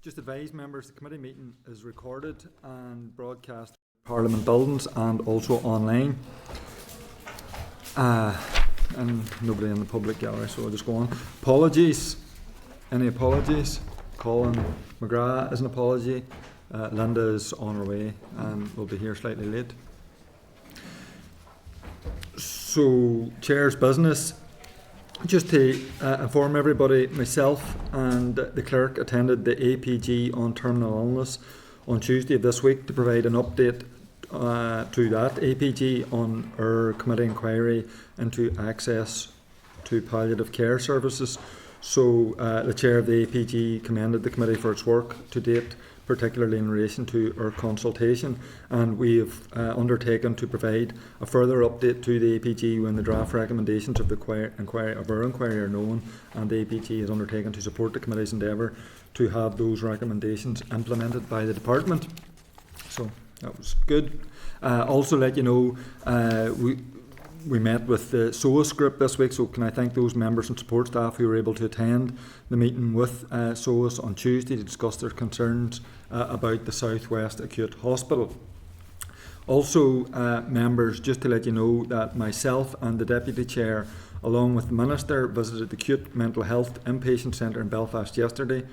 Just advise members, the committee meeting is recorded and broadcast in Parliament buildings and also online. And nobody in the public gallery, so I'll just go on. Apologies. Any apologies? Colin McGrath is an apology. Linda is on her way and will be here slightly late. So, Chair's business. Just to inform everybody, myself and the clerk attended the APG on terminal illness on Tuesday of this week to provide an update to that APG on our committee inquiry into access to palliative care services. So the chair of the APG commended the committee for its work to date, particularly in relation to our consultation, and we have undertaken to provide a further update to the APG when the draft recommendations of our inquiry are known, and the APG is undertaken to support the committee's endeavour to have those recommendations implemented by the department. So that was good. Also let you know, we met with the SOAS group this week, so can I thank those members and support staff who were able to attend the meeting with SOAS on Tuesday to discuss their concerns about the South West Acute Hospital. Also, members, just to let you know that myself and the Deputy Chair, along with the Minister, visited the Acute Mental Health Inpatient Centre in Belfast yesterday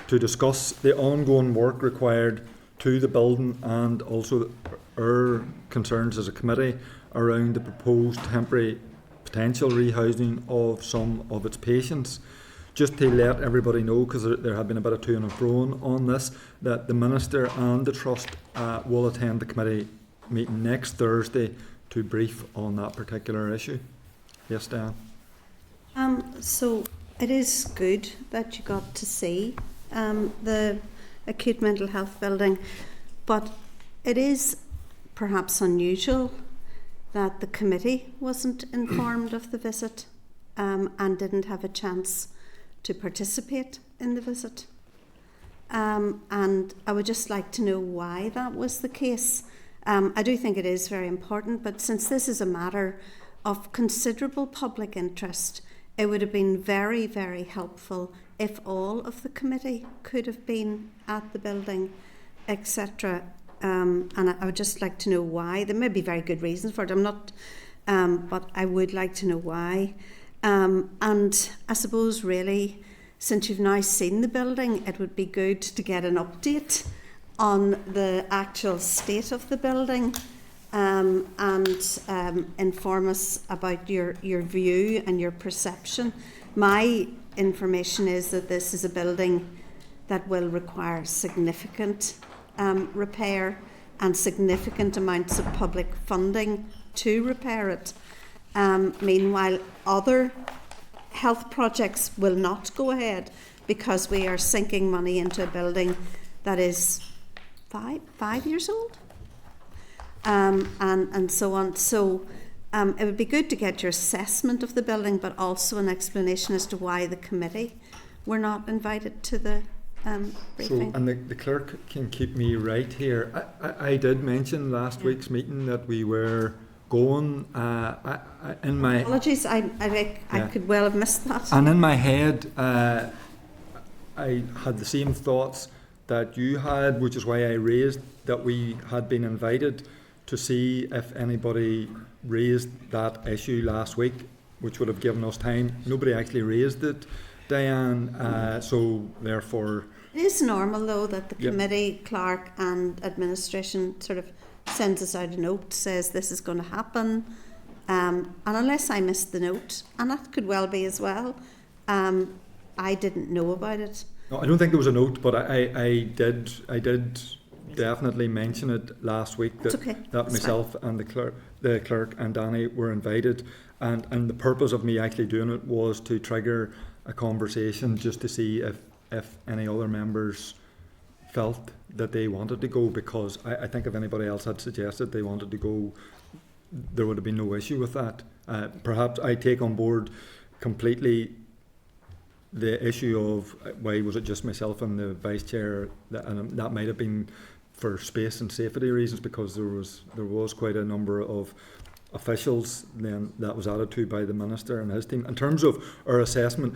to discuss the ongoing work required to the building and also our concerns as a committee around the proposed temporary potential rehousing of some of its patients. Just to let everybody know, because there have been a bit of to and fro on this, that the Minister and the Trust will attend the committee meeting next Thursday to brief on that particular issue. Yes, Dan? So it is good that you got to see the acute mental health building, but it is perhaps unusual that the committee wasn't informed of the visit and didn't have a chance to participate in the visit. And I would just like to know why that was the case. I do think it is very important, but since this is a matter of considerable public interest, it would have been very, very helpful if all of the committee could have been at the building, etc. And I would just like to know why. There may be very good reasons for it. I'm not, but I would like to know why. And I suppose really, since you've now seen the building, it would be good to get an update on the actual state of the building and inform us about your view and your perception. My information is that this is a building that will require significant repair and significant amounts of public funding to repair it. Meanwhile, other health projects will not go ahead because we are sinking money into a building that is five years old, and so on. So it would be good to get your assessment of the building, but also an explanation as to why the committee were not invited to the briefing. So, and the clerk can keep me right here. I did mention last week's meeting that we were going in my apologies. I could well have missed that. And in my head, I had the same thoughts that you had, which is why I raised that we had been invited to see if anybody raised that issue last week, which would have given us time. Nobody actually raised it, Diane. So therefore, it is normal though that the committee, clerk and administration sort of sends us out a note, says this is going to happen, and unless I missed the note, and that could well be as well, I didn't know about it. No, I don't think there was a note, but I did definitely mention it last week that myself and the clerk and Danny were invited, and the purpose of me actually doing it was to trigger a conversation just to see if any other members felt that they wanted to go, because I think if anybody else had suggested they wanted to go, there would have been no issue with that. Perhaps I take on board completely the issue of why was it just myself and the vice chair, and that might have been for space and safety reasons, because there was quite a number of officials then that was added to by the minister and his team. In terms of our assessment,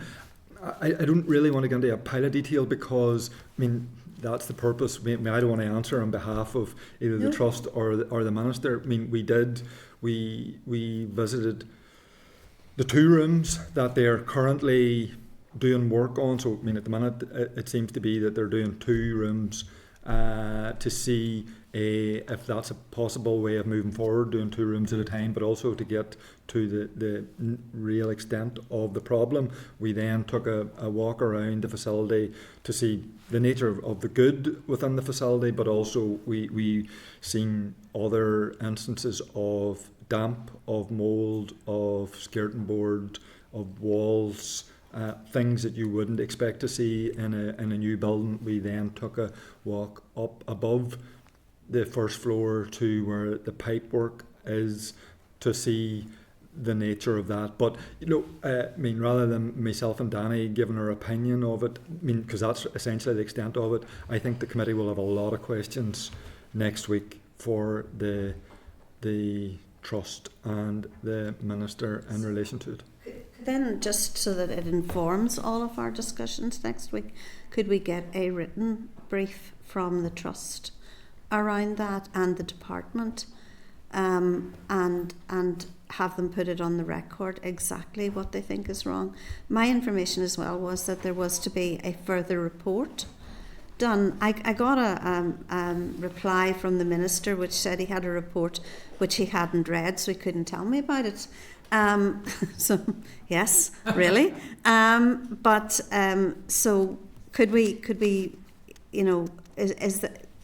I don't really want to go into a pile of detail because, I mean, that's the purpose. I don't want to answer on behalf of either the trust or the minister. I mean, we visited the 2 rooms that they are currently doing work on. So, I mean, at the minute, it seems to be that they're doing 2 rooms to see if that's a possible way of moving forward, doing 2 rooms at a time, but also to get to the real extent of the problem. We then took a walk around the facility to see the nature of the good within the facility, but also we seen other instances of damp, of mould, of skirting board, of walls, things that you wouldn't expect to see in a new building. We then took a walk up above the first floor to where the pipe work is to see the nature of that. But I mean, rather than myself and Danny giving our opinion of it, I mean, because that's essentially the extent of it, I think the committee will have a lot of questions next week for the trust and the minister in relation to it. Then, just so that it informs all of our discussions next week, could we get a written brief from the trust around that and the department, and have them put it on the record exactly what they think is wrong? My information as well was that there was to be a further report done. I got a reply from the minister which said he had a report which he hadn't read, so he couldn't tell me about it. So yes, really. So could we,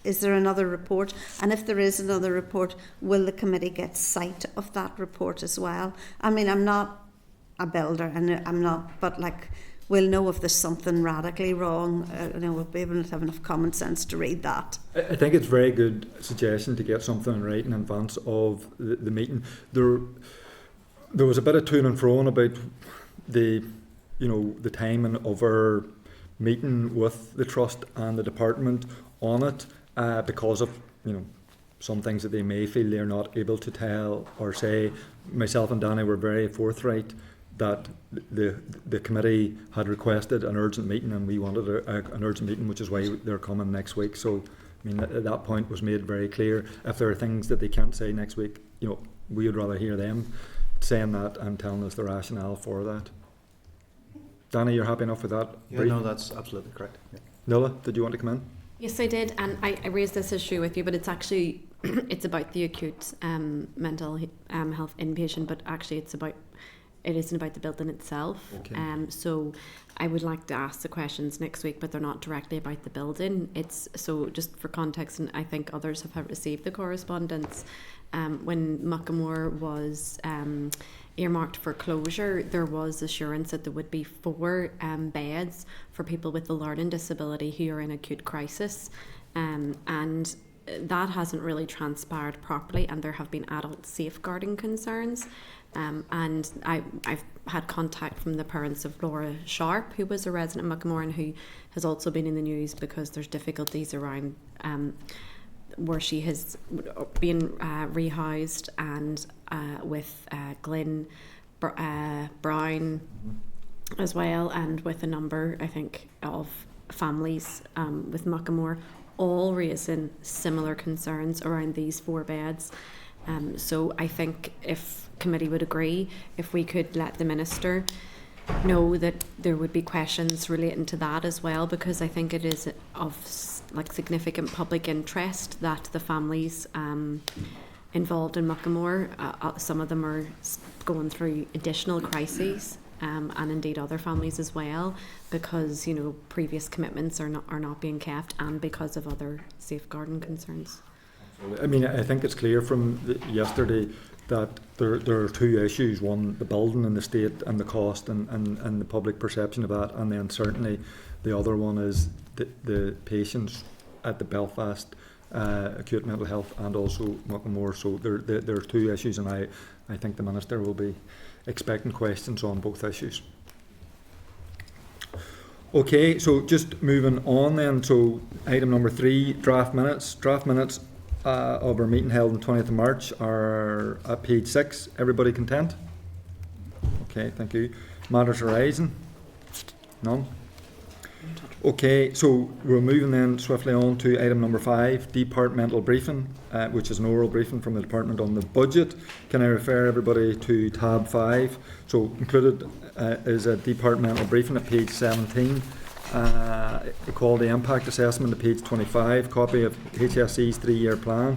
is there another report? And if there is another report, will the committee get sight of that report as well? I mean, I'm not a builder, and I'm not, but we'll know if there's something radically wrong. We'll be able to have enough common sense to read that. I think it's a very good suggestion to get something right in advance of the meeting. There was a bit of to and fro about the timing of our meeting with the trust and the department on it, because of some things that they may feel they're not able to tell or say. Myself and Danny were very forthright that the committee had requested an urgent meeting, and we wanted an urgent meeting, which is why they're coming next week. So, I mean, that point was made very clear. If there are things that they can't say next week, we would rather hear them saying that and telling us the rationale for that. Danny, you're happy enough with that? Yeah, no, that's absolutely correct. Yeah. Nilla, did you want to come in? Yes, I did, and I raised this issue with you, but it's actually it's about the acute mental health inpatient, but actually it isn't about the building itself. Okay. So I would like to ask the questions next week, but they're not directly about the building. It's so just for context, and I think others have received the correspondence. When Muckamore was earmarked for closure, there was assurance that there would be 4 beds for people with a learning disability who are in acute crisis, and that hasn't really transpired properly, and there have been adult safeguarding concerns. And I've had contact from the parents of Laura Sharp, who was a resident of Muckamore and who has also been in the news because there's difficulties around where she has been rehoused, and with Glyn Brown as well, and with a number, I think, of families with Muckamore, all raising similar concerns around these 4 beds. So I think if committee would agree, if we could let the minister know that there would be questions relating to that as well, because I think it is of significant public interest that the families involved in Muckamore, some of them are going through additional crises, and indeed other families as well, because previous commitments are not being kept, and because of other safeguarding concerns. I mean, I think it's clear from yesterday that there are 2 issues: one, the building and the state and the cost and the public perception of that, and then certainly the other one is the patients at the Belfast acute mental health and also Muckamore. So there are 2 issues, and I think the minister will be expecting questions on both issues. Okay, so just moving on then. So item number 3, draft minutes. Draft minutes of our meeting held on 20th of March are at page 6. Everybody content? Okay, thank you. Matters arising. None? Okay, so we're moving then swiftly on to item number 5, departmental briefing, which is an oral briefing from the department on the budget. Can I refer everybody to tab 5? So included is a departmental briefing at page 17, equality impact assessment at page 25, copy of HSE's 3-year plan,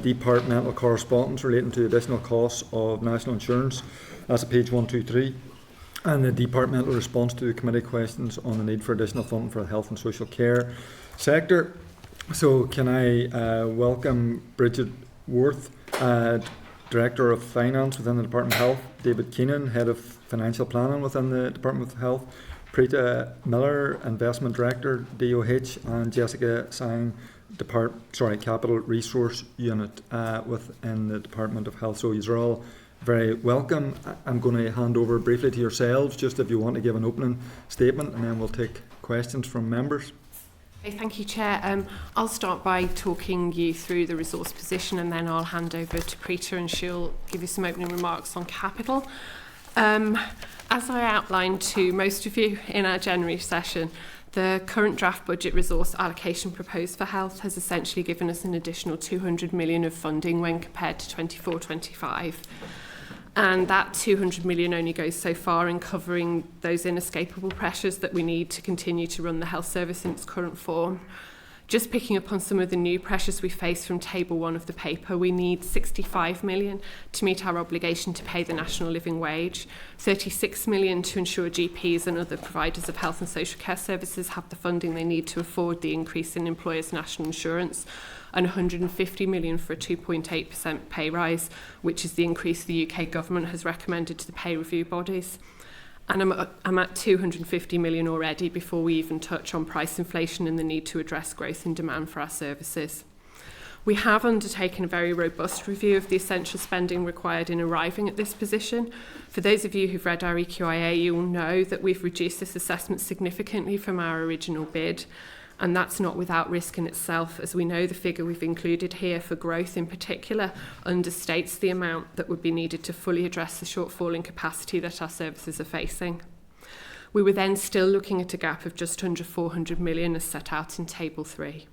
departmental correspondence relating to additional costs of national insurance, that's at page 123. And the departmental response to the committee questions on the need for additional funding for the health and social care sector. So can I welcome Bridget Worth, Director of Finance within the Department of Health, David Keenan, Head of Financial Planning within the Department of Health, Preeta Miller, Investment Director, DOH, and Jessica Sang, Capital Resource Unit within the Department of Health. So you're all very welcome. I'm going to hand over briefly to yourselves, just if you want to give an opening statement, and then we'll take questions from members. Okay, thank you, Chair. I'll start by talking you through the resource position, and then I'll hand over to Preeta and she'll give you some opening remarks on capital. As I outlined to most of you in our January session, the current draft budget resource allocation proposed for health has essentially given us an additional 200 million of funding when compared to 24-25. And that 200 million only goes so far in covering those inescapable pressures that we need to continue to run the health service in its current form. Just picking up on some of the new pressures we face from table 1 of the paper, we need 65 million to meet our obligation to pay the national living wage, 36 million to ensure GPs and other providers of health and social care services have the funding they need to afford the increase in employers' national insurance, and 150 million for a 2.8% pay rise, which is the increase the UK government has recommended to the pay review bodies. And I'm at 250 million already before we even touch on price inflation and the need to address growth in demand for our services. We have undertaken a very robust review of the essential spending required in arriving at this position. For those of you who've read our EQIA, you'll know that we've reduced this assessment significantly from our original bid. And that's not without risk in itself, as we know the figure we've included here for growth in particular understates the amount that would be needed to fully address the shortfall in capacity that our services are facing. We were then still looking at a gap of just under 400 million as set out in Table 3.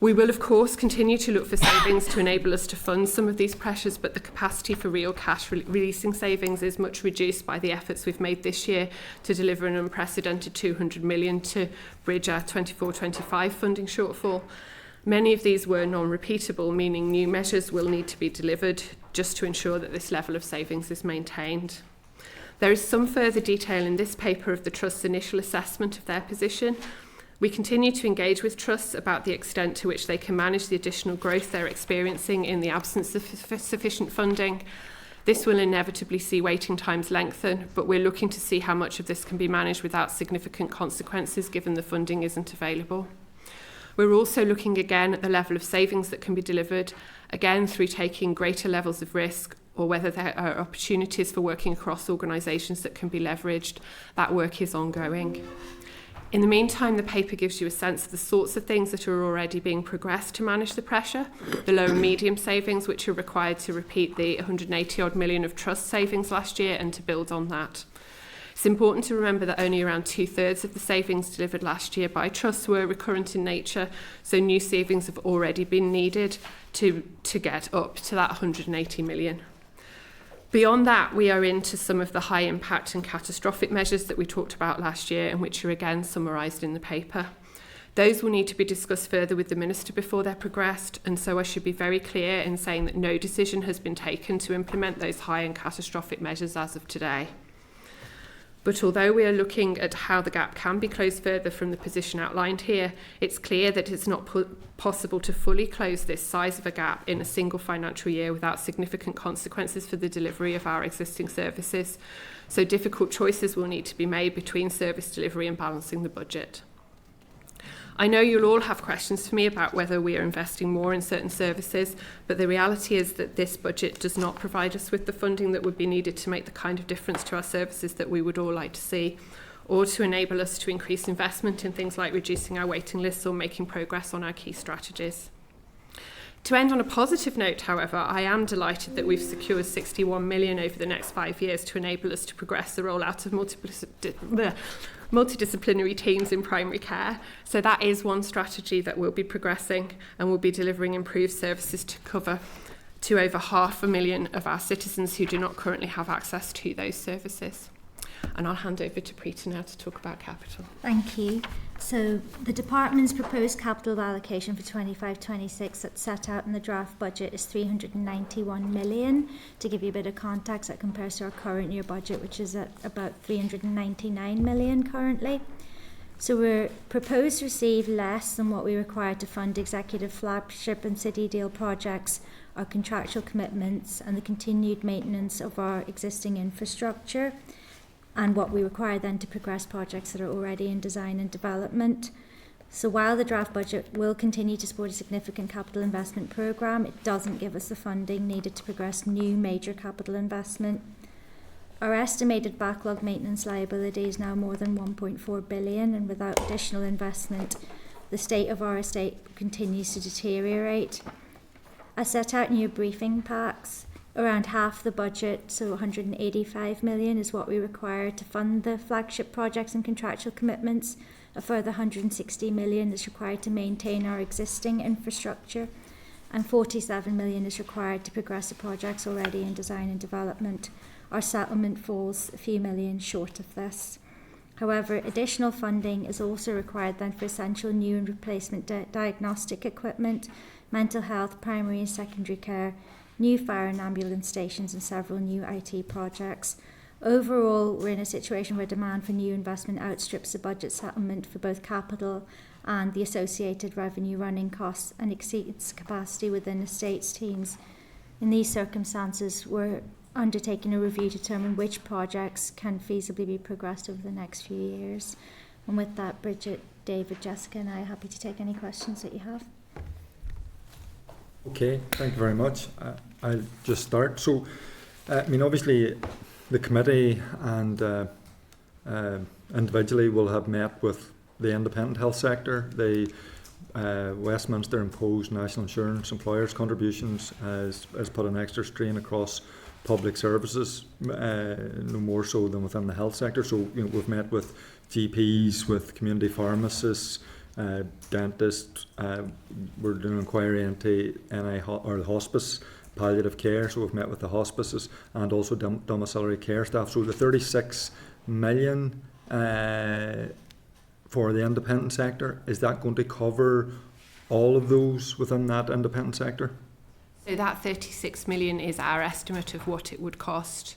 We will, of course, continue to look for savings to enable us to fund some of these pressures, but the capacity for real cash releasing savings is much reduced by the efforts we've made this year to deliver an unprecedented 200 million to bridge our 24-25 funding shortfall. Many of these were non-repeatable, meaning new measures will need to be delivered just to ensure that this level of savings is maintained. There is some further detail in this paper of the Trust's initial assessment of their position. We continue to engage with trusts about the extent to which they can manage the additional growth they're experiencing in the absence of sufficient funding. This will inevitably see waiting times lengthen, but we're looking to see how much of this can be managed without significant consequences given the funding isn't available. We're also looking again at the level of savings that can be delivered, again through taking greater levels of risk, or whether there are opportunities for working across organisations that can be leveraged. That work is ongoing. In the meantime, the paper gives you a sense of the sorts of things that are already being progressed to manage the pressure, the low and medium savings which are required to repeat the 180 odd million of trust savings last year and to build on that. It's important to remember that only around 2/3 of the savings delivered last year by trusts were recurrent in nature, so new savings have already been needed to get up to that 180 million. Beyond that, we are into some of the high impact and catastrophic measures that we talked about last year and which are again summarised in the paper. Those will need to be discussed further with the Minister before they're progressed, and so I should be very clear in saying that no decision has been taken to implement those high and catastrophic measures as of today. But although we are looking at how the gap can be closed further from the position outlined here, it's clear that it's not possible to fully close this size of a gap in a single financial year without significant consequences for the delivery of our existing services. So difficult choices will need to be made between service delivery and balancing the budget. I know you'll all have questions for me about whether we are investing more in certain services, but the reality is that this budget does not provide us with the funding that would be needed to make the kind of difference to our services that we would all like to see, or to enable us to increase investment in things like reducing our waiting lists or making progress on our key strategies. To end on a positive note, however, I am delighted that we've secured 61 million over the next 5 years to enable us to progress the rollout of multidisciplinary teams in primary care. So that is one strategy that we'll be progressing, and we'll be delivering improved services to cover to over 500,000 of our citizens who do not currently have access to those services. And I'll hand over to Preeta now to talk about capital. Thank you. So the department's proposed capital allocation for 25-26 that's set out in the draft budget is 391 million. To give you a bit of context, that compares to our current year budget, which is at about 399 million currently. So we're proposed to receive less than what we require to fund executive flagship and city deal projects, our contractual commitments, and the continued maintenance of our existing infrastructure, and what we require then to progress projects that are already in design and development. So while the draft budget will continue to support a significant capital investment programme, it doesn't give us the funding needed to progress new major capital investment. Our estimated backlog maintenance liability is now more than 1.4 billion, and without additional investment, the state of our estate continues to deteriorate. As set out in your briefing packs, around half the budget, so 185 million, is what we require to fund the flagship projects and contractual commitments. A further 160 million is required to maintain our existing infrastructure, and 47 million is required to progress the projects already in design and development. Our settlement falls a few million short of this. However, additional funding is also required then for essential new and replacement diagnostic equipment, mental health, primary and secondary care, new fire and ambulance stations, and several new IT projects. Overall, we're in a situation where demand for new investment outstrips the budget settlement for both capital and the associated revenue running costs, and exceeds capacity within estates teams. In these circumstances, we're undertaking a review to determine which projects can feasibly be progressed over the next few years. And with that, Bridget, David, Jessica and I are happy to take any questions that you have. Okay, thank you very much. I'll just start. So, obviously, the committee and individually will have met with the independent health sector. The Westminster imposed national insurance employers' contributions has put an extra strain across public services, no more so than within the health sector. So, we've met with GPs, with community pharmacists, dentists. We're doing an inquiry into or the hospice, palliative care. So we've met with the hospices and also domiciliary care staff. So the 36 million for the independent sector, is that going to cover all of those within that independent sector? So that 36 million is our estimate of what it would cost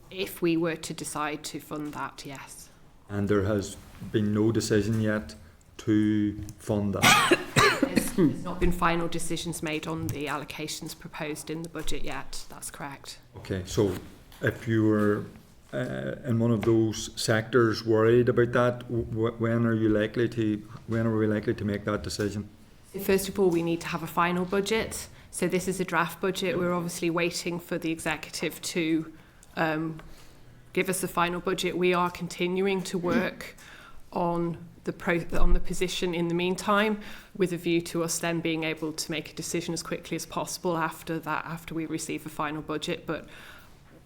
if we were to decide to fund that, yes. And there has been no decision yet to fund that? There's not been final decisions made on the allocations proposed in the budget yet, that's correct. Okay, so if you were in one of those sectors worried about that, when are we likely to make that decision? So first of all, we need to have a final budget. So this is a draft budget. We're obviously waiting for the executive to give us a final budget. We are continuing to work on the position in the meantime, with a view to us then being able to make a decision as quickly as possible after we receive a final budget. But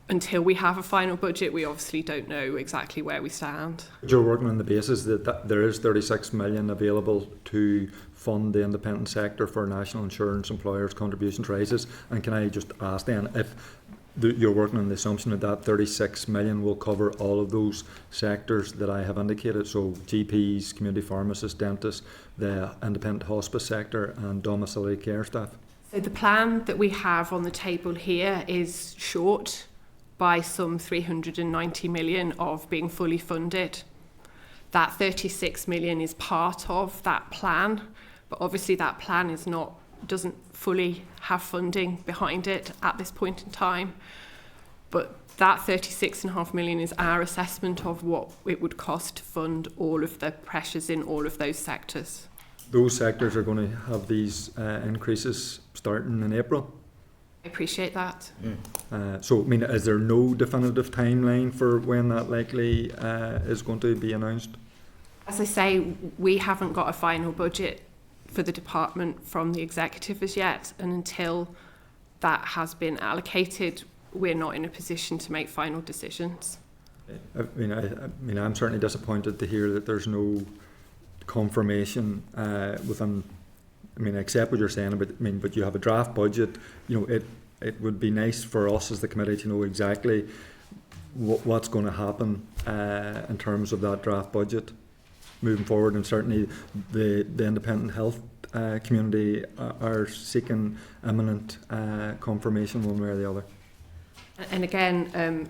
until we have a final budget, we obviously don't know exactly where we stand. You're working on the basis that there is 36 million available to fund the independent sector for national insurance employers' contributions rises. And can I just ask then, if you're working on the assumption that 36 million will cover all of those sectors that I have indicated, so GPs, community pharmacists, dentists, the independent hospice sector and domiciliary care staff? So the plan that we have on the table here is short by some 390 million of being fully funded. That 36 million is part of that plan, but obviously that plan doesn't fully have funding behind it at this point in time. But that 36.5 million is our assessment of what it would cost to fund all of the pressures in all of those sectors. Those sectors are going to have these increases starting in April? I appreciate that. So, is there no definitive timeline for when that likely is going to be announced? As I say, we haven't got a final budget for the department from the executive as yet, and until that has been allocated, we're not in a position to make final decisions. I mean, I'm certainly disappointed to hear that there's no confirmation within. I mean, I accept what you're saying, but you have a draft budget. It would be nice for us as the committee to know exactly what's going to happen in terms of that draft budget moving forward, and certainly the independent health community are seeking imminent confirmation one way or the other. And again,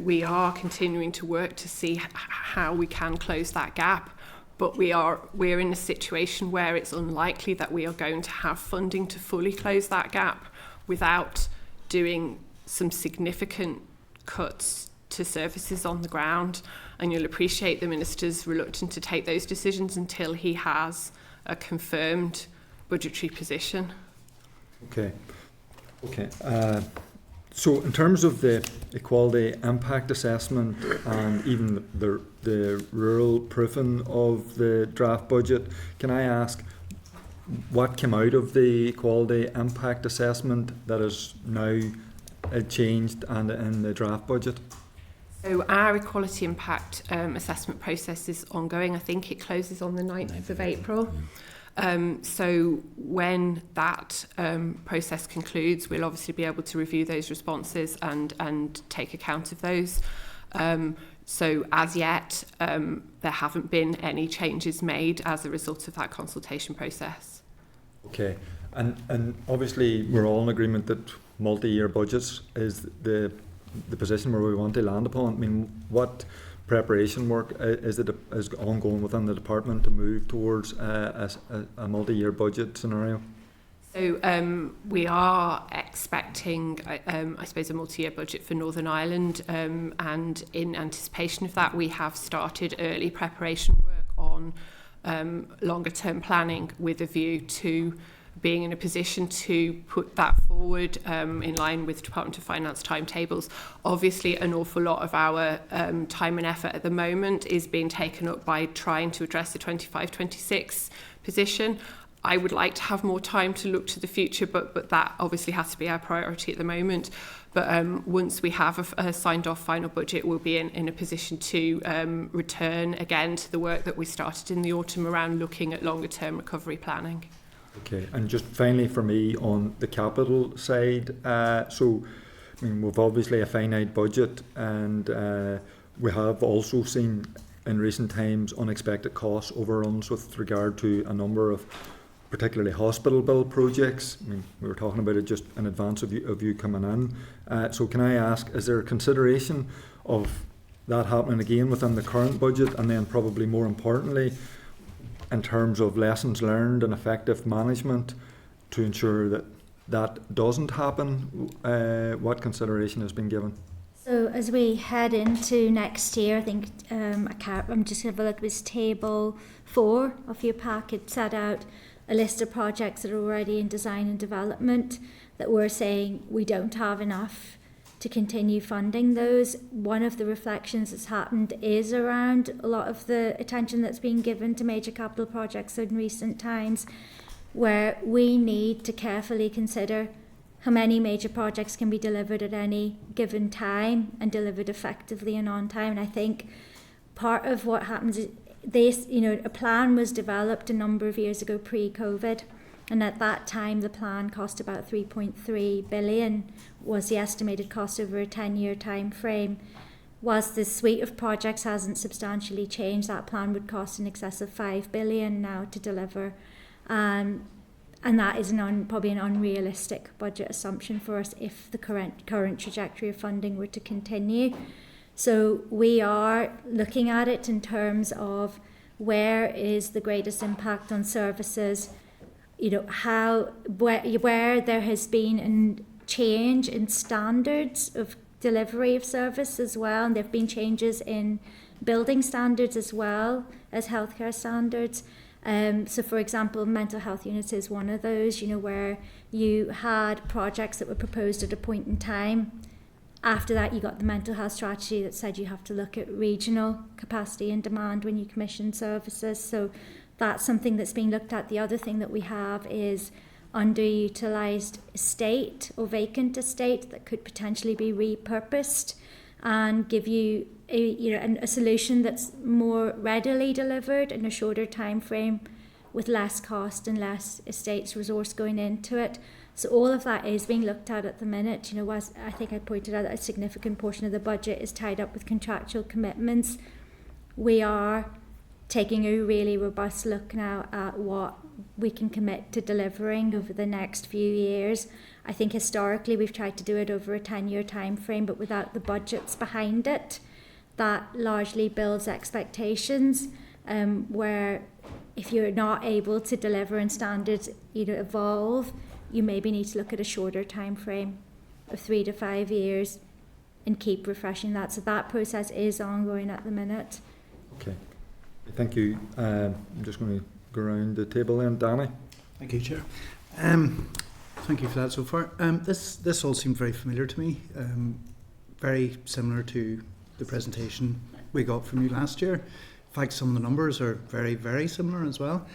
we are continuing to work to see how we can close that gap, but we're in a situation where it's unlikely that we are going to have funding to fully close that gap without doing some significant cuts to services on the ground. And you'll appreciate the Minister's reluctant to take those decisions until he has a confirmed budgetary position. Okay. So in terms of the equality impact assessment and even the rural proofing of the draft budget, can I ask what came out of the equality impact assessment that is now changed and in the draft budget? So our equality impact assessment process is ongoing. I think it closes on the 9th of April. So when that process concludes, we'll obviously be able to review those responses and take account of those. So as yet, there haven't been any changes made as a result of that consultation process. Okay, and obviously we're all in agreement that multi-year budgets is the position where we want to land upon. I mean, what preparation work is ongoing within the department to move towards a multi-year budget scenario? So we are expecting, I suppose, a multi-year budget for Northern Ireland, and in anticipation of that, we have started early preparation work on longer-term planning with a view to being in a position to put that forward in line with Department of Finance timetables. Obviously, an awful lot of our time and effort at the moment is being taken up by trying to address the 25-26 position. I would like to have more time to look to the future, but that obviously has to be our priority at the moment. But once we have a signed off final budget, we'll be in a position to return again to the work that we started in the autumn around looking at longer term recovery planning. Okay, and just finally for me on the capital side, so I mean, we've obviously a finite budget, and we have also seen in recent times unexpected cost overruns with regard to a number of particularly hospital build projects. I mean, we were talking about it just in advance of you coming in. So can I ask, is there a consideration of that happening again within the current budget, and then probably more importantly, in terms of lessons learned and effective management to ensure that that doesn't happen? What consideration has been given? So as we head into next year, I think I'm just going to have a look at this table 4 of your packet, set out a list of projects that are already in design and development that we're saying we don't have enough to continue funding those. One of the reflections that's happened is around a lot of the attention that's been given to major capital projects in recent times, where we need to carefully consider how many major projects can be delivered at any given time and delivered effectively and on time. And I think part of what happens is a plan was developed a number of years ago pre-COVID, and at that time the plan cost about 3.3 billion was the estimated cost over a 10-year time frame. Whilst the suite of projects hasn't substantially changed, that plan would cost in excess of 5 billion now to deliver. And that is probably an unrealistic budget assumption for us if the current trajectory of funding were to continue. So we are looking at it in terms of where is the greatest impact on services, where there has been a change in standards of delivery of service as well, and there have been changes in building standards as well as healthcare standards. So for example, mental health units is one of those, where you had projects that were proposed at a point in time. After that, you got the mental health strategy that said you have to look at regional capacity and demand when you commission services. So that's something that's being looked at. The other thing that we have is underutilised estate or vacant estate that could potentially be repurposed and give you a solution that's more readily delivered in a shorter time frame with less cost and less estates resource going into it. So all of that is being looked at the minute. As I think I pointed out, a significant portion of the budget is tied up with contractual commitments. We are taking a really robust look now at what we can commit to delivering over the next few years. I think historically we've tried to do it over a 10-year time frame, but without the budgets behind it, that largely builds expectations, where if you're not able to deliver and standards evolve, you maybe need to look at a shorter time frame of 3 to 5 years and keep refreshing that. So that process is ongoing at the minute. Okay, thank you. I'm just going to go around the table then. Danny? Thank you, Chair. Thank you for that so far. This all seemed very familiar to me, very similar to the presentation we got from you last year. In fact, some of the numbers are very, very similar as well.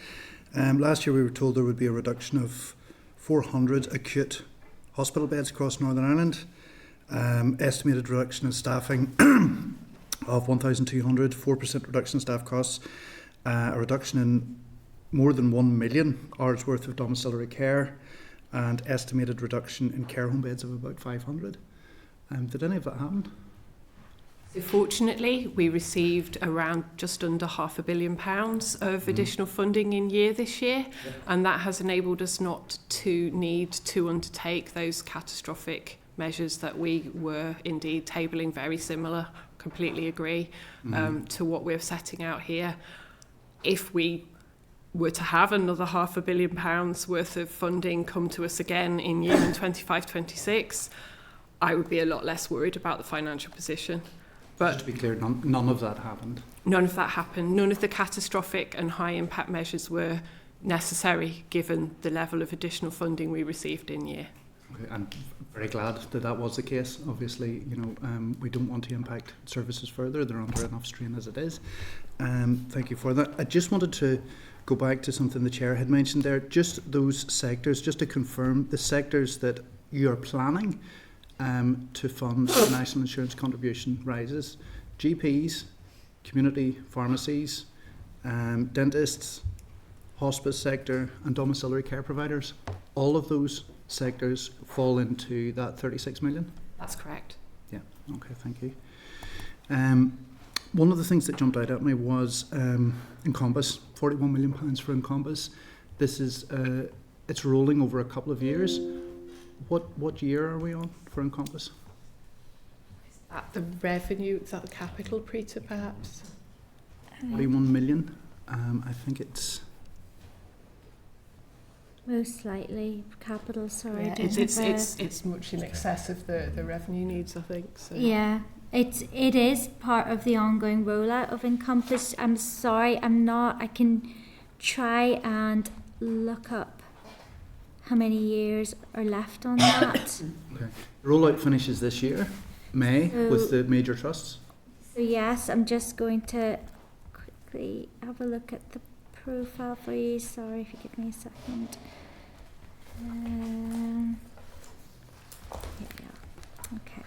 Last year we were told there would be a reduction of 400 acute hospital beds across Northern Ireland, estimated reduction of staffing of 1,200, 4% reduction in staff costs, a reduction in more than 1 million hours worth of domiciliary care, and estimated reduction in care home beds of about 500. Did any of that happen? So fortunately, we received around just under £500 million of additional funding in year this year, and that has enabled us not to need to undertake those catastrophic measures that we were indeed tabling. Very similar, completely agree, to what we're setting out here. If we were to have another £500 million worth of funding come to us again in year 25-26, I would be a lot less worried about the financial position. But just to be clear, none of that happened. None of that happened. None of the catastrophic and high impact measures were necessary given the level of additional funding we received in year. Okay, I'm very glad that was the case. Obviously, we don't want to impact services further. They're under enough strain as it is. Thank you for that. I just wanted to go back to something the Chair had mentioned there. Just those sectors, just to confirm, the sectors that you are planning to fund national insurance contribution rises: GPs, community pharmacies, dentists, hospice sector, and domiciliary care providers. All of those sectors fall into that 36 million? That's correct. Yeah, okay, thank you. One of the things that jumped out at me was Encompass, £41 million for Encompass. This is, it's rolling over a couple of years. What year are we on for Encompass? Is that the revenue? Is that the capital, Preeta, perhaps? 41 million. I think it's... Most likely capital, sorry. Yeah, it's much in excess of the revenue needs, I think. So. Yeah, it is part of the ongoing rollout of Encompass. I'm sorry, I can try and look up how many years are left on that. Okay. Rollout finishes this year, May, with the major trusts. So yes, I'm just going to quickly have a look at the profile for you. Sorry if you give me a second. Here we are. Okay.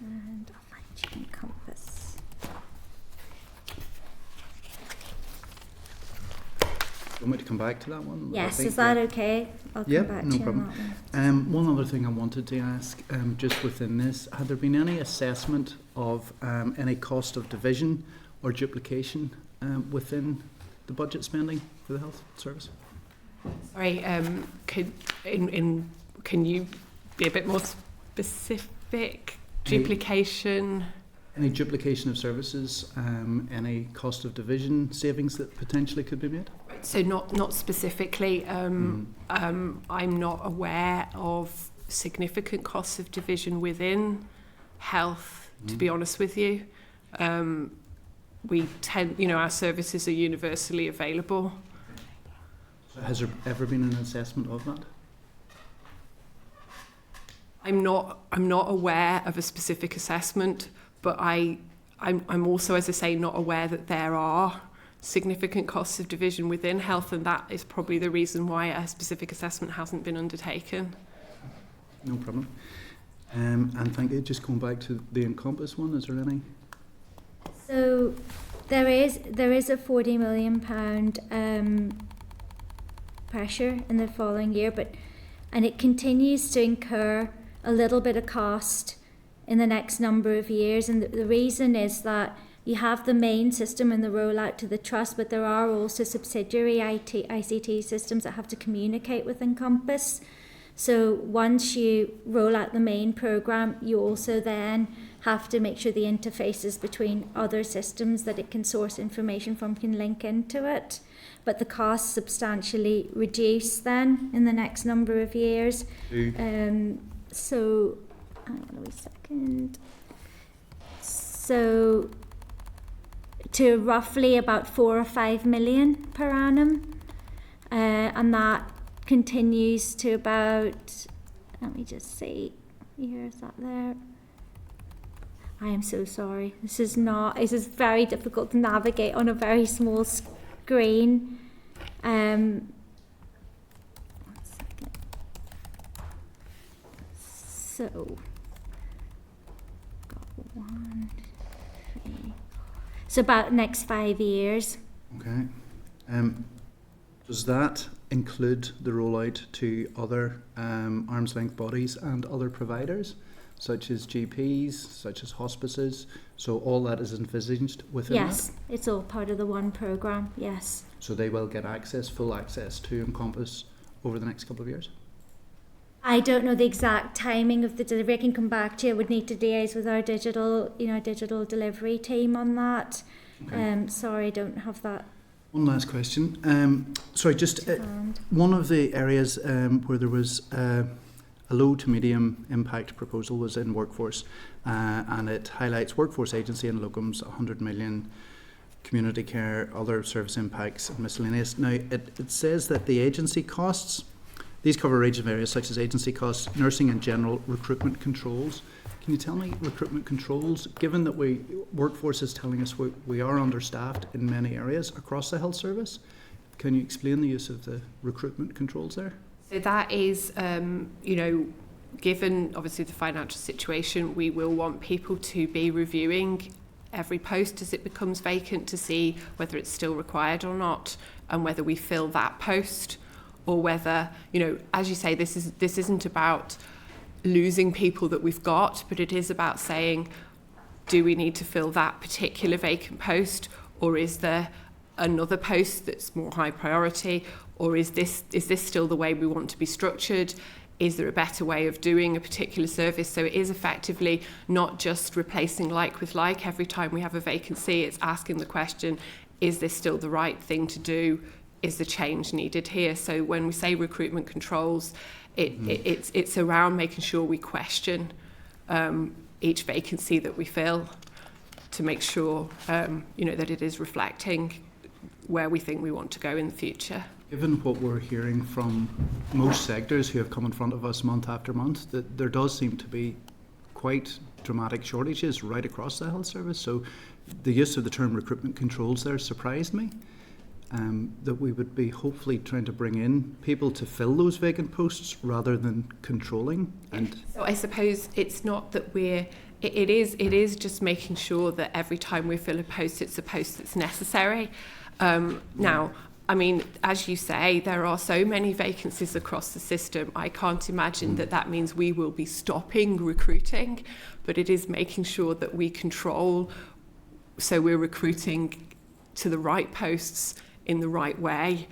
And I'll find you Encompass. You want me to come back to that one? Yes, is that okay? I'll come back no to you problem. on that one. One other thing I wanted to ask, just within this, had there been any assessment of any cost of division or duplication within the budget spending for the health service? Sorry, can you be a bit more specific? Duplication? Any duplication of services, any cost of division savings that potentially could be made? So not specifically. I'm not aware of significant costs of division within health, to be honest with you. We tend, our services are universally available. So has there ever been an assessment of that? I'm not aware of a specific assessment, but I I'm also, as I say, not aware that there are significant costs of division within health, and that is probably the reason why a specific assessment hasn't been undertaken. No problem. And thank you. Just going back to the Encompass one, is there any? So there is a £40 million pressure in the following year, and it continues to incur a little bit of cost in the next number of years. And the reason is that you have the main system and the rollout to the trust, but there are also subsidiary ICT systems that have to communicate with Encompass. So once you roll out the main programme, you also then have to make sure the interfaces between other systems that it can source information from can link into it. But the costs substantially reduce then in the next number of years. So, hang on a wee second. So, to roughly about 4 or 5 million per annum, and that continues to about, let me just see, here, is that there? I am so sorry. This is very difficult to navigate on a very small screen. 1 second. So, got 1, 3. So about next 5 years. Okay. Does that include the rollout to other arm's length bodies and other providers, such as GPs, such as hospices? So all that is envisaged within Yes, that? it's all part of the one programme, yes. So they will get full access to Encompass over the next couple of years? I don't know the exact timing of the delivery. I can come back to you. I would need to liaise with our digital delivery team on that. Okay. Sorry, I don't have that. One last question. One of the areas where there was a low to medium impact proposal was in workforce, and it highlights workforce agency and locums, 100 million, community care, other service impacts, and miscellaneous. Now, it says that the agency costs, these cover a range of areas such as agency costs, nursing in general, recruitment controls. Can you tell me recruitment controls, given that workforce is telling us we are understaffed in many areas across the health service? Can you explain the use of the recruitment controls there? So that is, given obviously the financial situation, we will want people to be reviewing every post as it becomes vacant to see whether it's still required or not, and whether we fill that post, or whether, as you say, this isn't about losing people that we've got, but it is about saying, do we need to fill that particular vacant post, or is there another post that's more high priority, or is this still the way we want to be structured? Is there a better way of doing a particular service? So it is effectively not just replacing like with like every time we have a vacancy. It's asking the question, is this still the right thing to do? Is the change needed here? So when we say recruitment controls, it's around making sure we question each vacancy that we fill to make sure that it is reflecting where we think we want to go in the future. Given what we're hearing from most sectors who have come in front of us month after month, that there does seem to be quite dramatic shortages right across the health service. So the use of the term recruitment controls there surprised me. That we would be hopefully trying to bring in people to fill those vacant posts rather than controlling. And so I suppose it's not that it is just making sure that every time we fill a post, it's a post that's necessary. Now, I mean, as you say, there are so many vacancies across the system. I can't imagine that means we will be stopping recruiting, but it is making sure that we control, so we're recruiting to the right posts in the right way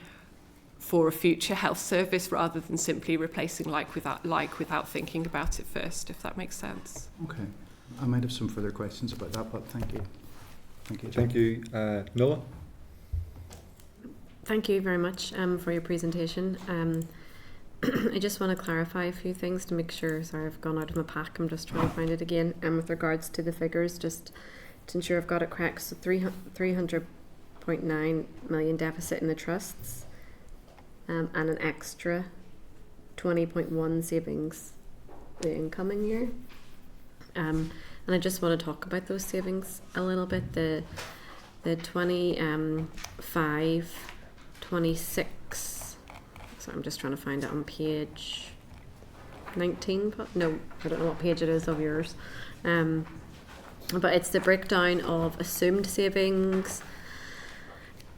for a future health service, rather than simply replacing like without thinking about it first, if that makes sense. Okay. I might have some further questions about that, but thank you. Thank you, John. Thank you. Nola? Thank you very much for your presentation. I just want to clarify a few things to make sure. Sorry, I've gone out of my pack. I'm just trying to find it again. With regards to the figures, just to ensure I've got it correct. So 300.9 million deficit in the trusts, and an extra 20.1 savings the incoming year. And And I just want to talk about those savings a little bit. The 25, 26. So I'm just trying to find it on page 19. No, I don't know what page it is of yours. But it's the breakdown of assumed savings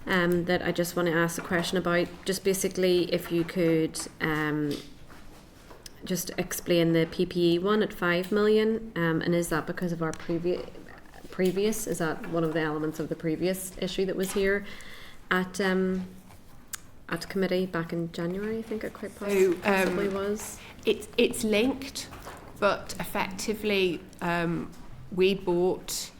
that I just want to ask a question about. Just basically, if you could just explain the PPE one at 5 million, and is that because of our previous? Is that one of the elements of the previous issue that was here at committee back in January? I think it quite possibly was. It's linked, but effectively we bought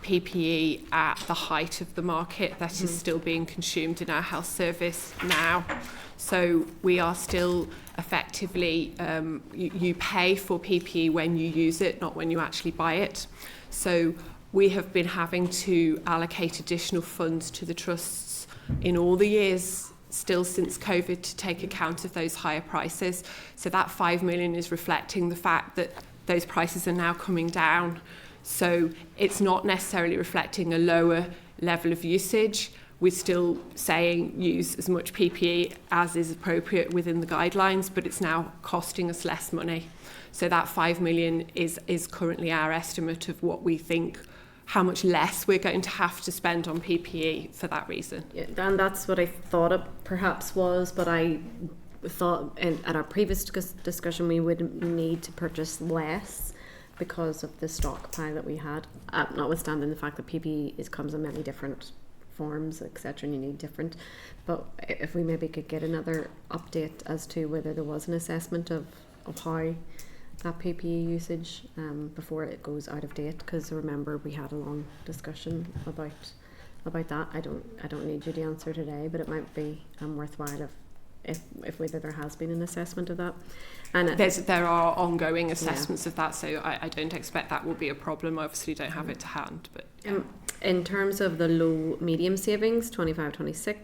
PPE at the height of the market that is still being consumed in our health service now. So we are still effectively, you pay for PPE when you use it, not when you actually buy it. So we have been having to allocate additional funds to the trusts in all the years still since COVID to take account of those higher prices. So that 5 million is reflecting the fact that those prices are now coming down. So it's not necessarily reflecting a lower level of usage. We're still saying use as much PPE as is appropriate within the guidelines, but it's now costing us less money. So that 5 million is currently our estimate of what we think, how much less we're going to have to spend on PPE for that reason. Yeah, and that's what I thought it perhaps was, but I thought at our previous discussion we would need to purchase less because of the stockpile that we had, notwithstanding the fact that PPE comes in many different forms, etc., and you need different. But if we maybe could get another update as to whether there was an assessment of how that PPE usage before it goes out of date, because remember we had a long discussion about that. I don't need you to answer today, but it might be worthwhile if whether there has been an assessment of that. And there are ongoing assessments of that, so I don't expect that will be a problem. I obviously don't have it to hand, but in terms of the low medium savings 25-26,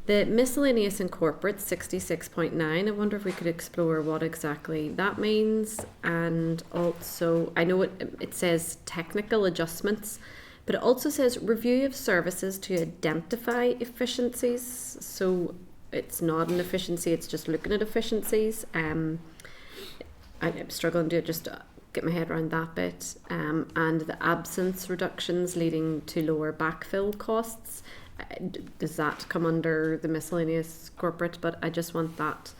the miscellaneous and corporate 66.9, I wonder if we could explore what exactly that means. And also I know it says technical adjustments, but it also says review of services to identify efficiencies. So it's not an efficiency, it's just looking at efficiencies. I'm struggling to just get my head around that bit. And the absence reductions leading to lower backfill costs. Does that come under the miscellaneous corporate? But I just want that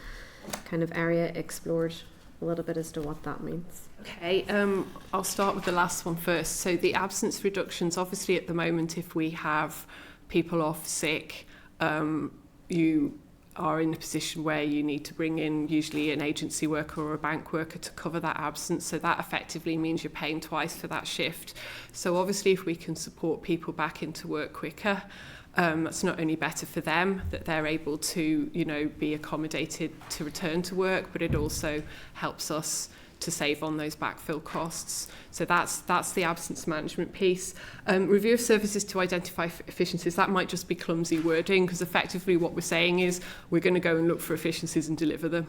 kind of area explored a little bit as to what that means. Okay, I'll start with the last one first. So the absence reductions, obviously at the moment, if we have people off sick, you are in a position where you need to bring in usually an agency worker or a bank worker to cover that absence. So that effectively means you're paying twice for that shift. So obviously if we can support people back into work quicker, that's not only better for them that they're able to, be accommodated to return to work, but it also helps us to save on those backfill costs. So that's the absence management piece. Review of services to identify efficiencies, that might just be clumsy wording, because effectively what we're saying is we're going to go and look for efficiencies and deliver them.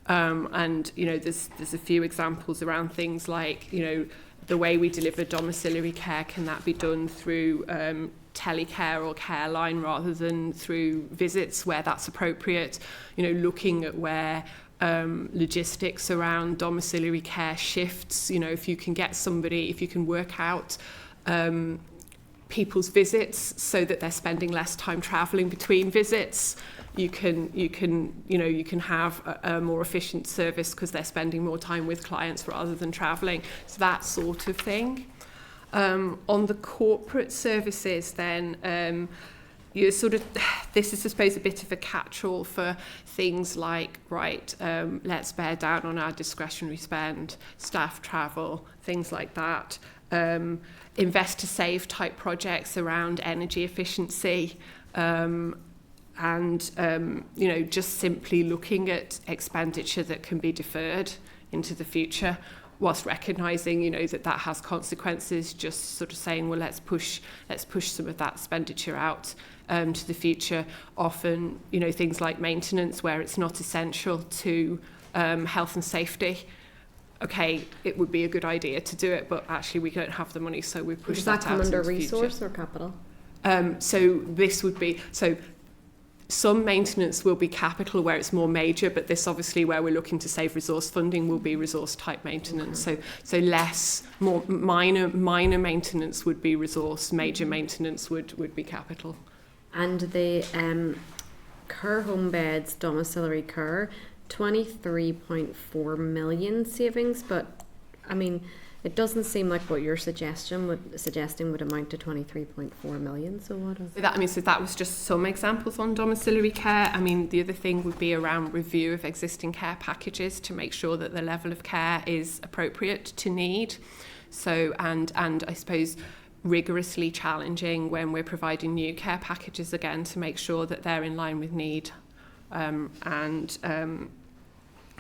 And there's a few examples around things like, the way we deliver domiciliary care, can that be done through telecare or care line rather than through visits where that's appropriate? Looking at where logistics around domiciliary care shifts, if you can work out people's visits so that they're spending less time travelling between visits, you can have a more efficient service because they're spending more time with clients rather than travelling. So that sort of thing. On the corporate services then, this is, I suppose, a bit of a catch-all for things like, let's bear down on our discretionary spend, staff travel, things like that. Invest to save type projects around energy efficiency, and just simply looking at expenditure that can be deferred into the future, whilst recognising that has consequences. Just sort of saying, well, let's push some of that expenditure out to the future. Often things like maintenance where it's not essential to health and safety, okay, it would be a good idea to do it, but actually we don't have the money, so we push Does that that come out under into the future. resource or capital? So this would be, so some maintenance will be capital where it's more major, but this obviously where we're looking to save resource funding will be resource type maintenance. Okay. So less, more minor maintenance would be resource, major maintenance would be capital. And the care home beds, domiciliary care, 23.4 million savings, but I mean, it doesn't seem like what you're suggesting would amount to 23.4 million. So what is So that was just some examples on domiciliary care. I mean, the other thing would be around review of existing care packages to make sure that the level of care is appropriate to need. So, and I suppose rigorously challenging when we're providing new care packages again to make sure that they're in line with need, and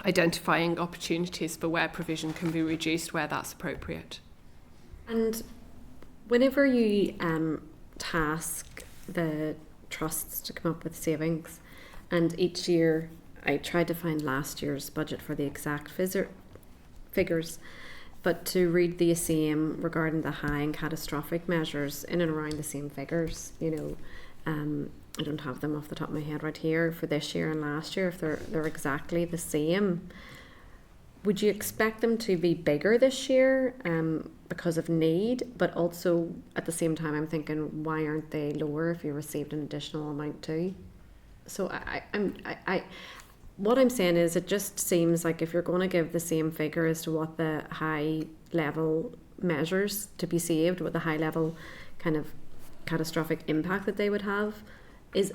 identifying opportunities for where provision can be reduced where that's appropriate. And whenever you task the trusts to come up with savings, and each year I tried to find last year's budget for the exact figures, but to read the same regarding the high and catastrophic measures in and around the same figures, I don't have them off the top of my head right here for this year and last year, if they're exactly the same. Would you expect them to be bigger this year because of need, but also at the same time I'm thinking, why aren't they lower if you received an additional amount too? So what I'm saying is, it just seems like if you're going to give the same figure as to what the high level measures to be saved, what the high level kind of catastrophic impact that they would have, is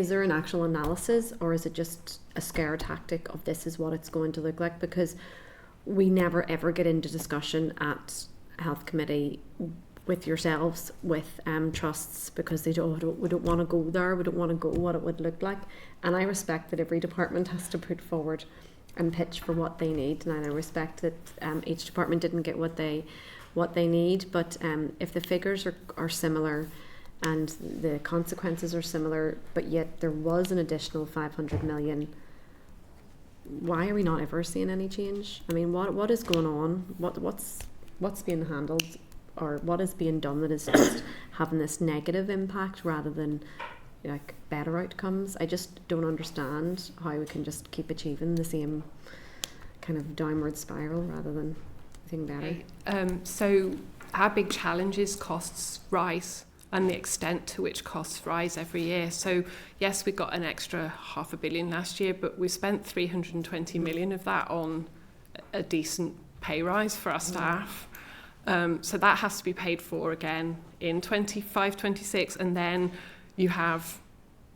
there an actual analysis, or is it just a scare tactic of this is what it's going to look like? Because we never ever get into discussion at health committee with yourselves, with trusts, because we don't want to go there, we don't want to go what it would look like. And I respect that every department has to put forward and pitch for what they need, and I respect that each department didn't get what they need, but if the figures are similar and the consequences are similar, but yet there was an additional 500 million, why are we not ever seeing any change? I mean, what is going on? What's being handled, or what is being done that is just having this negative impact rather than like better outcomes? I just don't understand how we can just keep achieving the same kind of downward spiral rather than anything better. So our big challenge is costs rise, and the extent to which costs rise every year. So yes, we got an extra $500 million last year, but we spent 320 million of that on a decent pay rise for our staff. So that has to be paid for again in 25-26, and then you have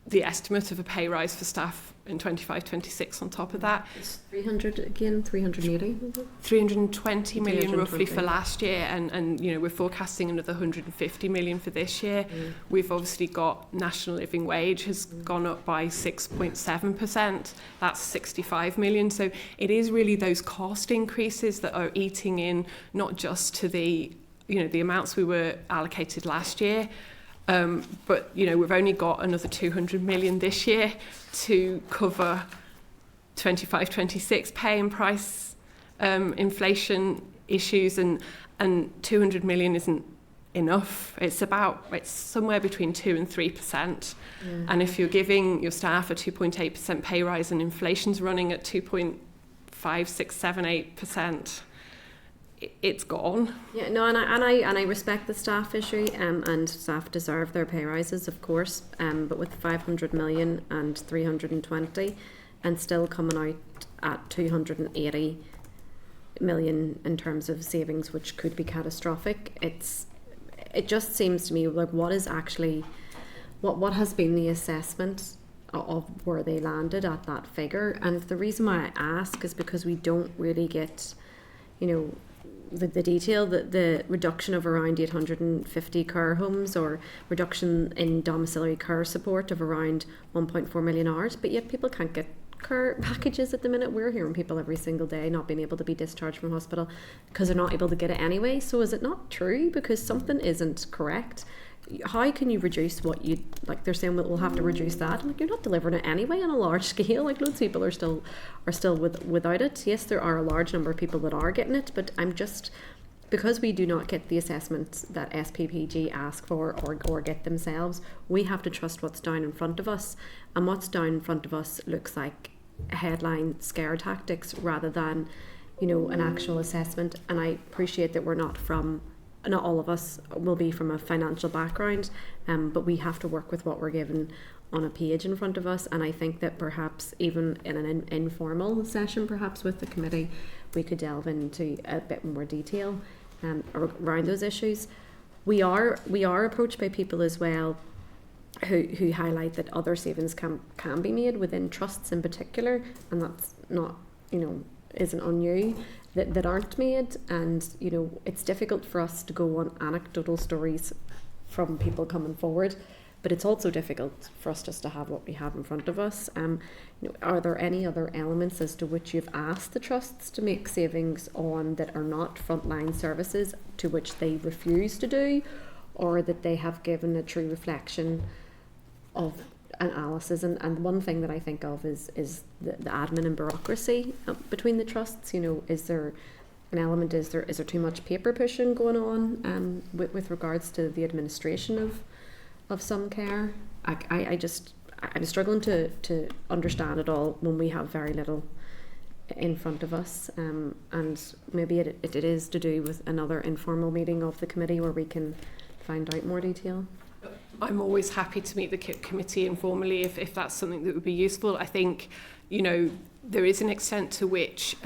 the estimate of a pay rise for staff in 25-26 on top of that. It's 380? 320 million 320. roughly for last year, and we're forecasting another 150 million for this year. We've obviously got national living wage has gone up by 6.7%. That's 65 million. So it is really those cost increases that are eating in, not just to the amounts we were allocated last year, but we've only got another 200 million this year to cover 25-26 pay and price inflation issues, and 200 million isn't enough. It's somewhere between 2 and 3%. And if you're giving your staff a 2.8% pay rise and inflation's running at 2.5, 6, 7, 8%, it's gone. Yeah, no, and I respect the staff issue, and staff deserve their pay rises, of course. But with 500 million and 320, and still coming out at 280 million in terms of savings, which could be catastrophic, it just seems to me like what has been the assessment of where they landed at that figure. And the reason why I ask is because we don't really get, the detail, the reduction of around 850 care homes, or reduction in domiciliary care support of around 1.4 million hours, but yet people can't get care packages at the minute. We're hearing people every single day not being able to be discharged from hospital because they're not able to get it anyway. So is it not true? Because something isn't correct. how can you reduce what you like? They're saying we'll have to reduce that. Like, you're not delivering it anyway on a large scale. Like, loads of people are still without it. Yes, there are a large number of people that are getting it, but I'm just, because we do not get the assessments that SPPG ask for or get themselves, we have to trust what's down in front of us, and what's down in front of us looks like headline scare tactics rather than, you know, an actual assessment. And I appreciate that not all of us will be from a financial background, but we have to work with what we're given on a page in front of us. And I think that perhaps even in an informal session, perhaps with the committee, we could delve into a bit more detail around those issues. We are approached by people as well who highlight that other savings can be made within trusts in particular, and that's not, you know, isn't on you, that aren't made. And, you know, it's difficult for us to go on anecdotal stories from people coming forward, but it's also difficult for us just to have what we have in front of us. You know, are there any other elements as to which you've asked the trusts to make savings on that are not frontline services, to which they refuse to do, or that they have given a true reflection of analysis? And one thing that I think of is the admin and bureaucracy between the trusts. You know, is there an element, is there too much paper pushing going on with regards to the administration of some care? I'm struggling to understand it all when we have very little in front of us, and maybe it is to do with another informal meeting of the committee where we can find out more detail. I'm always happy to meet the committee informally if that's something that would be useful. I think, you know, there is an extent to which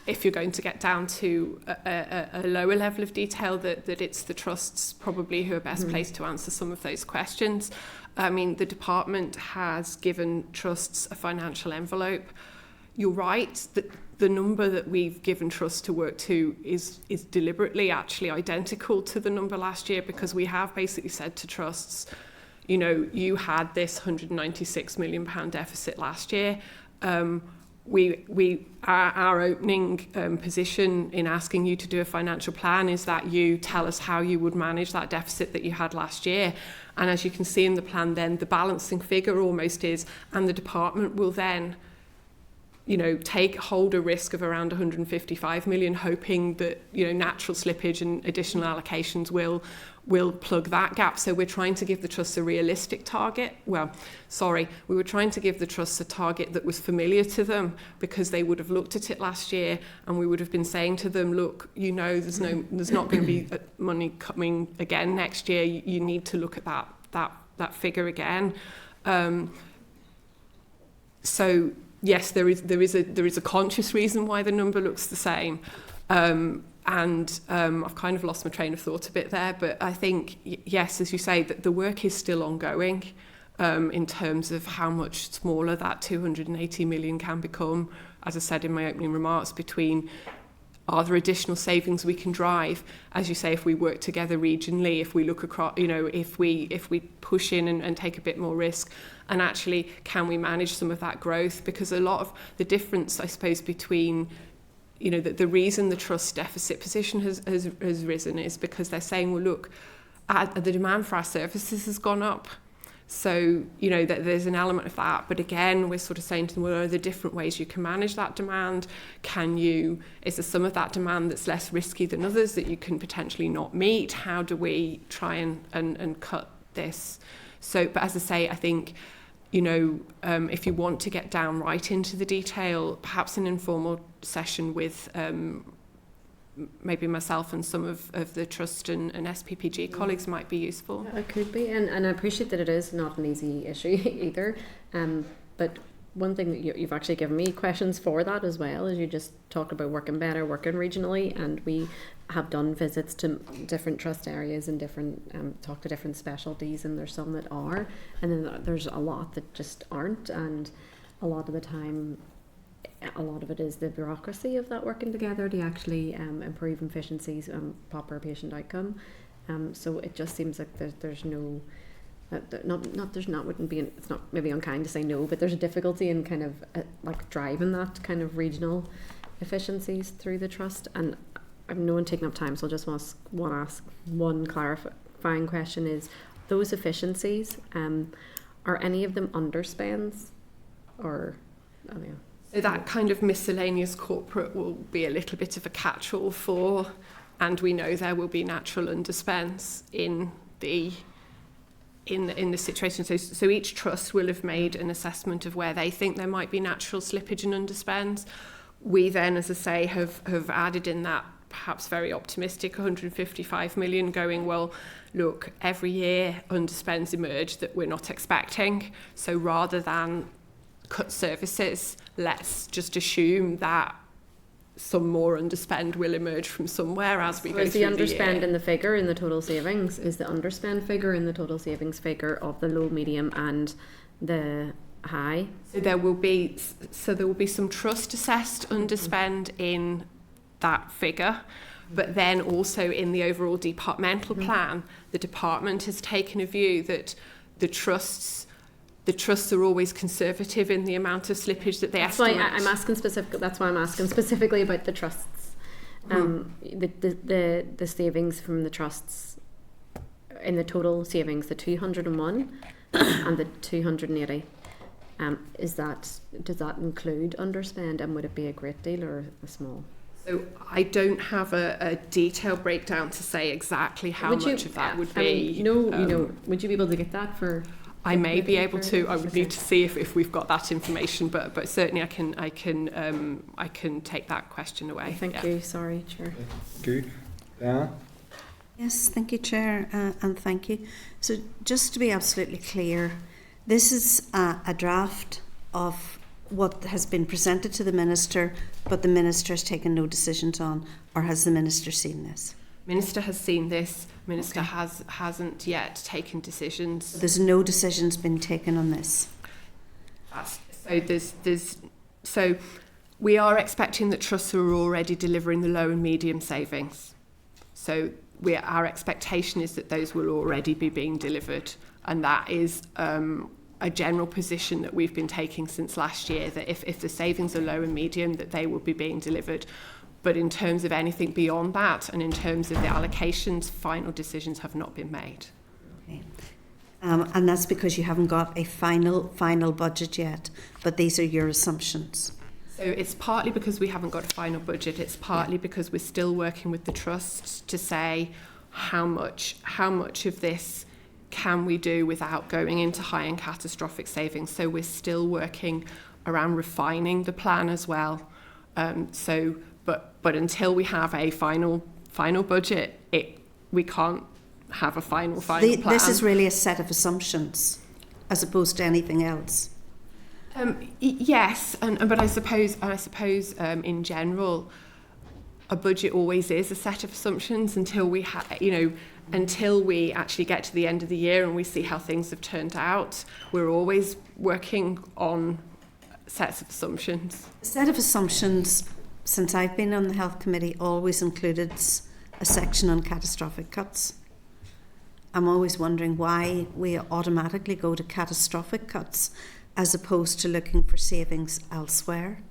if you're going to get down to a lower level of detail, that it's the trusts probably who are best placed to answer some of those questions. I mean, the department has given trusts a financial envelope. You're right that the number that we've given trusts to work to is deliberately actually identical to the number last year, because we have basically said to trusts, you know, you had this £196 million deficit last year. Our opening position in asking you to do a financial plan is that you tell us how you would manage that deficit that you had last year. And as you can see in the plan, then the balancing figure almost is, and the department will then, you know, hold a risk of around 155 million, hoping that, you know, natural slippage and additional allocations will plug that gap. So we're trying to give the trusts a realistic target. We were trying to give the trusts a target that was familiar to them, because they would have looked at it last year and we would have been saying to them, look, you know, there's not going to be money coming again next year. You need to look at that figure again. So yes, there is a conscious reason why the number looks the same. And I've kind of lost my train of thought a bit there, but I think, yes, as you say, that the work is still ongoing in terms of how much smaller that 280 million can become. As I said in my opening remarks, between are there additional savings we can drive, as you say, if we work together regionally, if we look across, you know, if we push in and take a bit more risk, and actually can we manage some of that growth? Because a lot of the difference, I suppose, between, you know, the reason the trust deficit position has risen is because they're saying, well, look, the demand for our services has gone up. So, you know, that there's an element of that. But again, we're sort of saying to them, well, are there different ways you can manage that demand? Is there some of that demand that's less risky than others that you can potentially not meet? How do we try and cut this? So, but as I say, I think, you know, if you want to get down right into the detail, perhaps an informal session with maybe myself and some of the trust and SPPG colleagues might be useful. Yeah, it could be, and I appreciate that it is not an easy issue either. But one thing that you've actually given me questions for that as well, is you just talked about working better, working regionally, and we have done visits to different trust areas and different talk to different specialties, and there's some that are, and then there's a lot that just aren't, and a lot of the time, a lot of it is the bureaucracy of that working together to actually improve efficiencies and proper patient outcome. So it just seems like there's no, it's not maybe unkind to say no, but there's a difficulty in kind of like driving that kind of regional efficiencies through the trust. And I've no one taking up time, so I just want to ask one clarifying question is, those efficiencies, are any of them underspends? Or, I mean, So that kind of miscellaneous corporate will be a little bit of a catch-all for, and we know there will be natural underspends in the situation. So each trust will have made an assessment of where they think there might be natural slippage and underspends. We then, as I say, have added in that perhaps very optimistic 155 million, going, well, look, every year underspends emerge that we're not expecting. So rather than cut services, let's just assume that some more underspend will emerge from somewhere as we go through the year. Is the underspend in the figure in the total savings? Is the underspend figure in the total savings figure of the low, medium and the high? So there will be some trust assessed underspend in that figure, but then also in the overall departmental plan, the department has taken a view that the trusts are always conservative in the amount of slippage that they estimate. That's why I'm asking specifically about the trusts. The savings from the trusts in the total savings, the 201 and the 280. Does that include underspend, and would it be a great deal or a small? So I don't have a detailed breakdown to say exactly how much of that would be. Would you be able to get that for? I may be able to. I would need to see if we've got that information, but certainly I can take that question away. Thank you. Sorry, Chair. Good. Diana? Yes, thank you, Chair, and thank you. So just to be absolutely clear, this is a draft of what has been presented to the Minister, but the Minister has taken no decisions on, or has the Minister seen this? Minister has seen this. Minister hasn't yet taken decisions. There's no decisions been taken on this. So we are expecting that trusts are already delivering the low and medium savings. So our expectation is that those will already be being delivered, and that is a general position that we've been taking since last year, that if the savings are low and medium, that they will be being delivered. But in terms of anything beyond that, and in terms of the allocations, final decisions have not been made. Okay. And that's because you haven't got a final budget yet, but these are your assumptions. So it's partly because we haven't got a final budget. It's partly because we're still working with the trusts to say how much of this can we do without going into high and catastrophic savings. So we're still working around refining the plan as well. But until we have a final budget, we can't have a final plan. This is really a set of assumptions, as opposed to anything else. Yes, but I suppose in general, a budget always is a set of assumptions until we actually get to the end of the year and we see how things have turned out. We're always working on sets of assumptions. A set of assumptions, since I've been on the Health Committee, always included a section on catastrophic cuts. I'm always wondering why we automatically go to catastrophic cuts as opposed to looking for savings elsewhere.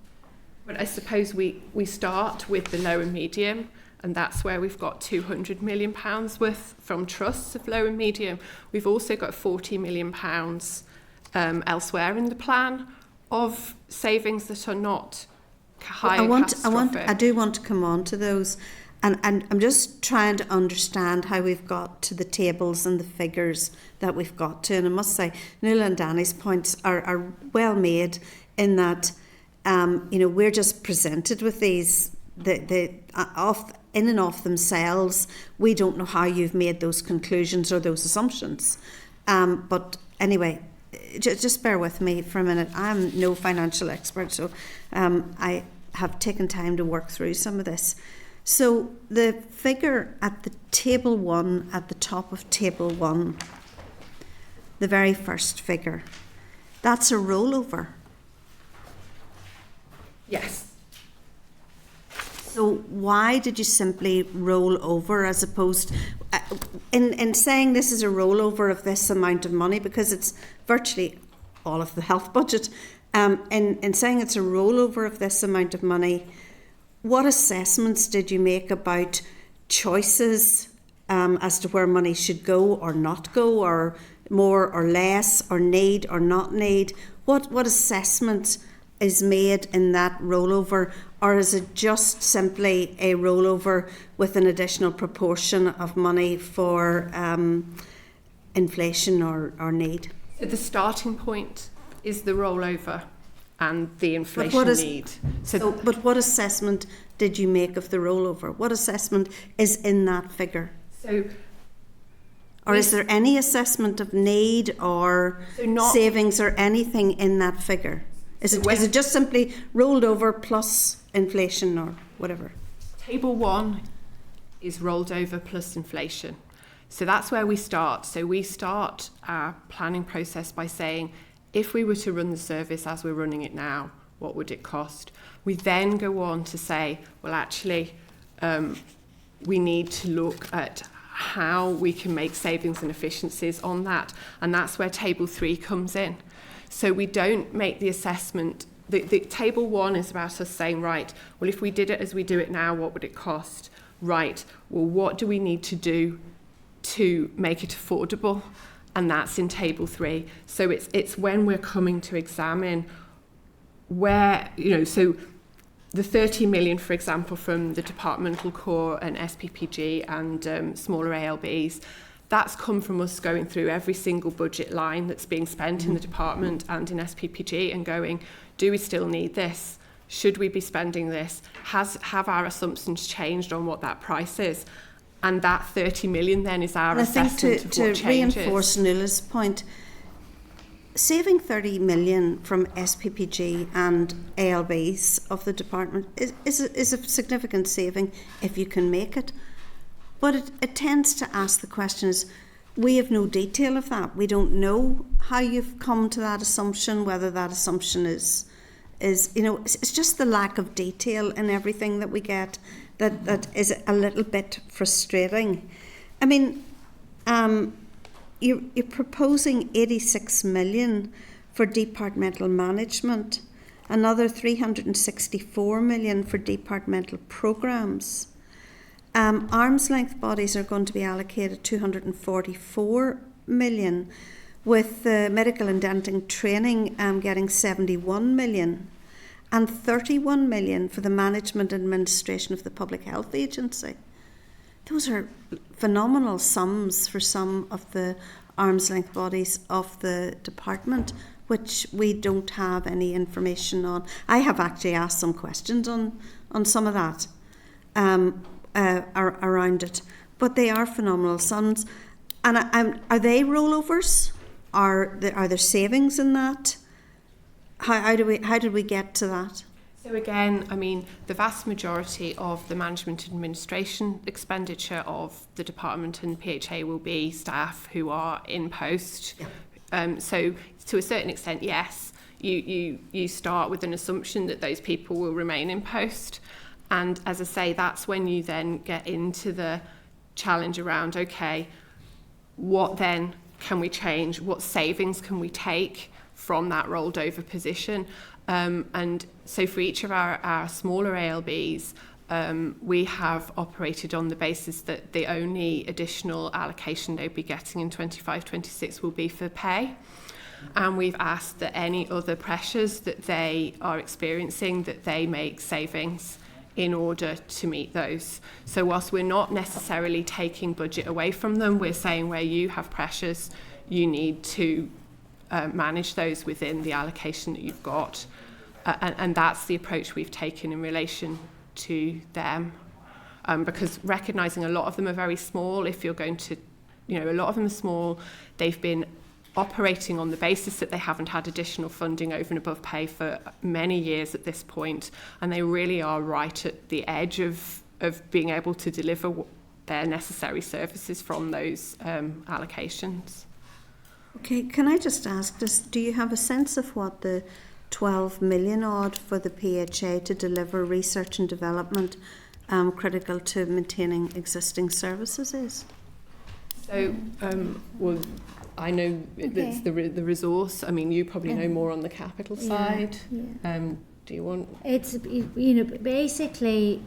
But I suppose we start with the low and medium, and that's where we've got £200 million worth from trusts of low and medium. We've also got £40 million elsewhere in the plan of savings that are not high and catastrophic. I do want to come on to those, and I'm just trying to understand how we've got to the tables and the figures that we've got to. And I must say, Nuala and Danny's points are well made in that we're just presented with these in and of themselves. We don't know how you've made those conclusions or those assumptions. But anyway, just bear with me for a minute. I'm no financial expert, so I have taken time to work through some of this. So the figure at the table 1, at the top of table 1, the very first figure, that's a rollover. Yes. So why did you simply roll over as opposed in saying this is a rollover of this amount of money, because it's virtually all of the health budget, in saying it's a rollover of this amount of money, what assessments did you make about choices as to where money should go or not go, or more or less, or need or not need? What assessment is made in that rollover, or is it just simply a rollover with an additional proportion of money for inflation or need? So the starting point is the rollover and the inflation need. But what assessment did you make of the rollover? What assessment is in that figure? Or is there any assessment of need or savings or anything in that figure? Is it just simply rolled over plus inflation or whatever? Table 1 is rolled over plus inflation. So that's where we start. So we start our planning process by saying, if we were to run the service as we're running it now, what would it cost? We then go on to say, well, actually, we need to look at how we can make savings and efficiencies on that. And that's where table 3 comes in. So we don't make the assessment. The table 1 is about us saying, right, well, if we did it as we do it now, what would it cost? Right, well, what do we need to do to make it affordable? And that's in table 3. So it's when we're coming to examine where, so the 30 million, for example, from the Departmental Core and SPPG and smaller ALBs, that's come from us going through every single budget line that's being spent in the department and in SPPG and going, do we still need this? Should we be spending this? Have our assumptions changed on what that price is? And that 30 million then is our assessment of what changes. To reinforce Nuala's point, saving 30 million from SPPG and ALBs of the department is a significant saving if you can make it. But it tends to ask the question is, we have no detail of that. We don't know how you've come to that assumption, whether that assumption is it's just the lack of detail in everything that we get that is a little bit frustrating. I mean, you're proposing 86 million for departmental management, another 364 million for departmental programmes. Arm's length bodies are going to be allocated 244 million, with the medical and dental training getting 71 million, and 31 million for the management and administration of the Public Health Agency. Those are phenomenal sums for some of the arm's length bodies of the department, which we don't have any information on. I have actually asked some questions on some of that around it, but they are phenomenal sums. And are they rollovers? Are there savings in that? How did we get to that? So again, I mean, the vast majority of the management and administration expenditure of the department and PHA will be staff who are in post. Yeah. So to a certain extent, yes, you start with an assumption that those people will remain in post. And as I say, that's when you then get into the challenge around, okay, what then can we change? What savings can we take from that rolled over position? And so for each of our smaller ALBs, we have operated on the basis that the only additional allocation they'll be getting in 25-26 will be for pay. And we've asked that any other pressures that they are experiencing, that they make savings in order to meet those. So whilst we're not necessarily taking budget away from them, we're saying where you have pressures, you need to manage those within the allocation that you've got. And that's the approach we've taken in relation to them. Because recognising a lot of them are very small, if you're going to, a lot of them are small, they've been operating on the basis that they haven't had additional funding over and above pay for many years at this point, and they really are right at the edge of being able to deliver their necessary services from those allocations. Okay, can I just ask, do you have a sense of what the 12 million odd for the PHA to deliver research and development critical to maintaining existing services is? So, well, I know it's the resource. I mean, you probably know more on the capital side. Yeah. Do you want? It's basically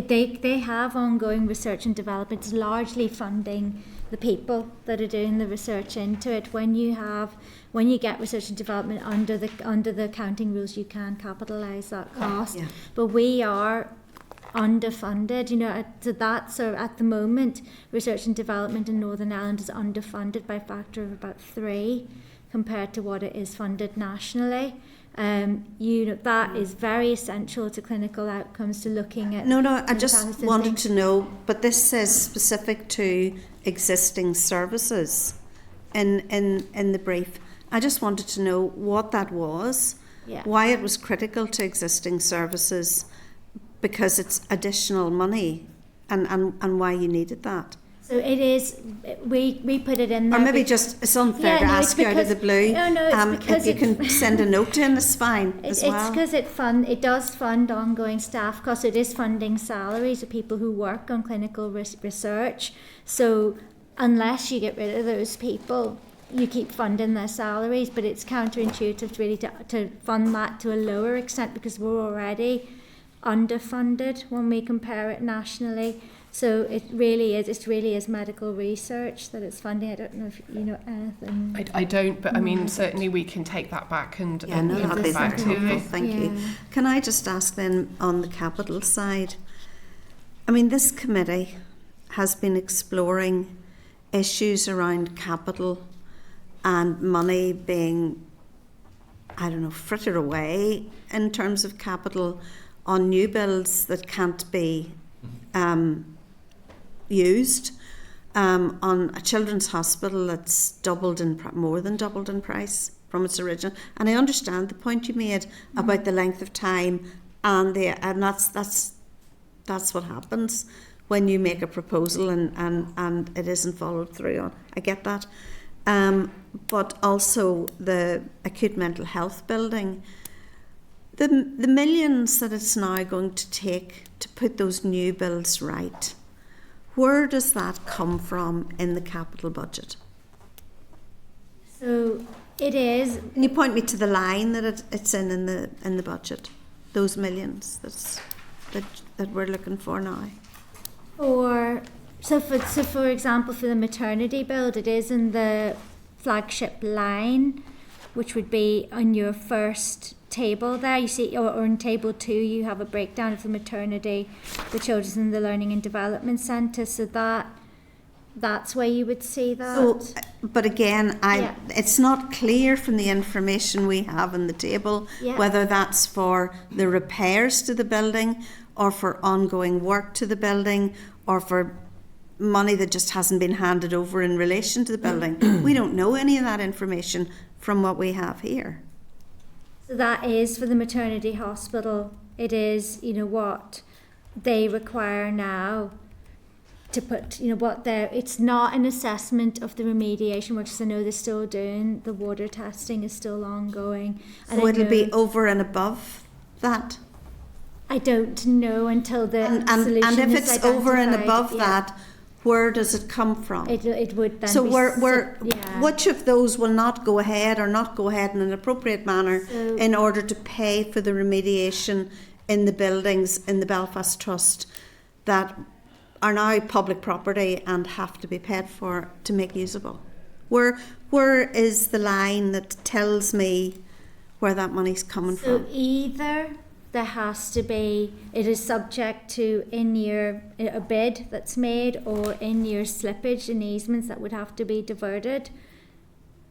they have ongoing research and development. It's largely funding the people that are doing the research into it. When you get research and development under the accounting rules, you can capitalise that cost. Yeah. But we are underfunded, so at the moment research and development in Northern Ireland is underfunded by a factor of about 3 compared to what it is funded nationally. That is very essential to clinical outcomes, to looking at... No, I just wanted to know, but this says specific to existing services in the brief. I just wanted to know what that was, why it was critical to existing services, because it's additional money, and why you needed that. So it is, we put it in there. Or maybe just, it's unfair to ask you out of the blue. No, it's because if you can send a note in, it's fine as well. It's because it does fund ongoing staff costs. It is funding salaries of people who work on clinical research. So unless you get rid of those people, you keep funding their salaries, but it's counterintuitive really to fund that to a lower extent, because we're already underfunded when we compare it nationally. So it's really is medical research that it's funding. I don't know if you know anything. I don't, but I mean, certainly we can take that back and that'd be back very to helpful. it. Thank you. Can I just ask then, on the capital side, I mean, this committee has been exploring issues around capital and money being, frittered away in terms of capital on new builds that can't be used, on a children's hospital that's more than doubled in price from its original. And I understand the point you made about the length of time, and that's what happens when you make a proposal and it isn't followed through on. I get that. But also the acute mental health building, the millions that it's now going to take to put those new builds right, where does that come from in the capital budget? So it is. Can you point me to the line that it's in the budget? Those millions that we're looking for now. For example, for the maternity build, it is in the flagship line, which would be on your first table there. You see, or in table 2, you have a breakdown of the maternity, the children's and the learning and development centre. So that's where you would see that. So, but again, it's not clear from the information we have on the table whether that's for the repairs to the building, or for ongoing work to the building, or for money that just hasn't been handed over in relation to the building. We don't know any of that information from what we have here. So that is for the maternity hospital. It is, what they require now to put, it's not an assessment of the remediation, which I know they're still doing. The water testing is still ongoing. So it'll be over and above that? I don't know until the solution and if is it's over and identified, above that, where does it come from? It would then so be... which of those will not go ahead or not go ahead in an appropriate manner in order to pay for the remediation in the buildings in the Belfast Trust that are now public property and have to be paid for to make usable? Where is the line that tells me where that money's coming from? So either there has to be, it is subject to a bid that's made, or in-year slippage and easements that would have to be diverted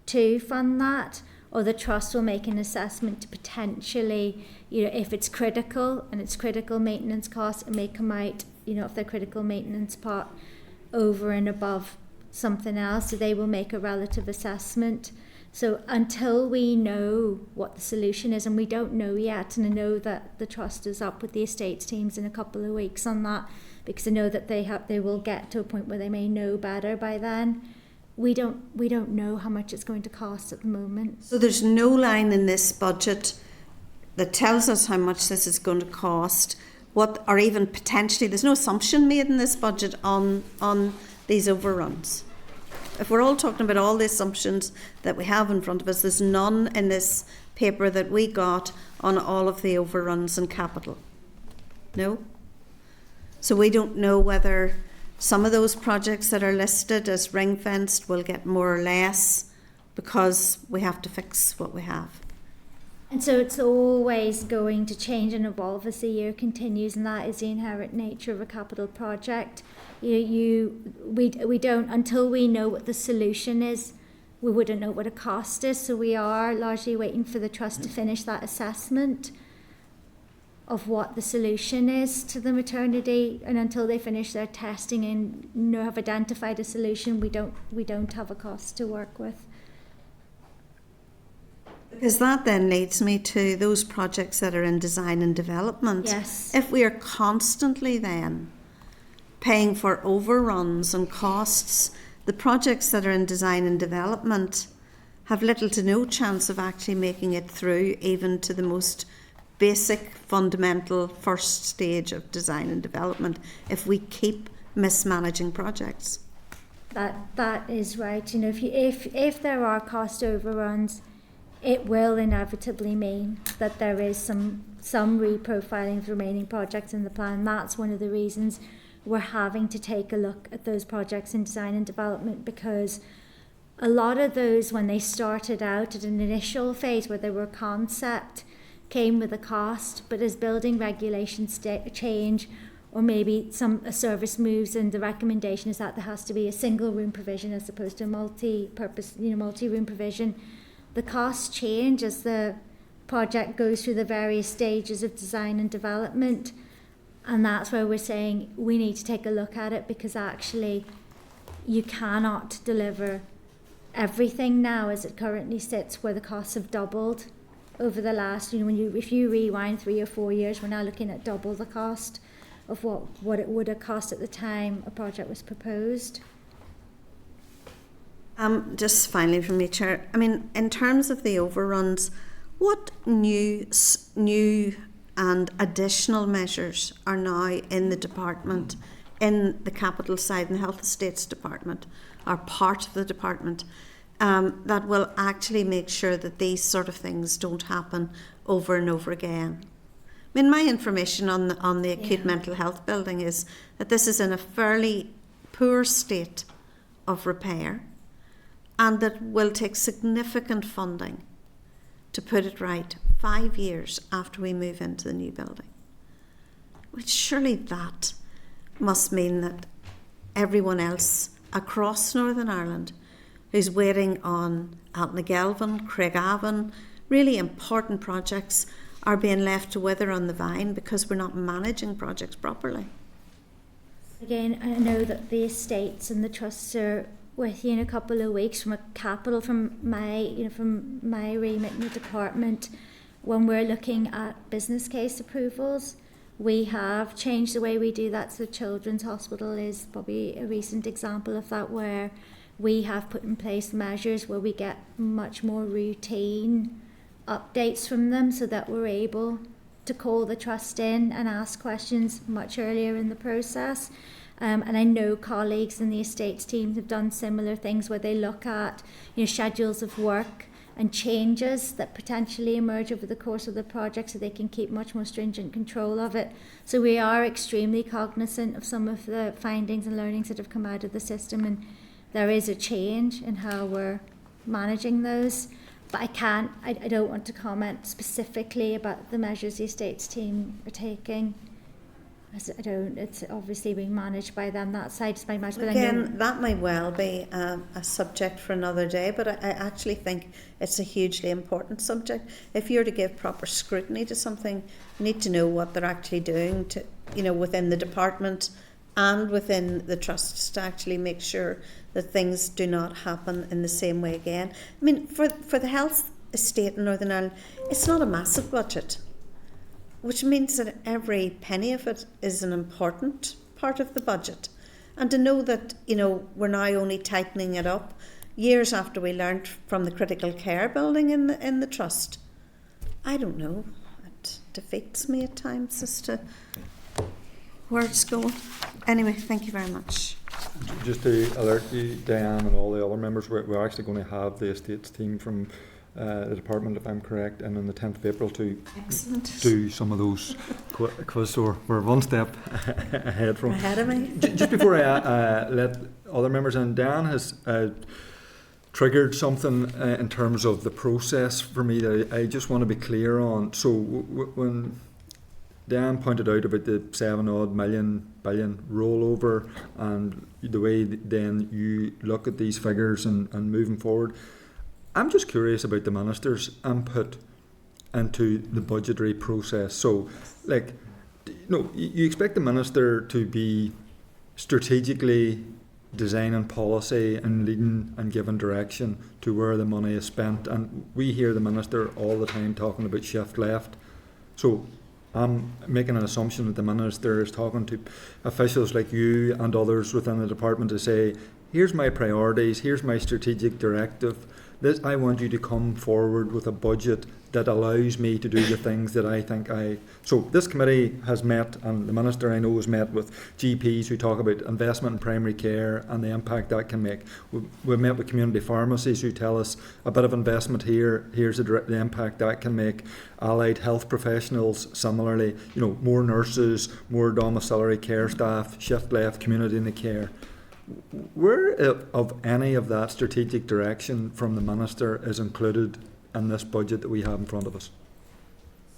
to fund that, or the trust will make an assessment to potentially, if it's critical and it's critical maintenance costs, it may come out, if they're critical maintenance part over and above something else, so they will make a relative assessment. So until we know what the solution is, and we don't know yet, and I know that the trust is up with the estates teams in a couple of weeks on that, because I know that they will get to a point where they may know better by then. We don't know how much it's going to cost at the moment. So there's no line in this budget that tells us how much this is going to cost, or even potentially, there's no assumption made in this budget on these overruns. If we're all talking about all the assumptions that we have in front of us, there's none in this paper that we got on all of the overruns and capital. No? So we don't know whether some of those projects that are listed as ring-fenced will get more or less because we have to fix what we have. And so it's always going to change and evolve as the year continues, and that is the inherent nature of a capital project. We don't, until we know what the solution is, we wouldn't know what a cost is. So we are largely waiting for the trust to finish that assessment of what the solution is to the maternity, and until they finish their testing and have identified a solution, we don't have a cost to work with. Because that then leads me to those projects that are in design and development. Yes. If we are constantly then paying for overruns and costs, the projects that are in design and development have little to no chance of actually making it through even to the most basic, fundamental first stage of design and development if we keep mismanaging projects. That is right. If there are cost overruns, it will inevitably mean that there is some reprofiling of remaining projects in the plan. That's one of the reasons we're having to take a look at those projects in design and development, because a lot of those, when they started out at an initial phase where they were concept, came with a cost, but as building regulations change, or maybe a service moves, and the recommendation is that there has to be a single room provision as opposed to a multi-purpose, multi-room provision. The costs change as the project goes through the various stages of design and development, and that's where we're saying we need to take a look at it, because actually you cannot deliver everything now as it currently sits, where the costs have doubled over the last, if you rewind 3 or 4 years, we're now looking at double the cost of what it would have cost at the time a project was proposed. Just finally from me, Chair, in terms of the overruns, what new and additional measures are now in the department, in the capital side and the Health Estates Department, are part of the department, that will actually make sure that these sort of things don't happen over and over again? My information on the acute mental health building is that this is in a fairly poor state of repair, and that will take significant funding to put it right 5 years after we move into the new building. Which surely that must mean that everyone else across Northern Ireland who's waiting on Altnagelvin, Craigavon, really important projects, are being left to wither on the vine because we're not managing projects properly. Again, I know that the estates and the trusts are with you in a couple of weeks. From my remit in the department, when we're looking at business case approvals, we have changed the way we do that. So Children's Hospital is probably a recent example of that, where we have put in place measures where we get much more routine updates from them, so that we're able to call the trust in and ask questions much earlier in the process. And I know colleagues in the estates team have done similar things where they look at schedules of work and changes that potentially emerge over the course of the project, so they can keep much more stringent control of it. So we are extremely cognizant of some of the findings and learnings that have come out of the system, and there is a change in how we're managing those. But I don't want to comment specifically about the measures the estates team are taking. It's obviously being managed by them, that side is being managed by them. Again, that may well be a subject for another day, but I actually think it's a hugely important subject. If you're to give proper scrutiny to something, you need to know what they're actually doing to, within the department and within the trusts, to actually make sure that things do not happen in the same way again. For the health estate in Northern Ireland, it's not a massive budget, which means that every penny of it is an important part of the budget. And to know that, we're now only tightening it up years after we learnt from the critical care building in the trust, I don't know. It defeats me at times as to where it's going. Anyway, thank you very much. Just to alert you, Diane, and all the other members, we're actually going to have the estates team from the department, if I'm correct, and on the 10th of April to Excellent. do some of those quiz. So we're one step ahead from. Ahead of me. Just before I let other members in, Dan has triggered something in terms of the process for me that I just want to be clear on. So when Dan pointed out about the 7-odd billion rollover and the way then you look at these figures and moving forward, I'm just curious about the minister's input into the budgetary process. So, like, you expect the minister to be strategically designing policy and leading and giving direction to where the money is spent. And we hear the minister all the time talking about shift left. So I'm making an assumption that the minister is talking to officials like you and others within the department to say, here's my priorities, here's my strategic directive. I want you to come forward with a budget that allows me to do the things that I think So this committee has met, and the minister I know has met with GPs who talk about investment in primary care and the impact that can make. We've met with community pharmacies who tell us a bit of investment here, here's the impact that can make. Allied health professionals, similarly, more nurses, more domiciliary care staff, shift left, community in the care. Where of any of that strategic direction from the minister is included in this budget that we have in front of us?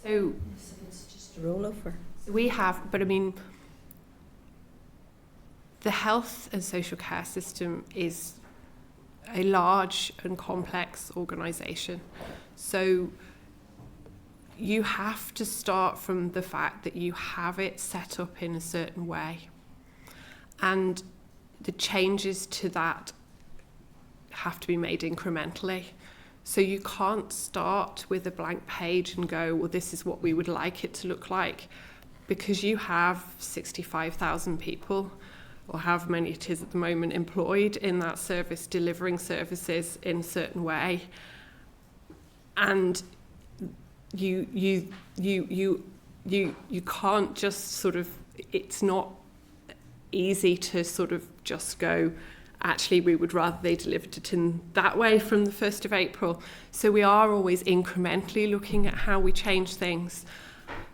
So It's just a rollover. we have, but I mean, the health and social care system is a large and complex organisation. So you have to start from the fact that you have it set up in a certain way. And the changes to that have to be made incrementally. So you can't start with a blank page and go, well, this is what we would like it to look like, because you have 65,000 people, or however many it is at the moment, employed in that service, delivering services in a certain way. And you can't just sort of, it's not easy to sort of just go, actually we would rather they delivered it in that way from the 1st of April. So we are always incrementally looking at how we change things.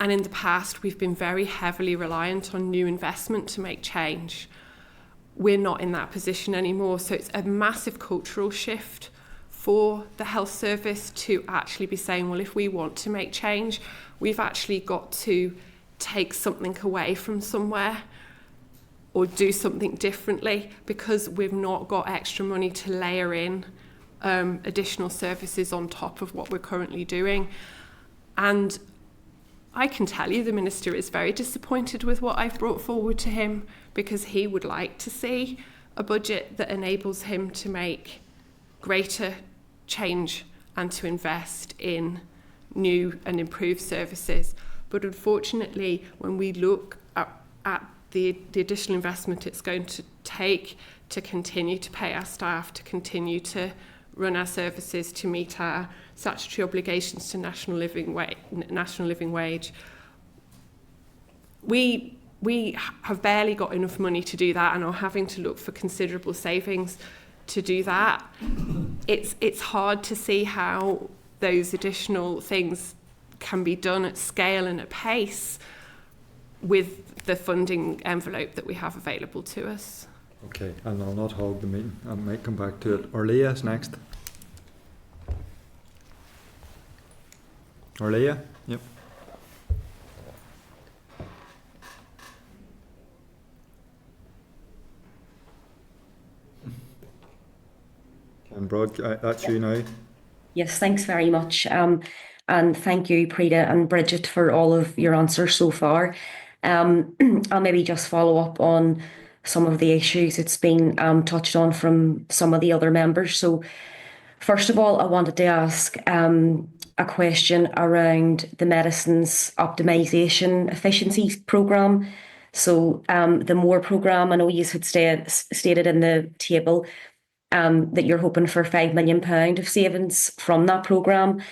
And in the past we've been very heavily reliant on new investment to make change. We're not in that position anymore. So it's a massive cultural shift for the health service to actually be saying, well, if we want to make change, we've actually got to take something away from somewhere or do something differently, because we've not got extra money to layer in additional services on top of what we're currently doing. And I can tell you the minister is very disappointed with what I've brought forward to him, because he would like to see a budget that enables him to make greater change and to invest in new and improved services. But unfortunately, when we look at the additional investment it's going to take to continue to pay our staff, to continue to run our services, to meet our statutory obligations to national living wage. We have barely got enough money to do that and are having to look for considerable savings to do that. It's hard to see how those additional things can be done at scale and at pace with the funding envelope that we have available to us. Okay, and I'll not hog the meeting. I might come back to it. Orlia is next. Orlia? Yep. Ken Broad, that's you now. Yes, thanks very much. And thank you, Prita and Bridget, for all of your answers so far. I'll maybe just follow up on some of the issues it's been touched on from some of the other members. So first of all, I wanted to ask a question around the medicines optimisation efficiencies programme. So the MORE programme, I know you had stated in the table that you're hoping for £5 million of savings from that programme.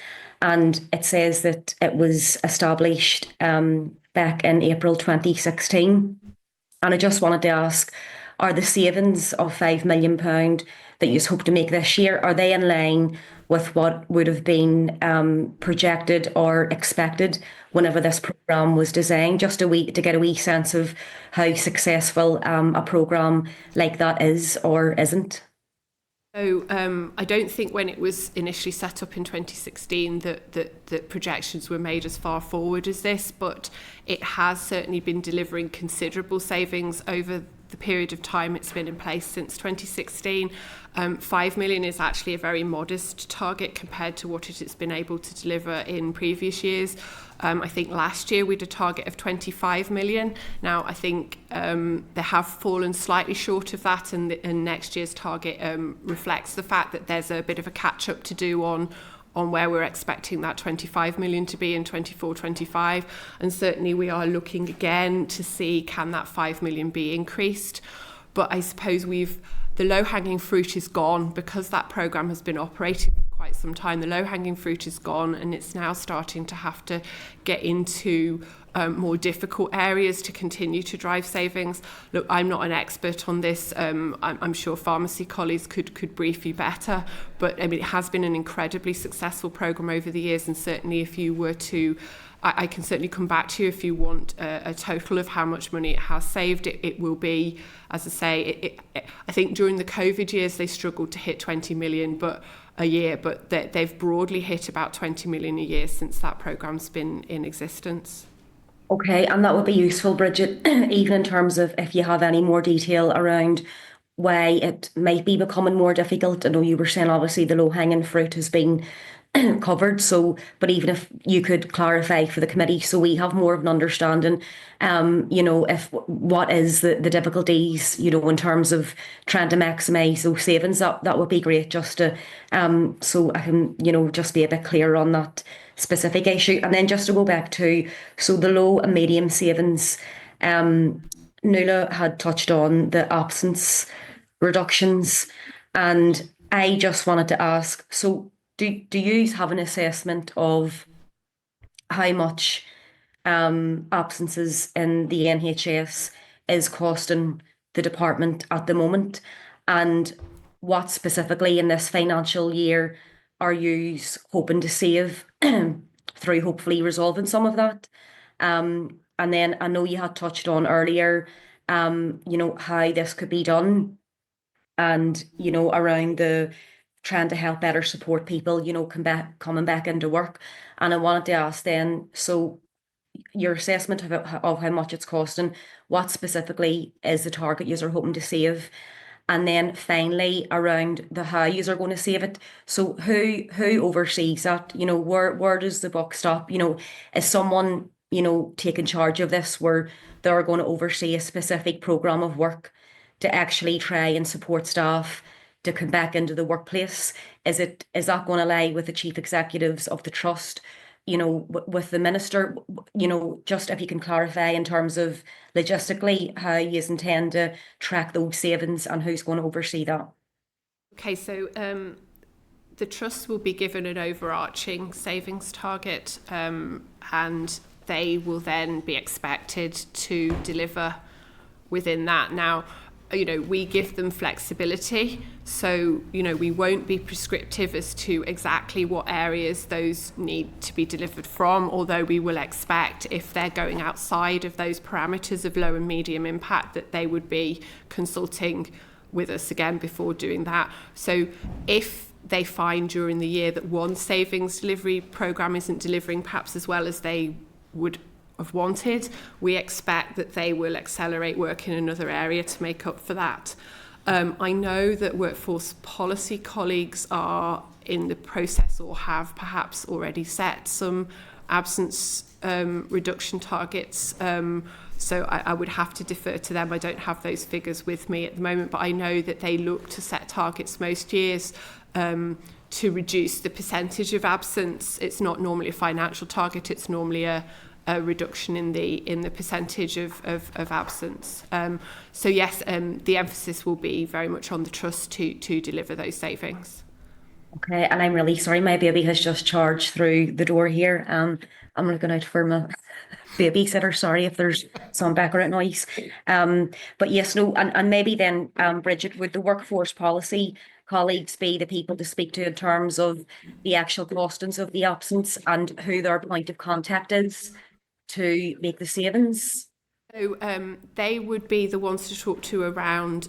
And it says that it was established back in April 2016. And I just wanted to ask, are the savings of £5 million that you hope to make this year, are they in line with what would have been projected or expected whenever this programme was designed, just to get a wee sense of how successful a programme like that is or isn't? So I don't think when it was initially set up in 2016 that projections were made as far forward as this, but it has certainly been delivering considerable savings over the period of time it's been in place since 2016. 5 million is actually a very modest target compared to what it has been able to deliver in previous years. I think last year we had a target of 25 million. Now, I think they have fallen slightly short of that, and next year's target reflects the fact that there's a bit of a catch-up to do on where we're expecting that 25 million to be in 24-25. And certainly we are looking again to see, can that 5 million be increased? But I suppose the low-hanging fruit is gone because that programme has been operating for quite some time. The low-hanging fruit is gone, and it's now starting to have to get into more difficult areas to continue to drive savings. Look, I'm not an expert on this. I'm sure pharmacy colleagues could brief you better, but I mean, it has been an incredibly successful programme over the years, and certainly if you were to I can certainly come back to you if you want a total of how much money it has saved. It will be, as I say, I think during the COVID years they struggled to hit 20 million a year, but they've broadly hit about 20 million a year since that programme's been in existence. Okay, and that would be useful, Bridget, even in terms of if you have any more detail around why it might be becoming more difficult. I know you were saying obviously the low-hanging fruit has been covered, but even if you could clarify for the committee so we have more of an understanding, if what is the difficulties, in terms of trying to maximise those savings, that would be great, just to so I can just be a bit clearer on that specific issue. And then just to go back to the low and medium savings, Nuala had touched on the absence reductions, and I just wanted to ask, so do you have an assessment of how much absences in the NHS is costing the department at the moment, and what specifically in this financial year are you hoping to save through hopefully resolving some of that? And then I know you had touched on earlier, how this could be done, and around the trying to help better support people, coming back into work. And I wanted to ask then, so your assessment of how much it's costing, what specifically is the target you're hoping to save? And then finally, around the how you're going to save it. So who oversees that? Where does the buck stop? Is someone, taking charge of this where they're going to oversee a specific programme of work to actually try and support staff to come back into the workplace? Is that going to lie with the chief executives of the trust, with the minister? Just if you can clarify in terms of logistically how you intend to track those savings and who's going to oversee that. Okay, so the trust will be given an overarching savings target, and they will then be expected to deliver within that. Now, we give them flexibility, so we won't be prescriptive as to exactly what areas those need to be delivered from, although we will expect, if they're going outside of those parameters of low and medium impact, that they would be consulting with us again before doing that. So if they find during the year that one savings delivery programme isn't delivering perhaps as well as they would have wanted, we expect that they will accelerate work in another area to make up for that. I know that workforce policy colleagues are in the process or have perhaps already set some absence reduction targets, so I would have to defer to them. I don't have those figures with me at the moment, but I know that they look to set targets most years to reduce the percentage of absence. It's not normally a financial target, it's normally a reduction in the percentage of absence. So yes, the emphasis will be very much on the trust to deliver those savings. Okay, and I'm really sorry, my baby has just charged through the door here. I'm looking out for my babysitter. Sorry if there's some background noise. But yes, no, and maybe then, Bridget, would the workforce policy colleagues be the people to speak to in terms of the actual costings of the absence and who their point of contact is to make the savings? So they would be the ones to talk to around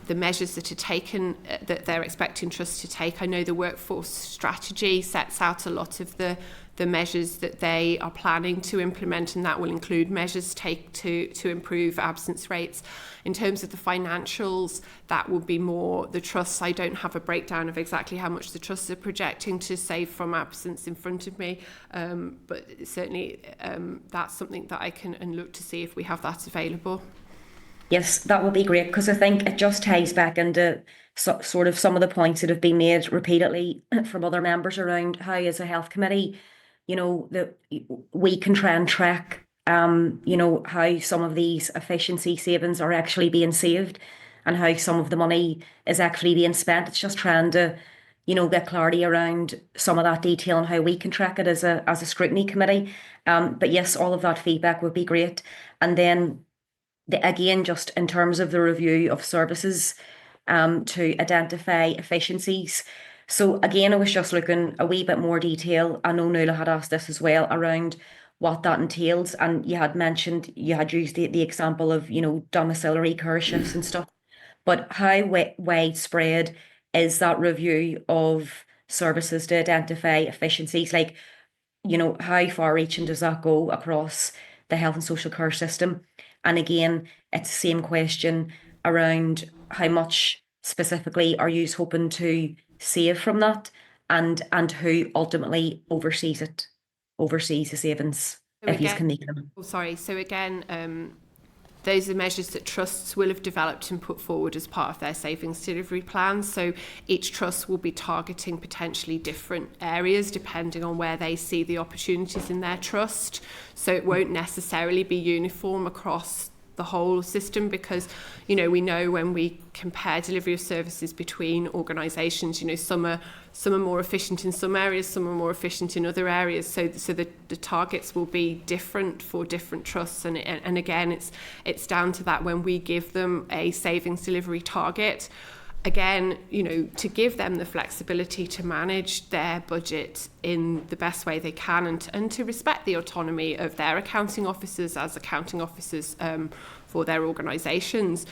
the measures that are taken, that they're expecting trusts to take. I know the workforce strategy sets out a lot of the measures that they are planning to implement, and that will include measures take to improve absence rates. In terms of the financials, that will be more the trusts. I don't have a breakdown of exactly how much the trusts are projecting to save from absence in front of me, but certainly that's something that I can look to see if we have that available. Yes, that would be great, because I think it just ties back into sort of some of the points that have been made repeatedly from other members around how, as a health committee, that we can try and track, how some of these efficiency savings are actually being saved and how some of the money is actually being spent. It's just trying to, get clarity around some of that detail and how we can track it as a scrutiny committee. But yes, all of that feedback would be great. And then again, just in terms of the review of services, to identify efficiencies. So again, I was just looking a wee bit more detail. I know Nuala had asked this as well around what that entails, and you had mentioned, you had used the example of, domiciliary care shifts and stuff. But how widespread is that review of services to identify efficiencies? Like, how far reaching does that go across the health and social care system? And again, it's the same question around how much specifically are you hoping to save from that, and who ultimately oversees the savings, So if you again, can make them. So again, those are measures that trusts will have developed and put forward as part of their savings delivery plans. So each trust will be targeting potentially different areas depending on where they see the opportunities in their trust. So it won't necessarily be uniform across the whole system, because we know when we compare delivery of services between organisations, some are more efficient in some areas, some are more efficient in other areas, so the targets will be different for different trusts, and again it's down to that when we give them a savings delivery target. Again, to give them the flexibility to manage their budget in the best way they can, and to respect the autonomy of their accounting officers as accounting officers for their organisations.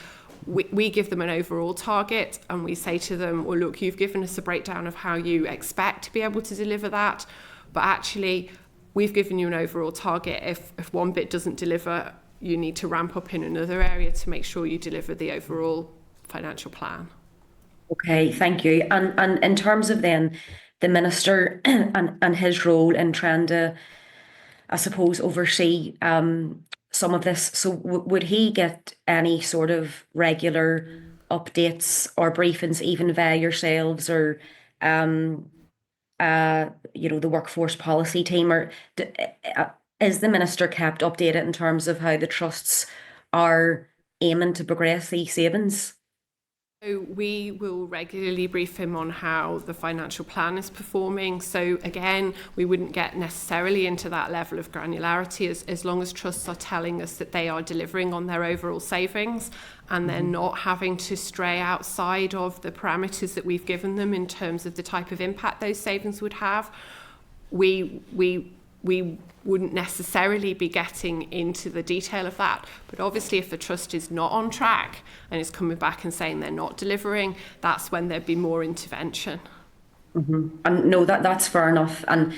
We give them an overall target, and we say to them, well, look, you've given us a breakdown of how you expect to be able to deliver that, but actually we've given you an overall target. If one bit doesn't deliver, you need to ramp up in another area to make sure you deliver the overall financial plan. Okay, thank you. And in terms of then the minister and his role in trying to, I suppose, oversee some of this, so would he get any sort of regular updates or briefings, even via yourselves or the workforce policy team, or is the minister kept updated in terms of how the trusts are aiming to progress these savings? So we will regularly brief him on how the financial plan is performing. So again, we wouldn't get necessarily into that level of granularity as long as trusts are telling us that they are delivering on their overall savings, and they're not having to stray outside of the parameters that we've given them in terms of the type of impact those savings would have. We wouldn't necessarily be getting into the detail of that. But obviously, if the trust is not on track and is coming back and saying they're not delivering, that's when there'd be more intervention. And no, that's fair enough. And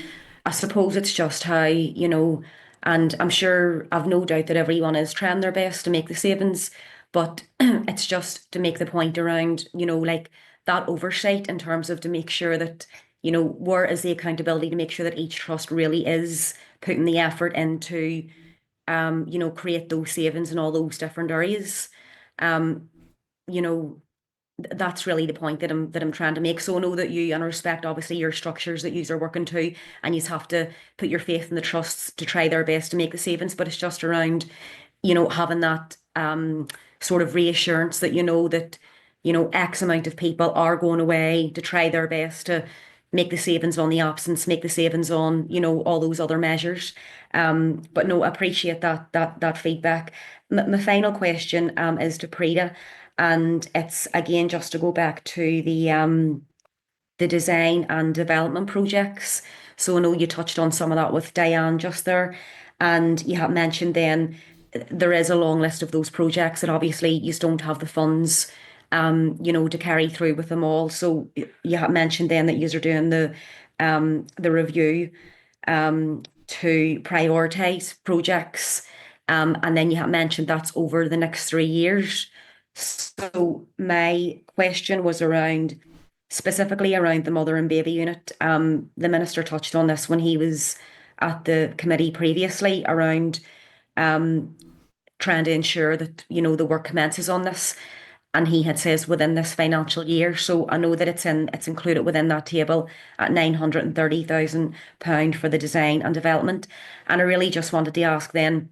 I suppose it's just how, and I'm sure, I've no doubt that everyone is trying their best to make the savings, but it's just to make the point around, like that oversight in terms of to make sure that, where is the accountability to make sure that each trust really is putting the effort into, create those savings in all those different areas. That's really the point that I'm trying to make. So I know that you, and respect obviously your structures that you are working to, and you have to put your faith in the trusts to try their best to make the savings, but it's just around, having that sort of reassurance that X amount of people are going away to try their best to make the savings on the absence, make the savings on, all those other measures. But no, I appreciate that feedback. My final question is to Prita, and it's again just to go back to the design and development projects. So I know you touched on some of that with Diane just there, and you have mentioned then there is a long list of those projects that obviously you don't have the funds, to carry through with them all. So you have mentioned then that you are doing the review to prioritise projects, and then you have mentioned that's over the next 3 years. So my question was specifically around the mother and baby unit. The minister touched on this when he was at the committee previously around trying to ensure that the work commences on this, and he had says within this financial year. So I know that it's included within that table at £930,000 for the design and development. And I really just wanted to ask then,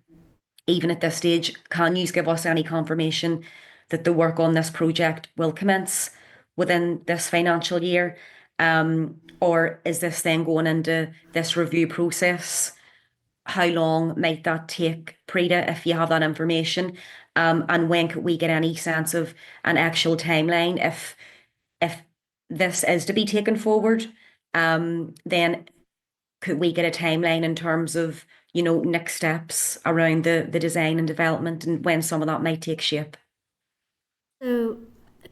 even at this stage, can you give us any confirmation that the work on this project will commence within this financial year? Or is this then going into this review process? How long might that take, Prita, if you have that information? And when could we get any sense of an actual timeline if this is to be taken forward? Then could we get a timeline in terms of next steps around the design and development, and when some of that might take shape? So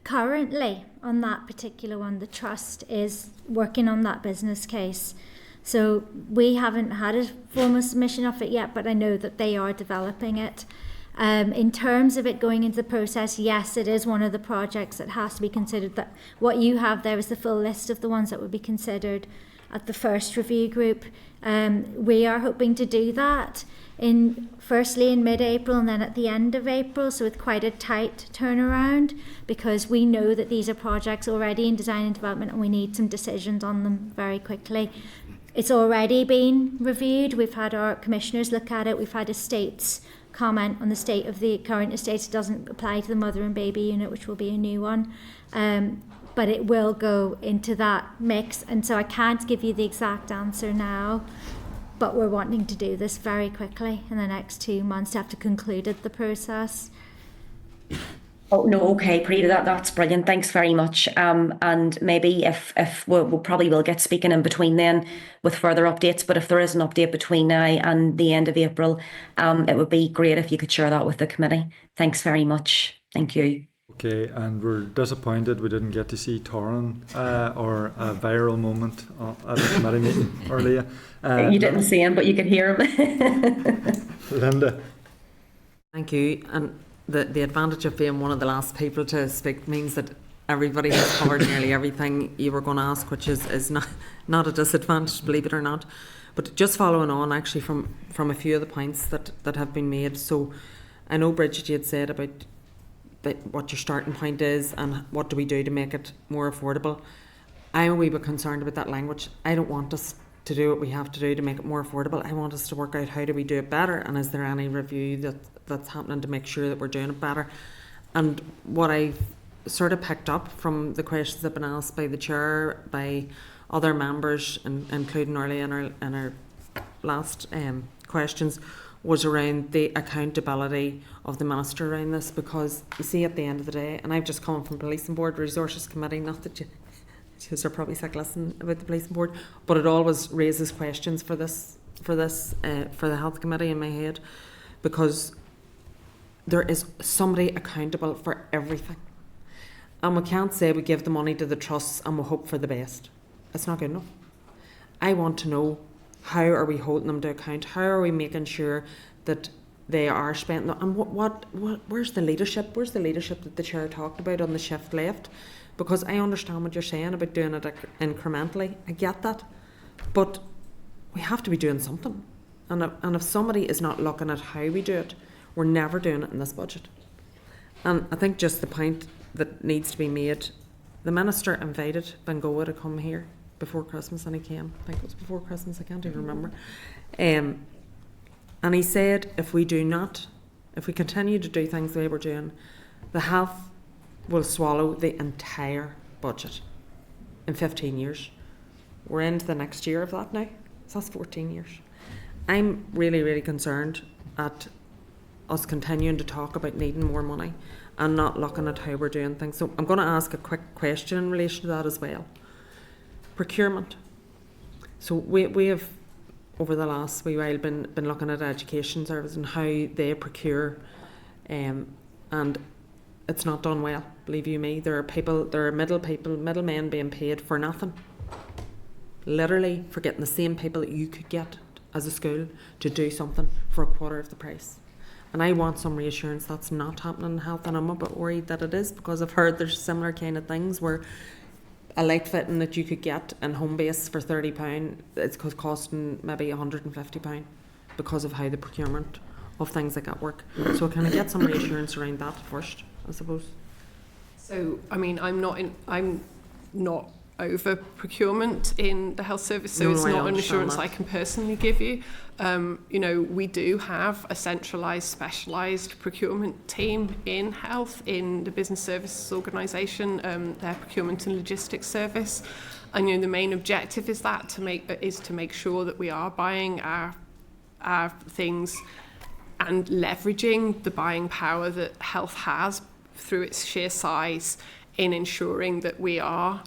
currently on that particular one, the trust is working on that business case. So we haven't had a formal submission of it yet, but I know that they are developing it. In terms of it going into the process, yes, it is one of the projects that has to be considered. That what you have there is the full list of the ones that would be considered at the first review group. We are hoping to do that firstly in mid-April and then at the end of April, so with quite a tight turnaround, because we know that these are projects already in design and development and we need some decisions on them very quickly. It's already been reviewed. We've had our commissioners look at it. We've had estates comment on the state of the current estates. It doesn't apply to the mother and baby unit, which will be a new one. But it will go into that mix. And so I can't give you the exact answer now, but we're wanting to do this very quickly in the next 2 months to have to concluded the process. Oh no, okay, Prita, that's brilliant. Thanks very much. And maybe if we'll probably will get speaking in between then with further updates. But if there is an update between now and the end of April, it would be great if you could share that with the committee. Thanks very much. Thank you. Okay, and we're disappointed we didn't get to see Torrin or a viral moment at the committee meeting earlier. You didn't see him, but you could hear him. Linda. Thank you. And the advantage of being one of the last people to speak means that everybody has covered nearly everything you were going to ask, which is not a disadvantage, believe it or not. But just following on actually from a few of the points that have been made. So I know, Bridget, you had said about what your starting point is and what do we do to make it more affordable. I'm a wee bit concerned about that language. I don't want us to do what we have to do to make it more affordable. I want us to work out how do we do it better, and is there any review that's happening to make sure that we're doing it better. And what I've sort of picked up from the questions that have been asked by the chair, by other members, including early in our last questions, was around the accountability of the minister around this, because you see at the end of the day, and I've just come from Policing Board Resources Committee, not that you are probably sick listening about the Policing Board, but it always raises questions for the Health Committee in my head, because there is somebody accountable for everything, and we can't say we give the money to the trusts and we hope for the best. It's not good enough. I want to know, how are we holding them to account? How are we making sure that they are spent? And where's the leadership? Where's the leadership that the chair talked about on the shift left? Because I understand what you're saying about doing it incrementally. I get that. But we have to be doing something. And if somebody is not looking at how we do it, we're never doing it in this budget. And I think just the point that needs to be made, the minister invited Bengoa to come here before Christmas, and he came. I think it was before Christmas, I can't even remember. And he said if we continue to do things the way we're doing, the health will swallow the entire budget in 15 years. We're into the next year of that now, so that's 14 years. I'm really, really concerned at us continuing to talk about needing more money and not looking at how we're doing things. So I'm going to ask a quick question in relation to that as well. Procurement. So we have, over the last wee while, been looking at education services and how they procure, and it's not done well, believe you me. There are middlemen being paid for nothing. Literally for getting the same people that you could get as a school to do something for a quarter of the price. And I want some reassurance that's not happening in health, and I'm a bit worried that it is, because I've heard there's similar kind of things where a light fitting that you could get in home base for £30, it's costing maybe £150 because of how the procurement of things like that work. So can I get some reassurance around that first, I suppose? So, I mean, I'm not over procurement in the health service, so it's not an assurance I can personally give you. You know, we do have a centralised, specialised procurement team in health, in the business services organisation, their procurement and logistics service, and you know, the main objective is to make sure that we are buying our things and leveraging the buying power that health has through its sheer size in ensuring that we are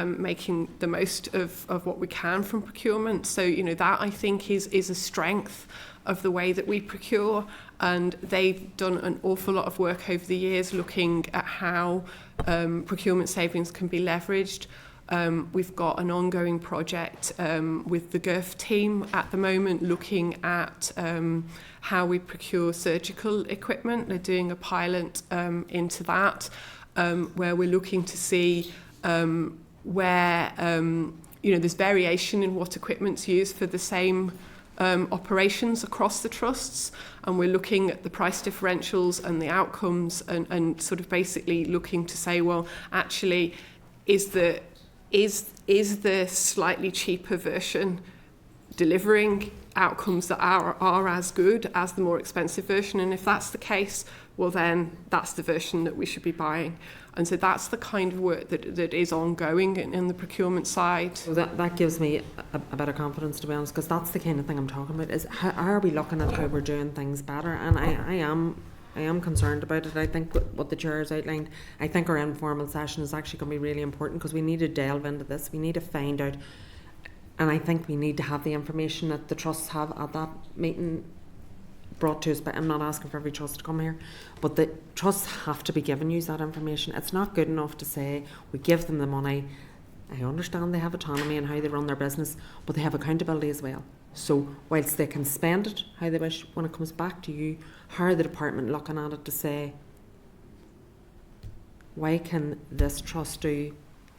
making the most of what we can from procurement. So, you know, that I think is a strength of the way that we procure, and they've done an awful lot of work over the years looking at how procurement savings can be leveraged. We've got an ongoing project with the GIRF team at the moment looking at how we procure surgical equipment. They're doing a pilot into that where we're looking to see where you know, there's variation in what equipment's used for the same operations across the trusts, and we're looking at the price differentials and the outcomes, and sort of basically looking to say, well, actually, is the slightly cheaper version delivering outcomes that are as good as the more expensive version? And if that's the case, well, then that's the version that we should be buying. And so that's the kind of work that is ongoing in the procurement side. So that gives me a bit of confidence, to be honest, because that's the kind of thing I'm talking about, is how are we looking at how we're doing things better? And I am concerned about it. I think what the chair has outlined, I think our informal session is actually going to be really important, because we need to delve into this. We need to find out, and I think we need to have the information that the trusts have at that meeting brought to us. But I'm not asking for every trust to come here, but the trusts have to be giving you that information. It's not good enough to say we give them the money. I understand they have autonomy in how they run their business, but they have accountability as well. So whilst they can spend it how they wish, when it comes back to you, how are the department looking at it to say, why can this trust do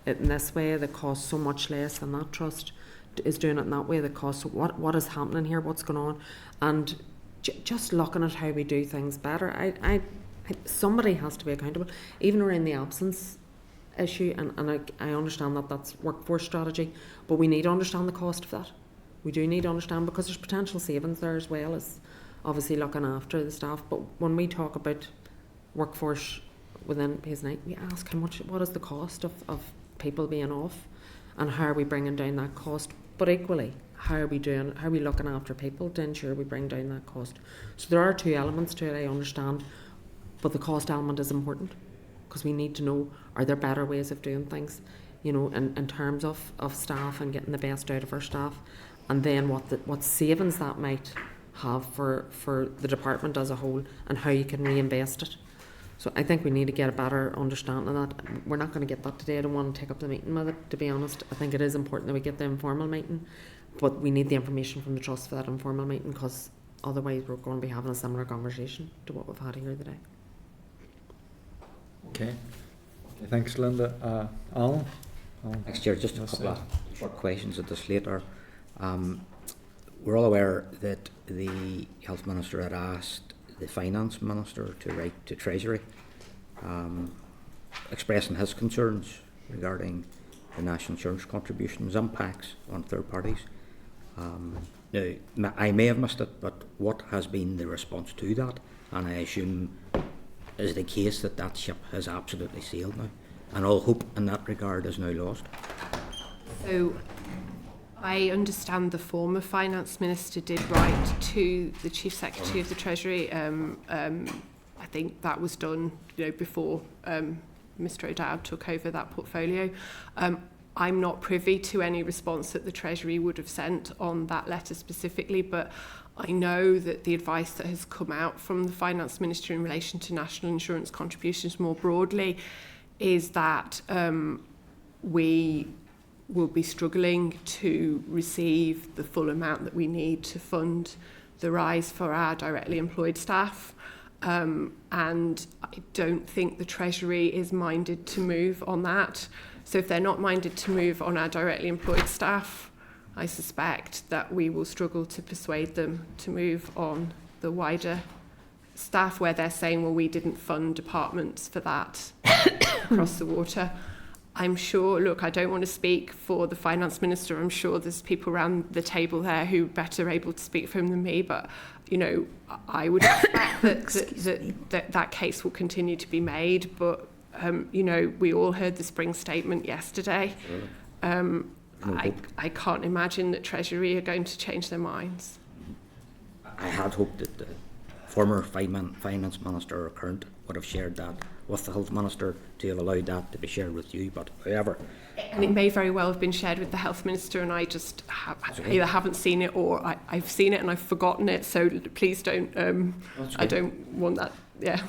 it in this way that costs so much less than that trust is doing it in that way that costs? What is happening here? What's going on? And just looking at how we do things better. I somebody has to be accountable, even around the absence issue, and I understand that that's workforce strategy, but we need to understand the cost of that. We do need to understand, because there's potential savings there as well as obviously looking after the staff. But when we talk about workforce within PSNI, we ask what is the cost of people being off, and how are we bringing down that cost? But equally, how are we looking after people to ensure we bring down that cost? So there are two elements to it, I understand, but the cost element is important, because we need to know, are there better ways of doing things, you know, in terms of staff and getting the best out of our staff, and then what savings that might have for the department as a whole, and how you can reinvest it. So I think we need to get a better understanding of that. We're not going to get that today. I don't want to take up the meeting with it, to be honest. I think it is important that we get the informal meeting, but we need the information from the trust for that informal meeting, because otherwise we're going to be having a similar conversation to what we've had here today. Okay, thanks, Linda. Alan? Thanks, Chair. Just a couple of short questions at this later. We're all aware that the Health Minister had asked the Finance Minister to write to Treasury expressing his concerns regarding the National Insurance contributions impacts on third parties. Now, I may have missed it, but what has been the response to that? And I assume is the case that ship has absolutely sailed now, and all hope in that regard is now lost? So I understand the former Finance Minister did write to the Chief Secretary of the Treasury, I think that was done, before Mr. O'Dowd took over that portfolio. I'm not privy to any response that the Treasury would have sent on that letter specifically, but I know that the advice that has come out from the Finance Minister in relation to national insurance contributions more broadly is that we will be struggling to receive the full amount that we need to fund the rise for our directly employed staff. And I don't think the Treasury is minded to move on that. So if they're not minded to move on our directly employed staff, I suspect that we will struggle to persuade them to move on the wider staff, where they're saying, well, we didn't fund departments for that across the water. I'm sure, look, I don't want to speak for the Finance Minister. I'm sure there's people around the table there who are better able to speak for him than me, but, I would expect that case will continue to be made, but we all heard the Spring statement yesterday. Sure. I can't imagine that Treasury are going to change their minds. I had hoped that the former Finance Minister or current would have shared that with the Health Minister to have allowed that to be shared with you, but however... And it may very well have been shared with the Health Minister, and I just either haven't seen it or I've seen it and I've forgotten it, so please don't... I don't want that, yeah.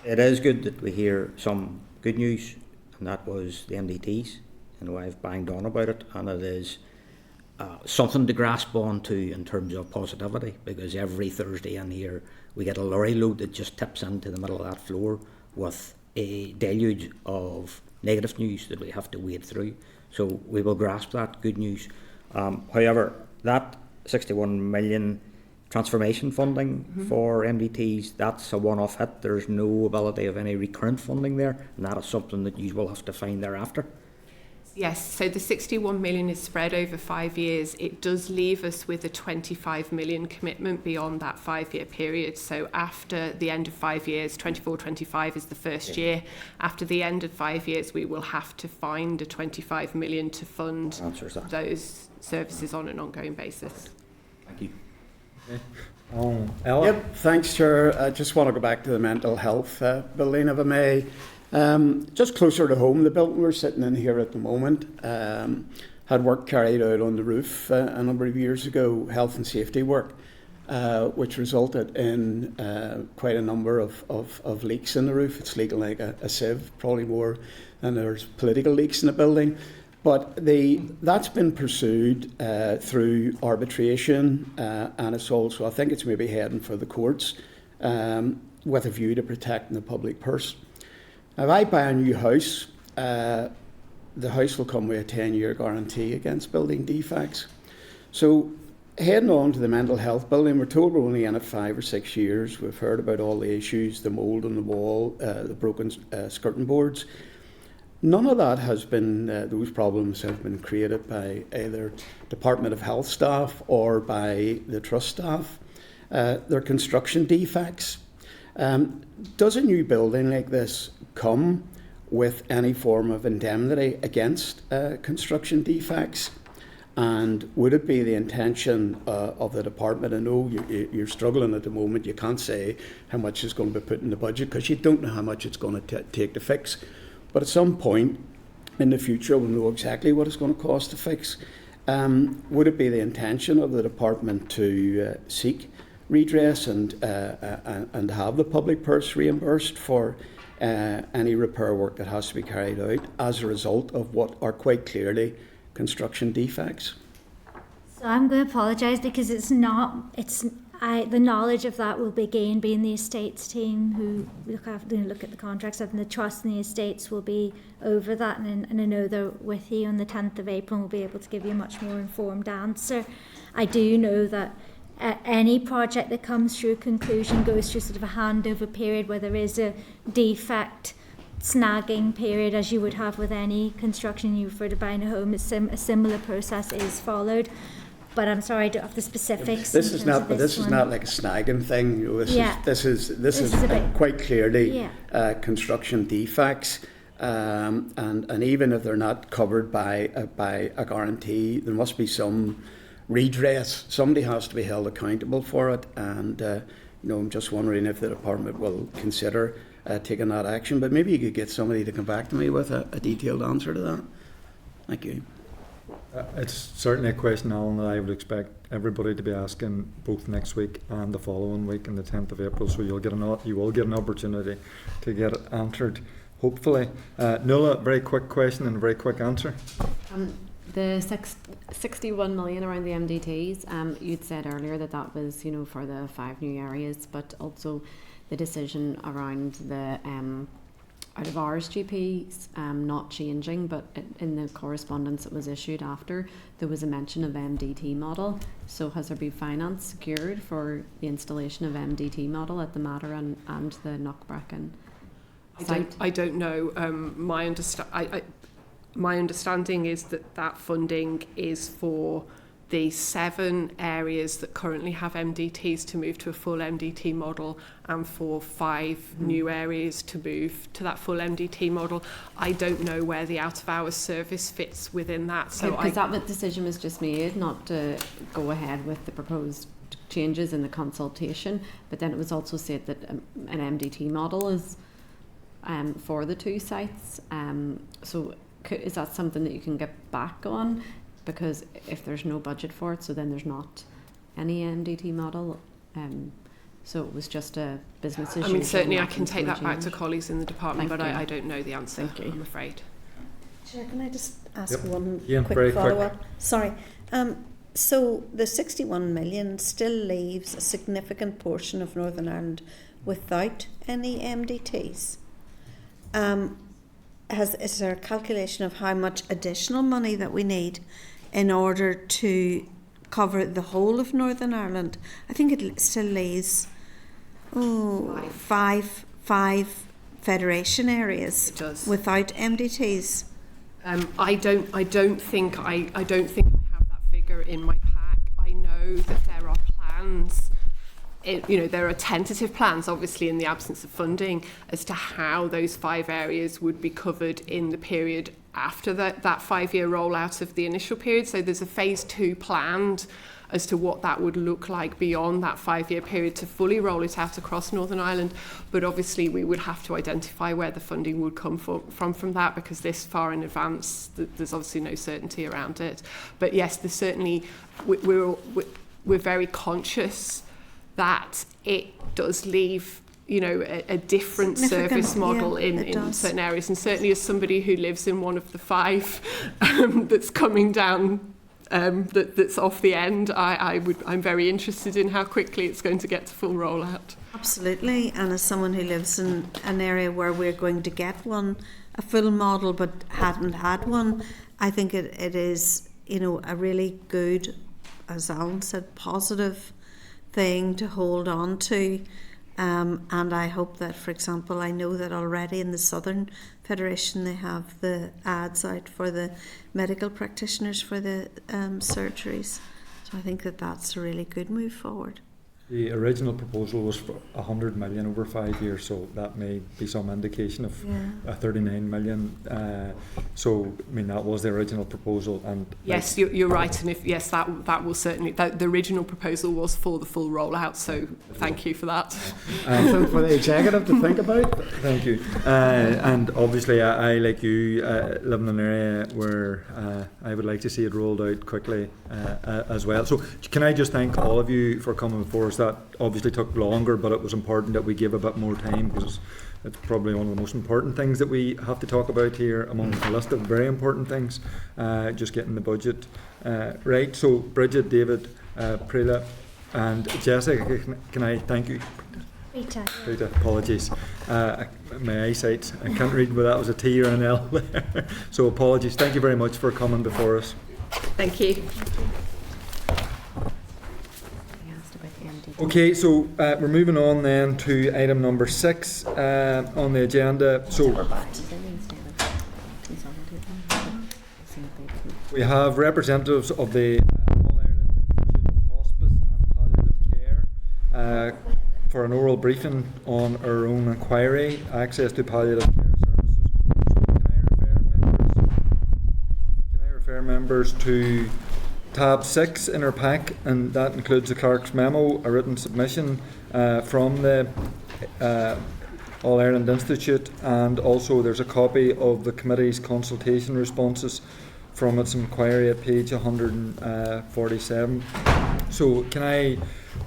It is good that we hear some good news, and that was the MDTs. I've banged on about it, and it is something to grasp on to in terms of positivity, because every Thursday in here we get a lorry load that just tips into the middle of that floor with a deluge of negative news that we have to wade through. So we will grasp that good news. However, that 61 million transformation funding for MDTs, that's a one-off hit. There's no ability of any recurrent funding there, and that is something that you will have to find thereafter. Yes, so the 61 million is spread over 5 years. It does leave us with a 25 million commitment beyond that 5-year period. So after the end of 5 years, 24-25 is the first year. After the end of 5 years, we will have to find a 25 million to fund those services on an ongoing basis. Thank you. Okay. Ella? Yep, thanks, Chair. I just want to go back to the mental health building, if I may. Just closer to home, the building we're sitting in here at the moment had work carried out on the roof a number of years ago, health and safety work, which resulted in quite a number of leaks in the roof. It's leaking like a sieve, probably more than there's political leaks in the building. But that's been pursued through arbitration, and it's also, I think it's maybe heading for the courts with a view to protecting the public purse. Now, if I buy a new house, the house will come with a 10-year guarantee against building defects. So heading on to the mental health building, we're told we're only in it 5 or 6 years. We've heard about all the issues, the mould on the wall, the broken skirting boards. None of that has been, those problems have been created by either Department of Health staff or by the trust staff. They're construction defects. Does a new building like this come with any form of indemnity against construction defects? And would it be the intention of the department? I know you're struggling at the moment. You can't say how much is going to be put in the budget because you don't know how much it's going to take to fix. But at some point in the future, we'll know exactly what it's going to cost to fix. Would it be the intention of the department to seek redress and have the public purse reimbursed for any repair work that has to be carried out as a result of what are quite clearly construction defects? So I'm going to apologise because the knowledge of that will be gained being the estates team who look at the contracts, and the trust and the estates will be over that, and I know they're with you on the 10th of April and will be able to give you a much more informed answer. I do know that any project that comes through conclusion goes through sort of a handover period where there is a defect snagging period, as you would have with any construction. You refer to buying a home, a similar process is followed. But I'm sorry, I don't have the specifics. This is not like a snagging thing. You know, this is quite clearly construction defects, and even if they're not covered by a guarantee, there must be some redress. Somebody has to be held accountable for it, and I'm just wondering if the department will consider taking that action. But maybe you could get somebody to come back to me with a detailed answer to that. Thank you. It's certainly a question, Alan, that I would expect everybody to be asking both next week and the following week, on the 10th of April. So you will get an opportunity to get it answered, hopefully. Nuala, very quick question and a very quick answer. The 61 million around the MDTs, you'd said earlier that was, for the 5 new areas, but also the decision around the out of hours GPs not changing, but in the correspondence that was issued after, there was a mention of MDT model. So has there been finance secured for the installation of MDT model at the Mater and the Knockbracken site? I don't know. My understanding is that funding is for the 7 areas that currently have MDTs to move to a full MDT model, and for 5 new areas to move to that full MDT model. I don't know where the out-of-hours service fits within that. So because that decision was just made not to go ahead with the proposed changes in the consultation, but then it was also said that an MDT model is for the 2 sites. So is that something that you can get back on? Because if there's no budget for it, so then there's not any MDT model. So it was just a business issue. Certainly I can take that back to colleagues in the department, but I don't know the answer, I'm afraid. Chair, can I just ask Yep. one Very quick follow-up? Sorry. So the 61 million still leaves a significant portion of Northern Ireland without any MDTs. Is there a calculation of how much additional money that we need in order to cover the whole of Northern Ireland? I think it still leaves five federation areas without MDTs. I don't think I have that figure in my pack. I know that there are plans. There are tentative plans, obviously, in the absence of funding, as to how those 5 areas would be covered in the period after that 5-year rollout of the initial period. So there's a phase 2 planned as to what that would look like beyond that 5-year period to fully roll it out across Northern Ireland. But obviously we would have to identify where the funding would come from that, because this far in advance there's obviously no certainty around it. But yes, there's certainly, we're very conscious that it does leave, a different service model in certain areas. And certainly as somebody who lives in one of the 5 that's coming down, that's off the end, I'm very interested in how quickly it's going to get to full rollout. Absolutely. And as someone who lives in an area where we're going to get a full model but hadn't had one, I think it is, a really good, as Alan said, positive thing to hold on to, and I hope that, for example, I know that already in the Southern Federation they have the ads out for the medical practitioners for the surgeries, so I think that's a really good move forward. The original proposal was for 100 million over 5 years, so that may be some indication of a 39 million. That was the original proposal. And yes, you're right. And that will certainly. The original proposal was for the full rollout. So thank you for that. Something for the executive to think about. Thank you. And obviously, I like you, live in an area where I would like to see it rolled out quickly as well. So can I just thank all of you for coming before us? That obviously took longer, but it was important that we give a bit more time, because it's probably one of the most important things that we have to talk about here, among a list of very important things, just getting the budget right. So Bridget, David, Prila and Jessica, can I thank you? Rita, apologies. My eyesight, I can't read whether that was a T or an L there. So apologies. Thank you very much for coming before us. Thank you. Okay, so we're moving on then to item number 6 on the agenda. So we have representatives of the All Ireland Institute of Hospice and Palliative Care for an oral briefing on our own inquiry, access to palliative care services. So can I refer members to tab 6 in our pack, and that includes the clerk's memo, a written submission from the All Ireland Institute, and also there's a copy of the committee's consultation responses from its inquiry at page 147. So can I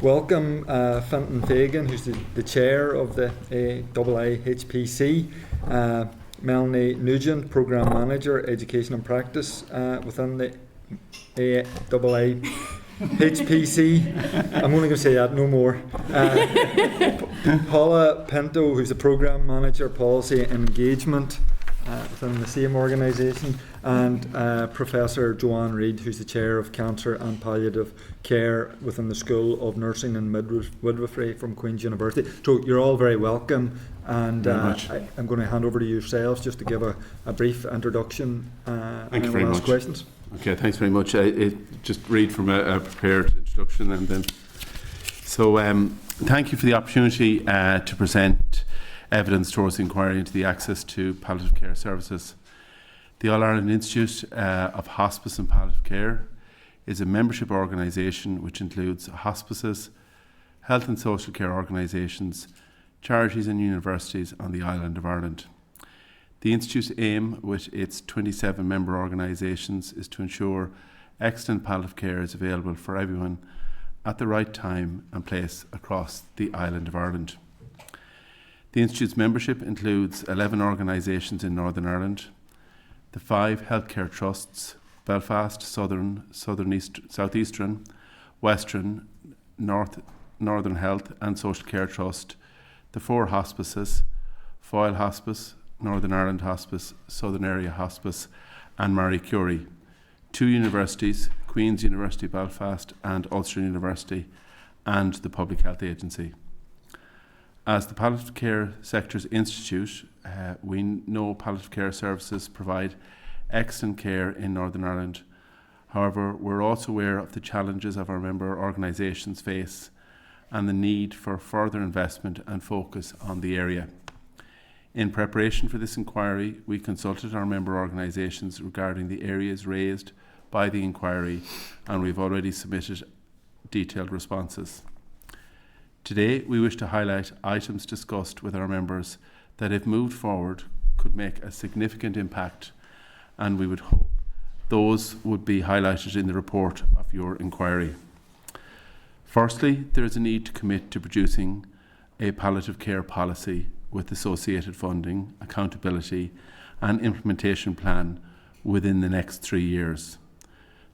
welcome Fintan Fagan, who's the chair of the AIIHPC, Melanie Nugent, Programme Manager, Education and Practice within the AIIHPC. I'm only going to say that, no more. Paula Pinto, who's the Programme Manager, Policy and Engagement within the same organisation, and Professor Joanne Reid, who's the Chair of Cancer and Palliative Care within the School of Nursing and Midwifery from Queen's University. So you're all very welcome, and I'm going to hand over to yourselves just to give a brief introduction. Thank you very much. Questions. Okay, thanks very much. Just read from a prepared introduction and then. So thank you for the opportunity to present evidence towards the inquiry into the access to palliative care services. The All Ireland Institute of Hospice and Palliative Care is a membership organisation which includes hospices, health and social care organisations, charities and universities on the island of Ireland. The Institute's aim with its 27 member organisations is to ensure excellent palliative care is available for everyone at the right time and place across the island of Ireland. The Institute's membership includes 11 organisations in Northern Ireland, the 5 healthcare trusts, Belfast, Southeastern, Western, Northern Health and Social Care Trust, the 4 hospices, Foyle Hospice, Northern Ireland Hospice, Southern Area Hospice and Marie Curie, 2 universities, Queen's University Belfast and Ulster University, and the Public Health Agency. As the Palliative Care Sector's Institute, we know palliative care services provide excellent care in Northern Ireland. However, we're also aware of the challenges of our member organisations face and the need for further investment and focus on the area. In preparation for this inquiry, we consulted our member organisations regarding the areas raised by the inquiry, and we've already submitted detailed responses. Today, we wish to highlight items discussed with our members that, if moved forward, could make a significant impact, and we would hope those would be highlighted in the report of your inquiry. Firstly, there is a need to commit to producing a palliative care policy with associated funding, accountability and implementation plan within the next 3 years.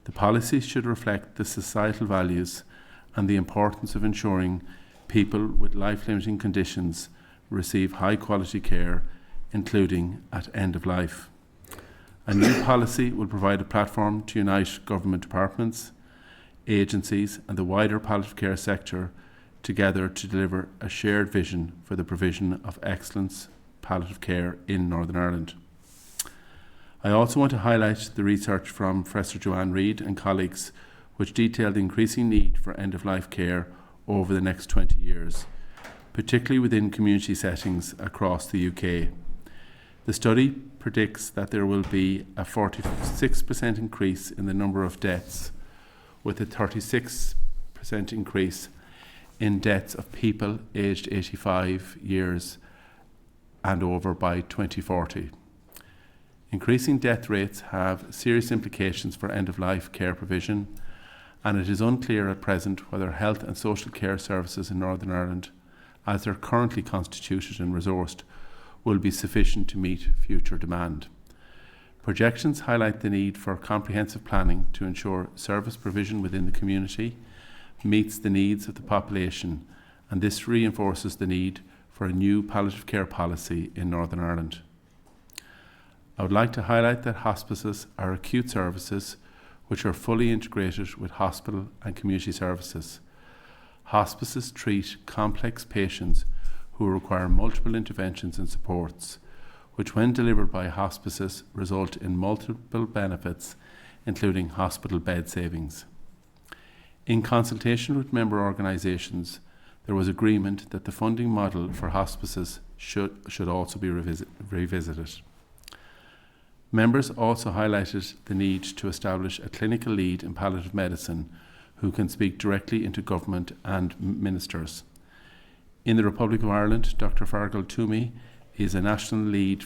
The policy should reflect the societal values and the importance of ensuring people with life-limiting conditions receive high-quality care, including at end of life. A new policy will provide a platform to unite government departments, agencies and the wider palliative care sector together to deliver a shared vision for the provision of excellence palliative care in Northern Ireland. I also want to highlight the research from Professor Joanne Reid and colleagues which detail the increasing need for end-of-life care over the next 20 years, particularly within community settings across the UK. The study predicts that there will be a 46% increase in the number of deaths, with a 36% increase in deaths of people aged 85 years and over by 2040. Increasing death rates have serious implications for end-of-life care provision, and it is unclear at present whether health and social care services in Northern Ireland, as they're currently constituted and resourced, will be sufficient to meet future demand. Projections highlight the need for comprehensive planning to ensure service provision within the community meets the needs of the population, and this reinforces the need for a new palliative care policy in Northern Ireland. I would like to highlight that hospices are acute services which are fully integrated with hospital and community services. Hospices treat complex patients who require multiple interventions and supports, which when delivered by hospices result in multiple benefits, including hospital bed savings. In consultation with member organisations, there was agreement that the funding model for hospices should also be revisited. Members also highlighted the need to establish a clinical lead in palliative medicine who can speak directly into government and ministers. In the Republic of Ireland, Dr. Fargal Toomey is a national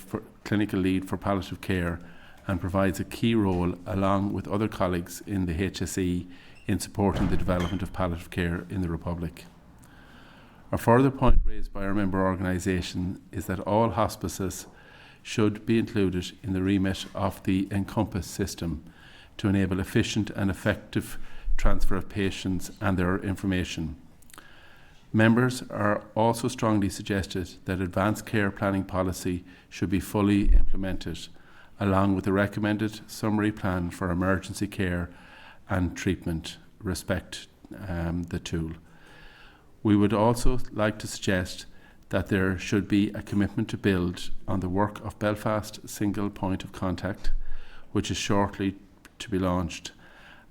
clinical lead for palliative care and provides a key role along with other colleagues in the HSE in supporting the development of palliative care in the Republic. A further point raised by our member organisation is that all hospices should be included in the remit of the Encompass system to enable efficient and effective transfer of patients and their information. Members are also strongly suggested that advanced care planning policy should be fully implemented, along with a recommended summary plan for emergency care and treatment, respect the tool. We would also like to suggest that there should be a commitment to build on the work of Belfast Single Point of Contact, which is shortly to be launched,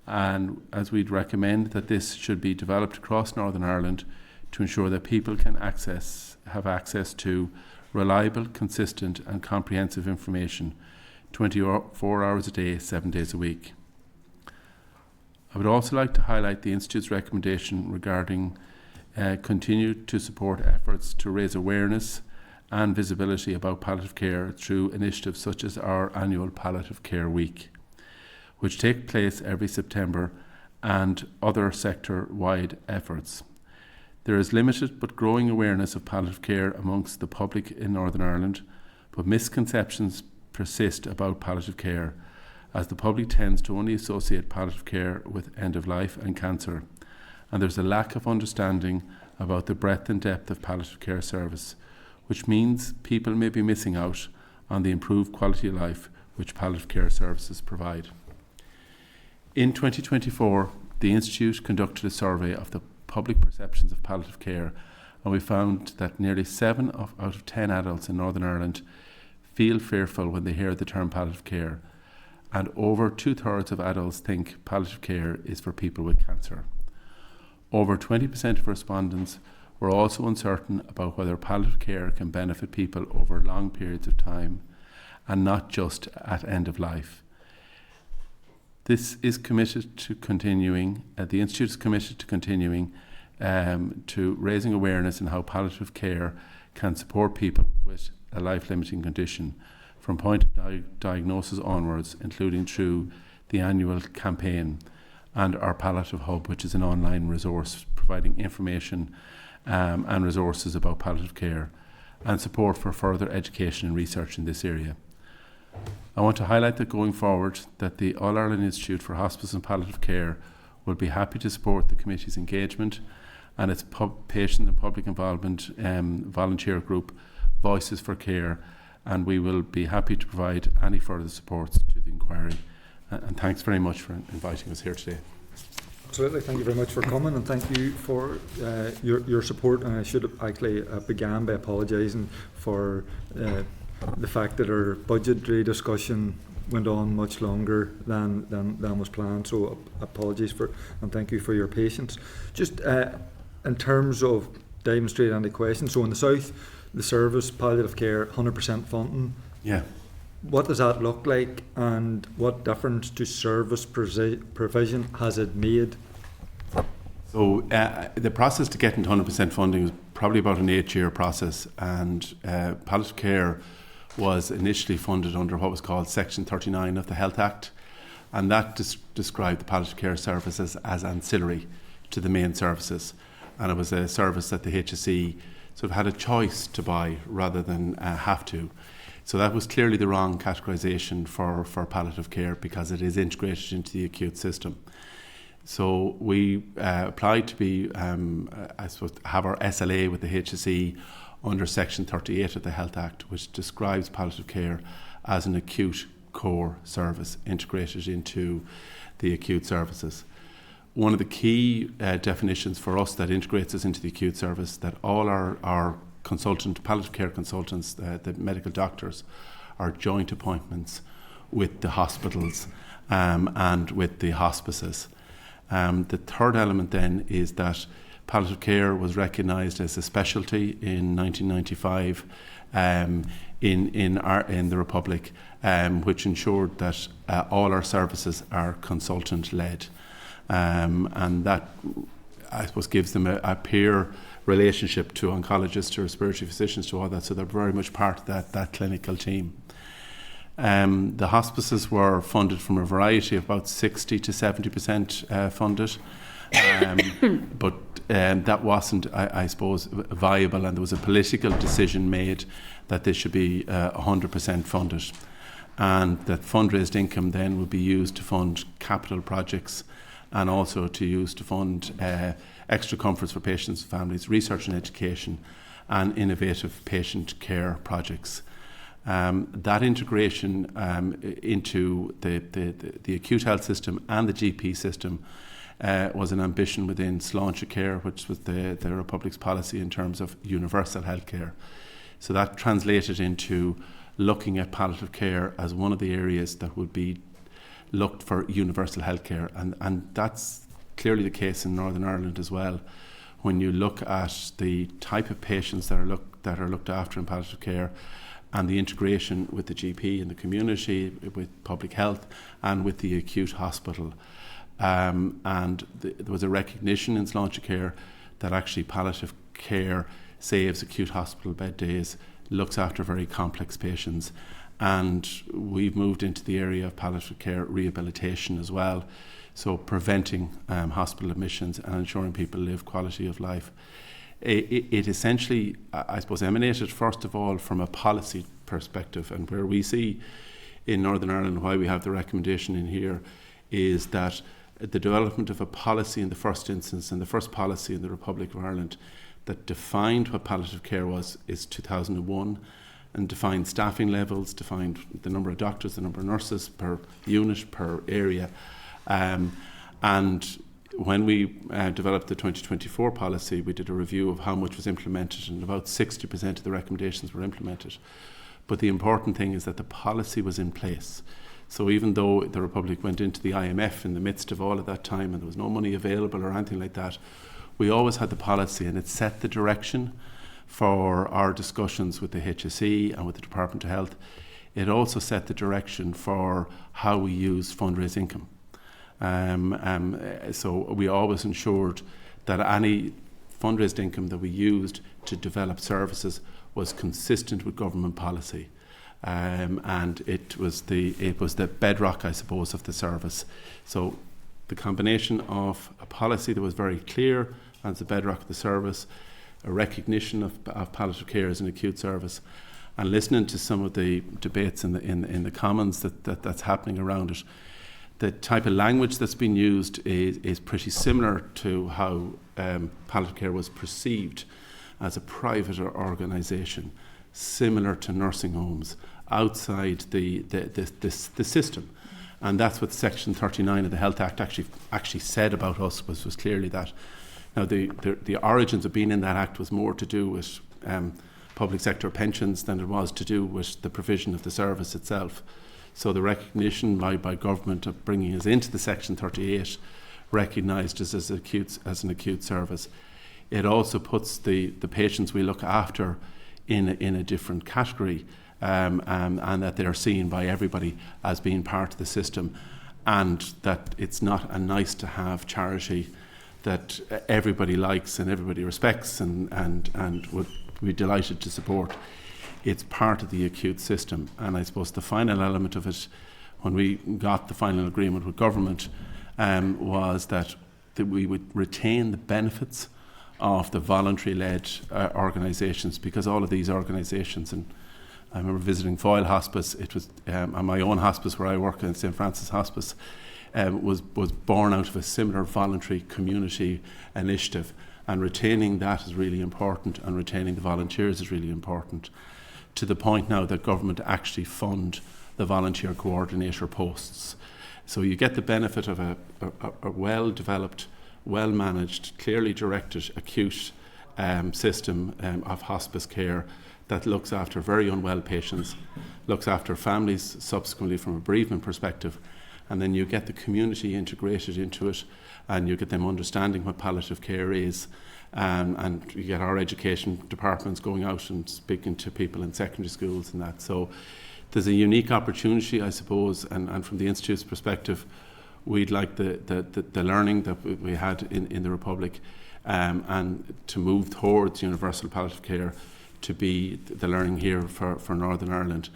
and as we'd recommend that this should be developed across Northern Ireland to ensure that people can have access to reliable, consistent and comprehensive information 24 hours a day, 7 days a week. I would also like to highlight the Institute's recommendation regarding continue to support efforts to raise awareness and visibility about palliative care through initiatives such as our annual Palliative Care Week, which take place every September, and other sector-wide efforts. There is limited but growing awareness of palliative care amongst the public in Northern Ireland, but misconceptions persist about palliative care, as the public tends to only associate palliative care with end of life and cancer, and there's a lack of understanding about the breadth and depth of palliative care service, which means people may be missing out on the improved quality of life which palliative care services provide. In 2024, the Institute conducted a survey of the public perceptions of palliative care, and we found that nearly 7 out of 10 adults in Northern Ireland feel fearful when they hear the term palliative care, and over 2/3 of adults think palliative care is for people with cancer. Over 20% of respondents were also uncertain about whether palliative care can benefit people over long periods of time and not just at end of life. This is committed to continuing, the Institute is committed to continuing to raising awareness in how palliative care can support people with a life-limiting condition from point of diagnosis onwards, including through the annual campaign and our Palliative Hub, which is an online resource providing information and resources about palliative care and support for further education and research in this area. I want to highlight that going forward that the All-Ireland Institute for Hospice and Palliative Care will be happy to support the committee's engagement and its patient and public involvement volunteer group Voices for Care, and we will be happy to provide any further supports to the inquiry. And thanks very much for inviting us here today. Absolutely, thank you very much for coming, and thank you for your support. And I should have actually began by apologising for the fact that our budgetary discussion went on much longer than was planned. So apologies for, and thank you for your patience. Just in terms of diving straight into questions, so in the south, the service palliative care 100% funding. Yeah. What does that look like, and what difference to service provision has it made? So the process to get into 100% funding was probably about an 8-year process, and palliative care was initially funded under what was called Section 39 of the Health Act, and that described the palliative care services as ancillary to the main services, and it was a service that the HSE sort of had a choice to buy rather than have to. So that was clearly the wrong categorisation for palliative care, because it is integrated into the acute system. So we applied to be, have our SLA with the HSE under Section 38 of the Health Act, which describes palliative care as an acute core service integrated into the acute services. One of the key definitions for us that integrates us into the acute service, that all our palliative care consultants, the medical doctors, are joint appointments with the hospitals and with the hospices. The third element then is that palliative care was recognised as a specialty in 1995 in the Republic, which ensured that all our services are consultant-led. And that, I suppose, gives them a peer relationship to oncologists or respiratory physicians, to all that, so they're very much part of that clinical team. The hospices were funded from a variety of about 60 to 70% funded, but that wasn't, I suppose, viable, and there was a political decision made that they should be 100% funded, and that fundraised income then would be used to fund capital projects and also to use to fund extra comforts for patients and families, research and education, and innovative patient care projects. That integration into the acute health system and the GP system was an ambition within Sláinte Care, which was the Republic's policy in terms of universal health care. So that translated into looking at palliative care as one of the areas that would be looked for universal health care, and that's clearly the case in Northern Ireland as well. When you look at the type of patients that are looked after in palliative care, and the integration with the GP in the community, with public health, and with the acute hospital. There was a recognition in Sláinte Care that actually palliative care saves acute hospital bed days, looks after very complex patients, and we've moved into the area of palliative care rehabilitation as well, so preventing hospital admissions and ensuring people live quality of life. It essentially, I suppose, emanated first of all from a policy perspective, and where we see in Northern Ireland why we have the recommendation in here is that the development of a policy in the first instance, and the first policy in the Republic of Ireland that defined what palliative care was, is 2001, and defined staffing levels, defined the number of doctors, the number of nurses per unit, per area. And when we developed the 2024 policy, we did a review of how much was implemented, and about 60% of the recommendations were implemented. But the important thing is that the policy was in place. So even though the Republic went into the IMF in the midst of all of that time and there was no money available or anything like that, we always had the policy, and it set the direction for our discussions with the HSE and with the Department of Health. It also set the direction for how we use fundraised income. So we always ensured that any fundraised income that we used to develop services was consistent with government policy, and it was the bedrock, I suppose, of the service. So the combination of a policy that was very clear as the bedrock of the service, a recognition of palliative care as an acute service, and listening to some of the debates in the Commons that's happening around it. The type of language that's been used is pretty similar to how palliative care was perceived as a private organisation, similar to nursing homes outside the system. And that's what Section 39 of the Health Act actually said about us, was clearly that. Now, the origins of being in that Act was more to do with public sector pensions than it was to do with the provision of the service itself. So the recognition by government of bringing us into the Section 38 recognised us as an acute service. It also puts the patients we look after in a different category, and that they're seen by everybody as being part of the system, and that it's not a nice to have charity that everybody likes and everybody respects and would be delighted to support. It's part of the acute system, and I suppose the final element of it, when we got the final agreement with government, was that we would retain the benefits of the voluntary-led organisations, because all of these organisations, and I remember visiting Foyle Hospice, it was my own hospice where I work in St Francis Hospice, was born out of a similar voluntary community initiative, and retaining that is really important, and retaining the volunteers is really important, to the point now that government actually fund the volunteer coordinator posts. So you get the benefit of a well-developed, well-managed, clearly directed acute system of hospice care that looks after very unwell patients, looks after families subsequently from a bereavement perspective, and then you get the community integrated into it, and you get them understanding what palliative care is, and you get our education departments going out and speaking to people in secondary schools and that. So there's a unique opportunity, I suppose, and from the Institute's perspective, we'd like the learning that we had in the Republic and to move towards universal palliative care to be the learning here for Northern Ireland,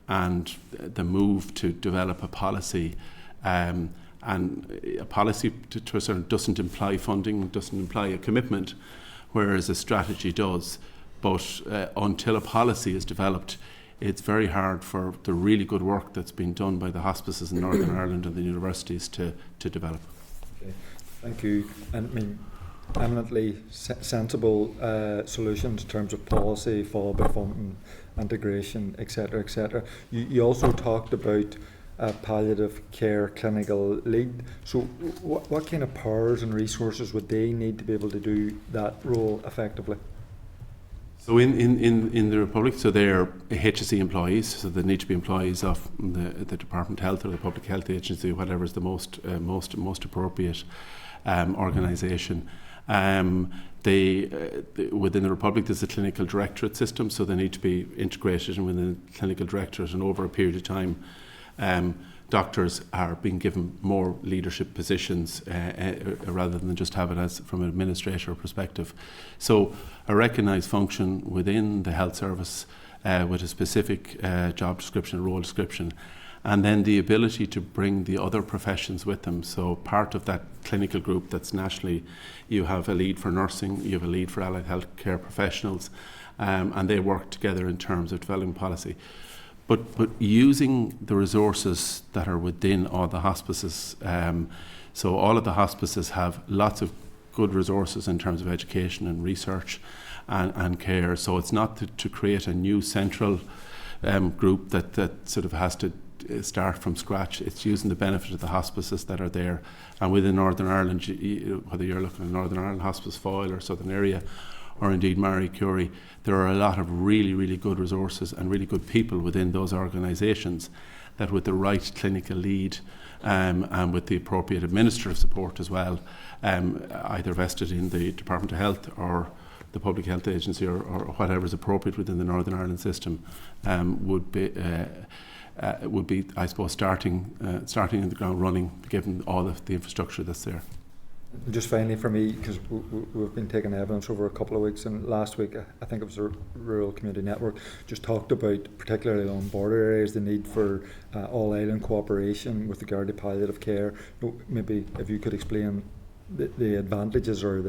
and the move to develop a policy and a policy to a certain doesn't imply funding, doesn't imply a commitment, whereas a strategy does. But until a policy is developed, it's very hard for the really good work that's been done by the hospices in Northern Ireland and the universities to develop. Okay. Thank you. And I mean, eminently sensible solutions in terms of policy, followed by funding, integration, etc., etc. You also talked about palliative care clinical lead. So what kind of powers and resources would they need to be able to do that role effectively? So in the Republic, so they're HSE employees, so they need to be employees of the Department of Health or the Public Health Agency, whatever is the most appropriate organisation. They within the Republic, there's a clinical directorate system, so they need to be integrated within the clinical directorate, and over a period of time, doctors are being given more leadership positions rather than just have it as from an administrator perspective. So a recognised function within the health service with a specific job description, role description, and then the ability to bring the other professions with them. So part of that clinical group that's nationally, you have a lead for nursing, you have a lead for allied health care professionals, and they work together in terms of developing policy. But using the resources that are within all the hospices, so all of the hospices have lots of good resources in terms of education and research and care. So it's not to create a new central group that sort of has to start from scratch. It's using the benefit of the hospices that are there. And within Northern Ireland, whether you're looking at Northern Ireland Hospice Foyle or Southern Area, or indeed Marie Curie, there are a lot of really, really good resources and really good people within those organisations that with the right clinical lead and with the appropriate administrative support as well, either vested in the Department of Health or the Public Health Agency or whatever is appropriate within the Northern Ireland system, would be, I suppose, starting in the ground running, given all of the infrastructure that's there. Just finally for me, because we've been taking evidence over a couple of weeks, and last week I think it was the Rural Community Network just talked about, particularly on border areas, the need for all-island cooperation with regard to palliative care. Maybe if you could explain the advantages or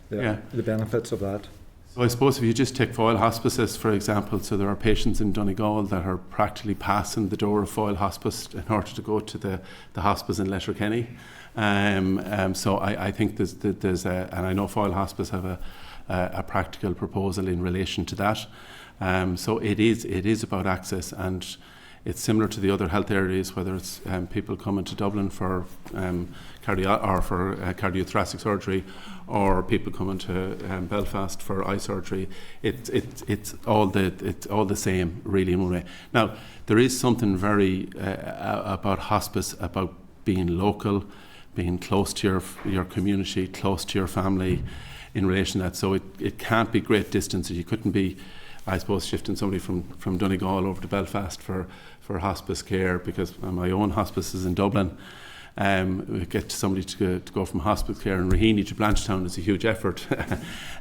the benefits of that. So I suppose if you just take Foyle hospices, for example, so there are patients in Donegal that are practically passing the door of Foyle Hospice in order to go to the hospice in Letterkenny. So I think there's and I know Foyle Hospice have a practical proposal in relation to that. So it is about access, and it's similar to the other health areas, whether it's people coming to Dublin for cardiothoracic surgery, or people coming to Belfast for eye surgery. It's all the same, really, in one way. Now there is something very about hospice, about being local, being close to your community, close to your family in relation to that. So it can't be great distances. You couldn't be, I suppose, shifting somebody from Donegal over to Belfast for hospice care, because my own hospice is in Dublin. We get somebody to go from hospice care in Raheny to Blanchetown is a huge effort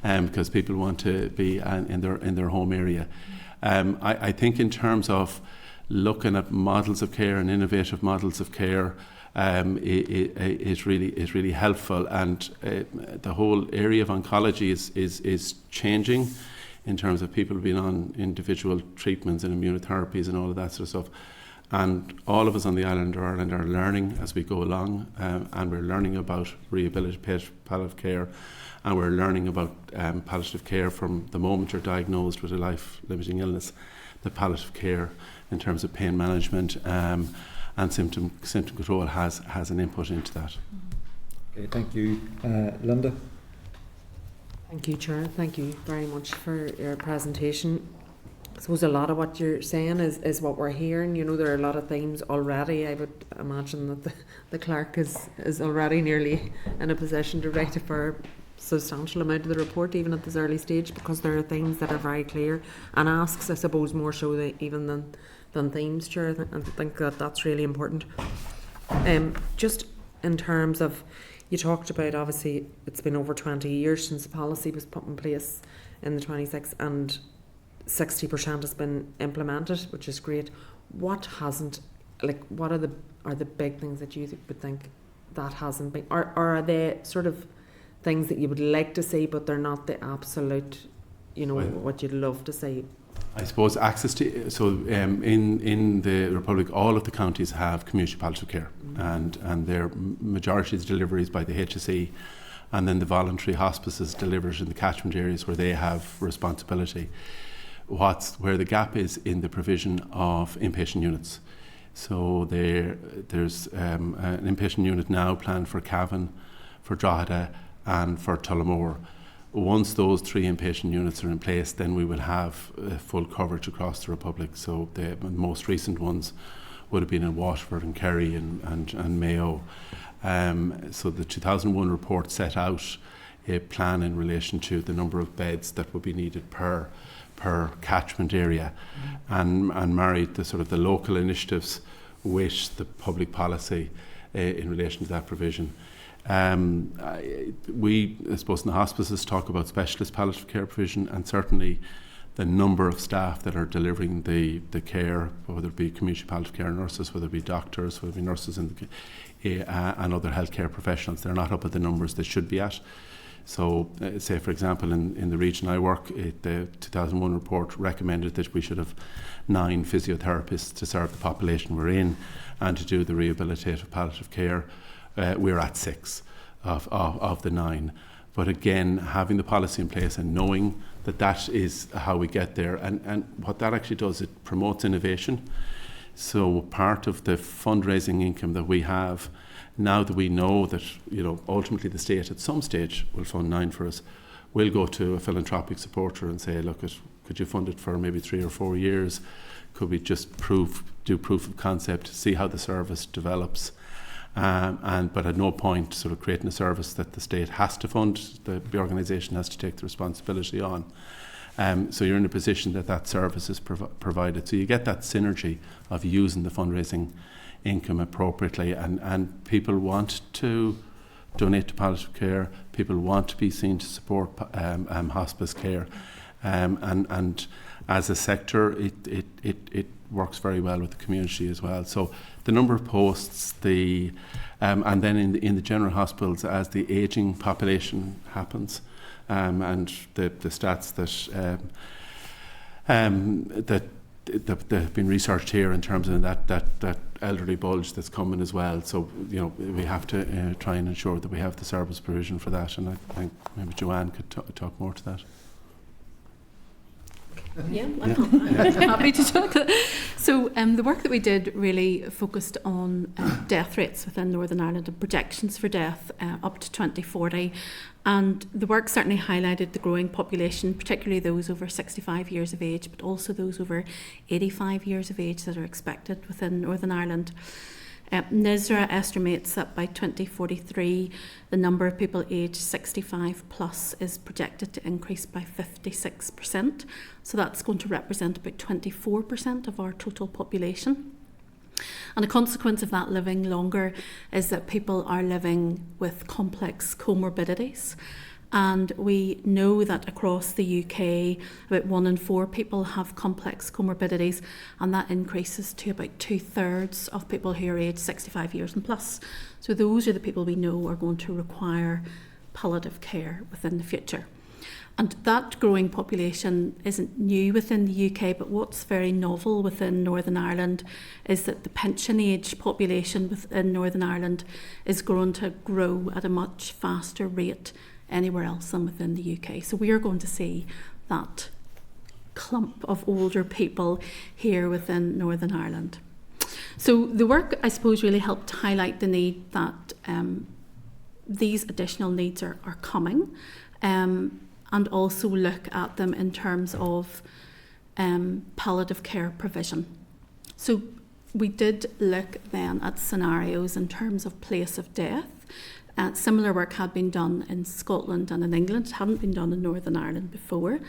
because people want to be in their home area. I think in terms of looking at models of care and innovative models of care, is really helpful, and the whole area of oncology is changing in terms of people being on individual treatments and immunotherapies and all of that sort of stuff. And all of us on the island of Ireland are learning as we go along, and we're learning about rehabilitative palliative care, and we're learning about palliative care from the moment you're diagnosed with a life-limiting illness, the palliative care in terms of pain management and symptom control has an input into that. Okay, thank you. Linda? Thank you, Chair. Thank you very much for your presentation. I suppose a lot of what you're saying is what we're hearing. You know, there are a lot of themes already. I would imagine that the clerk is already nearly in a position to write it for substantial amount of the report, even at this early stage, because there are things that are very clear and asks, I suppose, more so even than themes, Chair. I think that's really important. Just in terms of, you talked about, obviously, it's been over 20 years since the policy was put in place in the 26th, and 60% has been implemented, which is great. What hasn't, like, what are the big things that you would think that hasn't been, or are they sort of things that you would like to see, but they're not the absolute, what you'd love to see? I suppose access to, so in the Republic, all of the counties have community palliative care, and their majority is deliveries by the HSE, and then the voluntary hospices delivered in the catchment areas where they have responsibility. Where the gap is in the provision of inpatient units. So there's an inpatient unit now planned for Cavan, for Drogheda and for Tullamore. Once those 3 inpatient units are in place, then we will have full coverage across the Republic. So the most recent ones would have been in Waterford and Kerry and Mayo. So the 2001 report set out a plan in relation to the number of beds that would be needed per catchment area, and married the sort of the local initiatives with the public policy in relation to that provision. We, I suppose, in the hospices talk about specialist palliative care provision, and certainly the number of staff that are delivering the care, whether it be community palliative care nurses, whether it be doctors, whether it be nurses and other healthcare professionals, they're not up at the numbers they should be at. So, say for example, in the region I work, the 2001 report recommended that we should have 9 physiotherapists to serve the population we're in, and to do the rehabilitative palliative care. We're at 6 of the 9. But again, having the policy in place and knowing that is how we get there, and what that actually does, it promotes innovation. So part of the fundraising income that we have, now that we know that ultimately the state at some stage will fund 9 for us, we'll go to a philanthropic supporter and say, look, could you fund it for maybe 3 or 4 years? Could we just do proof of concept, see how the service develops? But at no point sort of creating a service that the state has to fund, the organisation has to take the responsibility on. So you're in a position that service is provided. So you get that synergy of using the fundraising income appropriately, and people want to donate to palliative care, people want to be seen to support hospice care, and as a sector it works very well with the community as well. So the number of posts, and then in the general hospitals, as the ageing population happens, and the stats that have been researched here in terms of that elderly bulge that's coming as well. So we have to try and ensure that we have the service provision for that, and I think maybe Joanne could talk more to that. Yeah, I'm happy to talk. So the work that we did really focused on death rates within Northern Ireland and projections for death up to 2040. And the work certainly highlighted the growing population, particularly those over 65 years of age, but also those over 85 years of age that are expected within Northern Ireland. NISRA estimates that by 2043, the number of people aged 65 plus is projected to increase by 56%. So that's going to represent about 24% of our total population. And a consequence of that living longer is that people are living with complex comorbidities. And we know that across the UK, about 1 in 4 people have complex comorbidities, and that increases to about 2/3 of people who are aged 65 years and plus. So those are the people we know are going to require palliative care within the future. And that growing population isn't new within the UK, but what's very novel within Northern Ireland is that the pension age population within Northern Ireland is going to grow at a much faster rate anywhere else than within the UK. So we are going to see that clump of older people here within Northern Ireland. So the work, I suppose, really helped highlight the need that these additional needs are coming, and also look at them in terms of palliative care provision. So we did look then at scenarios in terms of place of death, Similar work had been done in Scotland and in England. It hadn't been done in Northern Ireland before.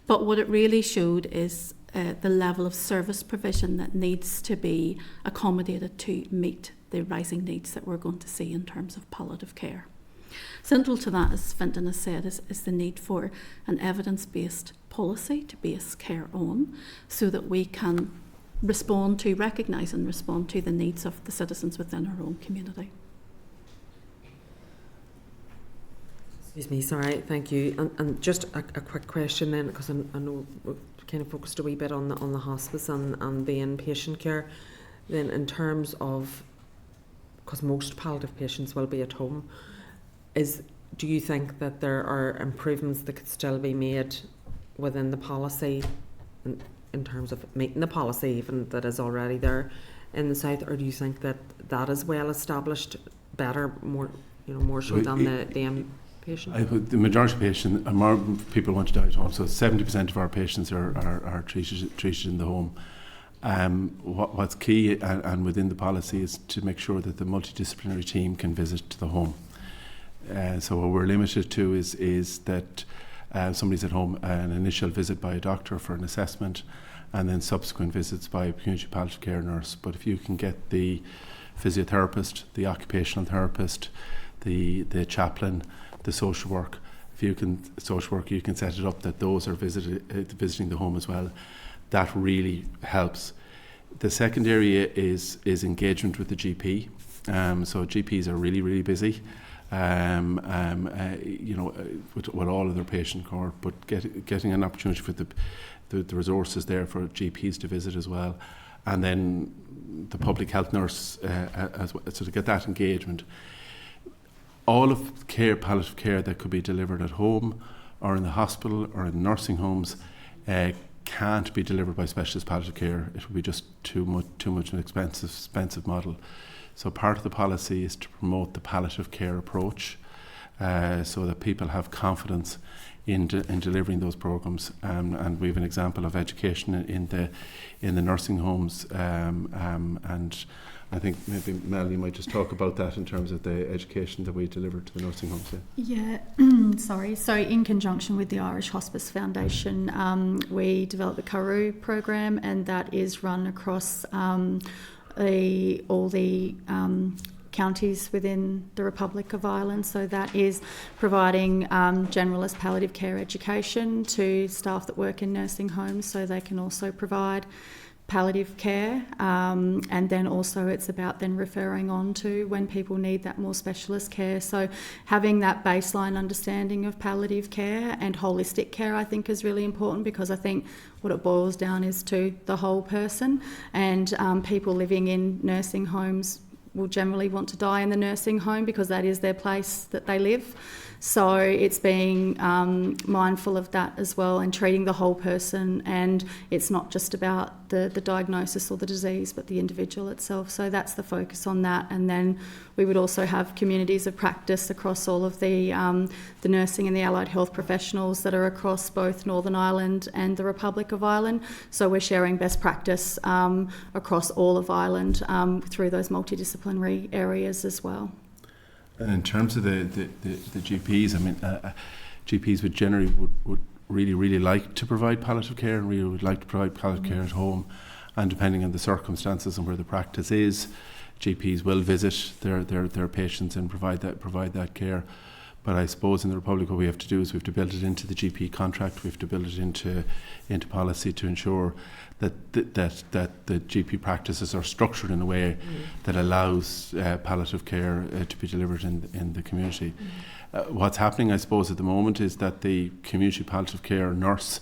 But what it really showed is the level of service provision that needs to be accommodated to meet the rising needs that we're going to see in terms of palliative care. Central to that, as Fintan has said, is the need for an evidence-based policy to base care on, so that we can recognise and respond to the needs of the citizens within our own community. Excuse me, sorry, thank you. And just a quick question then, because I know we've kind of focused a wee bit on the hospice and the inpatient care. Then in terms of, because most palliative patients will be at home, do you think that there are improvements that could still be made within the policy in terms of meeting the policy even that is already there in the south, or do you think that that is well established, better, more so than the inpatient? The majority of patients, more people want to die at home, so 70% of our patients are treated in the home. What's key and within the policy is to make sure that the multidisciplinary team can visit the home. So what we're limited to is that somebody's at home, an initial visit by a doctor for an assessment, and then subsequent visits by a community palliative care nurse. But if you can get the physiotherapist, the occupational therapist, the chaplain, the social work, you can set it up that those are visiting the home as well. That really helps. The second area is engagement with the GP. So GPs are really, really busy. With all of their patient cohort, but getting an opportunity for the resources there for GPs to visit as well, and then the public health nurse as well, so to get that engagement. All of palliative care that could be delivered at home or in the hospital or in nursing homes can't be delivered by specialist palliative care. It would be just too much an expensive model. So part of the policy is to promote the palliative care approach, so that people have confidence in delivering those programs. And we have an example of education in the nursing homes, and I think maybe Mel, you might just talk about that in terms of the education that we deliver to the nursing homes. Yeah, sorry. So in conjunction with the Irish Hospice Foundation, we developed the Karoo program, and that is run across all the counties within the Republic of Ireland. So that is providing generalist palliative care education to staff that work in nursing homes, so they can also provide palliative care, and then also it's about then referring on to when people need that more specialist care. So having that baseline understanding of palliative care and holistic care, I think, is really important, because I think what it boils down is to the whole person, and people living in nursing homes will generally want to die in the nursing home because that is their place that they live. So it's being mindful of that as well, and treating the whole person, and it's not just about the diagnosis or the disease, but the individual itself. So that's the focus on that. And then we would also have communities of practice across all of the nursing and the allied health professionals that are across both Northern Ireland and the Republic of Ireland. So we're sharing best practice across all of Ireland through those multidisciplinary areas as well. And in terms of the GPs, I mean, GPs would really like to provide palliative care, and really would like to provide palliative care at home. And depending on the circumstances and where the practice is, GPs will visit their patients and provide that care. But I suppose in the Republic, what we have to do is we have to build it into the GP contract. We have to build it into policy to ensure that the GP practices are structured in a way that allows palliative care to be delivered in the community. What's happening, I suppose, at the moment is that the community palliative care nurse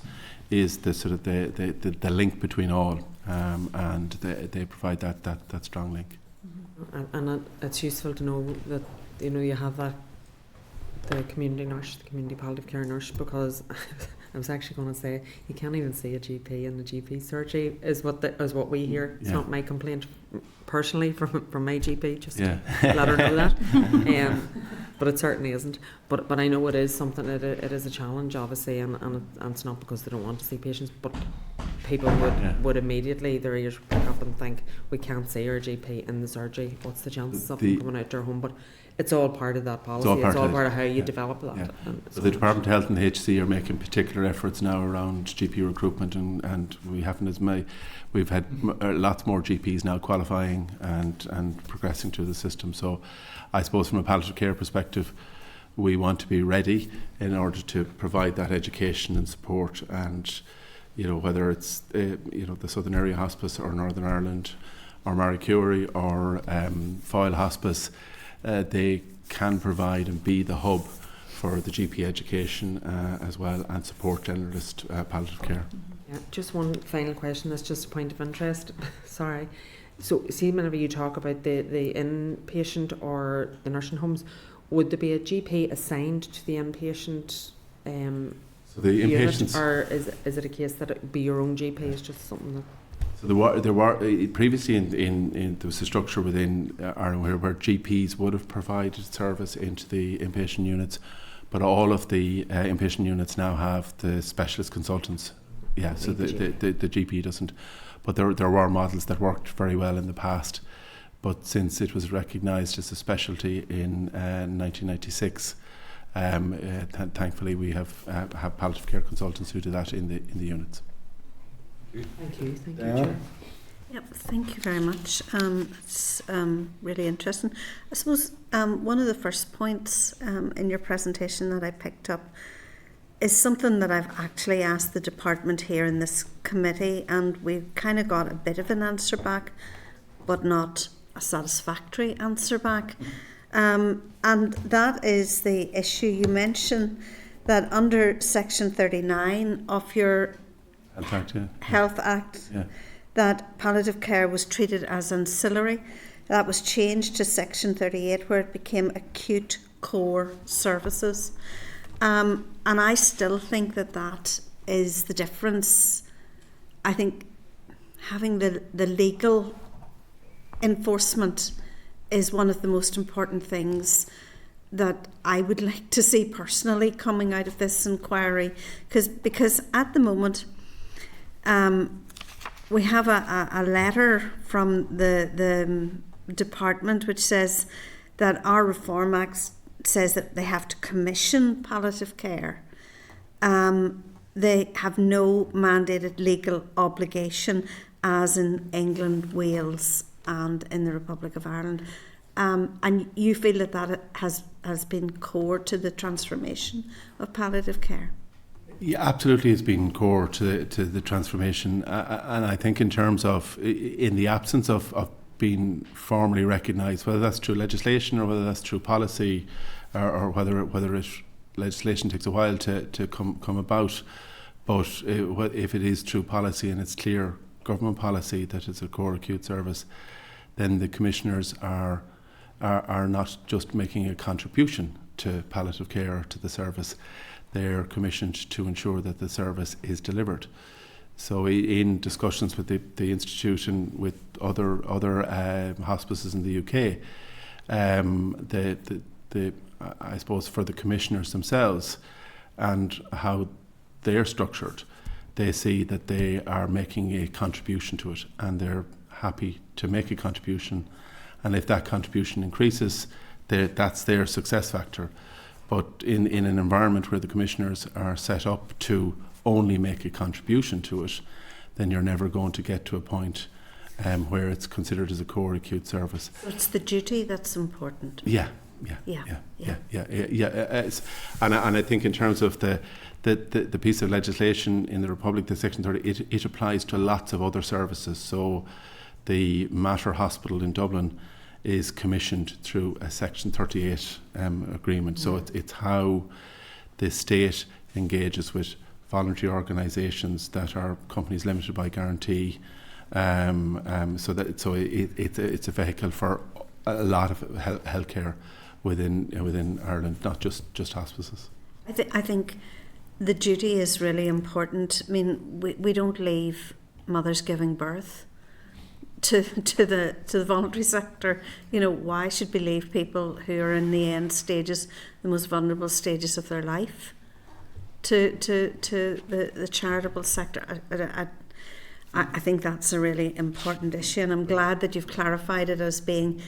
is the sort of the link between all, and they provide that strong link. And it's useful to know that you have that. The community nurse, the community palliative care nurse, because I was actually going to say you can't even see a GP in the GP surgery is what we hear. It's not my complaint personally from my GP, just to let her know that. But it certainly isn't. But I know it is something. It is a challenge, obviously, and it's not because they don't want to see patients, but people would immediately their ears pick up and think, we can't see our GP in the surgery. What's the chances of them coming out to our home? But It's all part of that policy. all It's all part part of of how you yeah. develop that. Yeah. And So the Department of Health and the HC are making particular efforts now around GP recruitment, and we haven't as many. We've had lots more GPs now qualifying and progressing through the system. So I suppose from a palliative care perspective, we want to be ready in order to provide that education and support. And whether it's the Southern Area Hospice or Northern Ireland or Marie Curie or Foyle Hospice, they can provide and be the hub for the GP education as well, and support generalist palliative care. Yeah, just one final question. That's just a point of interest. Sorry. So, see, whenever you talk about the inpatient or the nursing homes, would there be a GP assigned to the inpatient So the unit, inpatients, or is it a case that it be your own GP? It's just something that. so there were previously in there was a structure within Ireland where GPs would have provided service into the inpatient units, but all of the inpatient units now have the specialist consultants. Yeah, so the GP doesn't. But there were models that worked very well in the past. But since it was recognised as a specialty in 1996, thankfully we have palliative care consultants who do that in the units. Thank you, Yeah. Chair. Yep, thank you very much. It's really interesting. I suppose one of the first points in your presentation that I picked up is something that I've actually asked the department here in this committee, and we've kind of got a bit of an answer back, but not a satisfactory answer back. And that is the issue. You mentioned that under Section 39 of your Health Act, that palliative care was treated as ancillary. That was changed to Section 38, where it became acute core services. And I still think that is the difference. I think having the legal enforcement is one of the most important things that I would like to see personally coming out of this inquiry, because at the moment we have a letter from the department which says that our Reform Act says that they have to commission palliative care. They have no mandated legal obligation, as in England, Wales and in the Republic of Ireland. And you feel that has been core to the transformation of palliative care? Yeah, absolutely, it's been core to the transformation, and I think in terms of in the absence of being formally recognised, whether that's through legislation or whether that's through policy, or whether legislation takes a while to come about, but if it is through policy and it's clear government policy that it's a core acute service, then the commissioners are not just making a contribution to palliative care or to the service. They're commissioned to ensure that the service is delivered. So in discussions with the Institute and with other hospices in the UK, I suppose for the commissioners themselves and how they're structured, they see that they are making a contribution to it, and they're happy to make a contribution. And if that contribution increases, that's their success factor. But in an environment where the commissioners are set up to only make a contribution to it, then you're never going to get to a point where it's considered as a core acute service. So it's the duty that's important. Yeah. And I think in terms of the piece of legislation in the Republic, the Section 30, it applies to lots of other services. So the Mater Hospital in Dublin is commissioned through a Section 38 agreement. So it's how the state engages with voluntary organisations that are companies limited by guarantee. It's a vehicle for a lot of healthcare within Ireland, not just hospices. I think the duty is really important. I mean, we don't leave mothers giving birth to the voluntary sector. You know, why should we leave people who are in the end stages, the most vulnerable stages of their life, to the charitable sector? I think that's a really important issue, and I'm glad that you've clarified it as being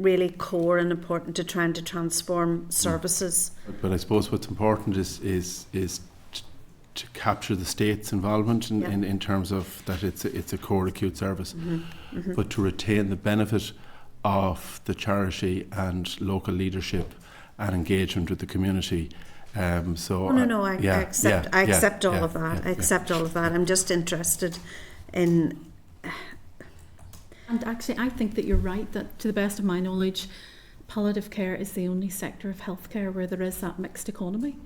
really core and important to trying to transform services. But I suppose what's important is to capture the state's involvement in terms of that it's a core acute service, but to retain the benefit of the charity and local leadership and engagement with the community. I accept all of that. I accept all of that. I'm just interested in. And actually, I think that you're right, that to the best of my knowledge, palliative care is the only sector of healthcare where there is that mixed economy.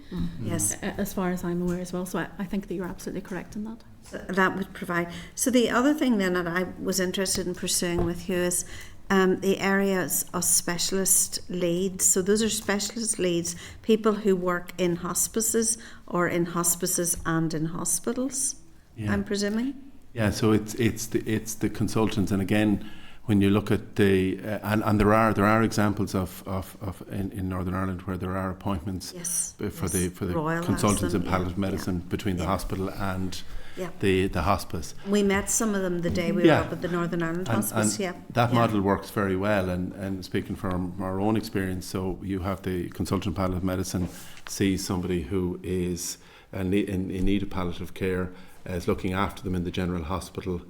Yes. As far as I'm aware as well. So I think that you're absolutely correct in that. So that would provide. So the other thing then that I was interested in pursuing with you is the areas of specialist leads. So those are specialist leads, people who work in hospices or in hospices and in hospitals, I'm presuming? Yeah, so it's the consultants, and again, when you look at the and there are examples of in Northern Ireland where there are appointments for the Royal consultants in them, palliative medicine between the hospital and the hospice. We met some of them the day we were up at the Northern Ireland Hospice. And that model works very well. And speaking from our own experience, so you have the consultant palliative medicine sees somebody who is in need of palliative care, is looking after them in the general hospital,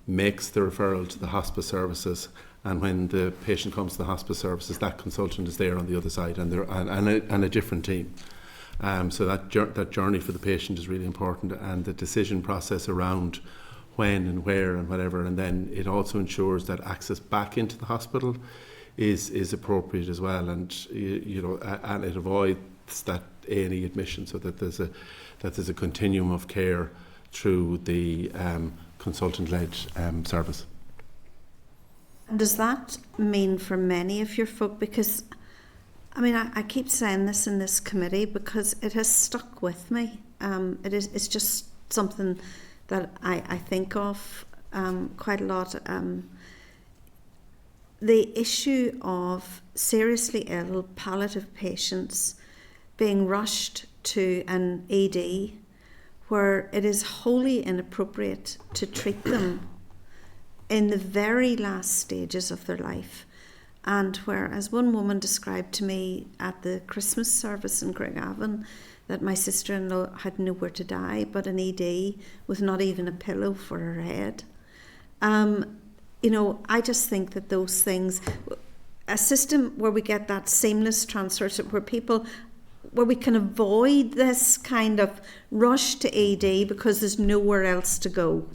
makes the referral to the hospice services, and when the patient comes to the hospice services, that consultant is there on the other side, and a different team. So that journey for the patient is really important, and the decision process around when and where and whatever, and then it also ensures that access back into the hospital is appropriate as well, and and it avoids that A&E admission, so that there's a continuum of care through the consultant-led service. And does that mean for many of your folk, because I mean I keep saying this in this committee because it has stuck with me, it's just something that I think of quite a lot, the issue of seriously ill palliative patients being rushed to an ED where it is wholly inappropriate to treat them in the very last stages of their life. And where, as one woman described to me at the Christmas service in Craigavon, that my sister-in-law had nowhere to die but an ED with not even a pillow for her head. I just think that those things, a system where we get that seamless transfer, where we can avoid this kind of rush to ED because there's nowhere else to go.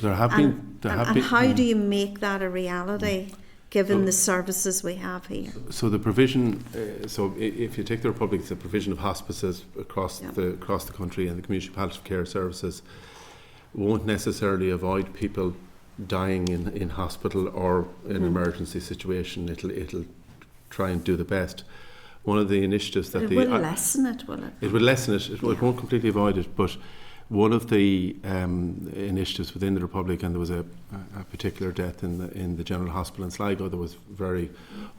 How do you make that a reality given the services we have here? So the provision, if you take the Republic, the provision of hospices across the country and the community palliative care services won't necessarily avoid people dying in hospital or in an emergency situation. It'll try and do the best. One of the initiatives that it will lessen it, will it? It will lessen it. It won't completely avoid it, but one of the initiatives within the Republic, and there was a particular death in the General Hospital in Sligo that was very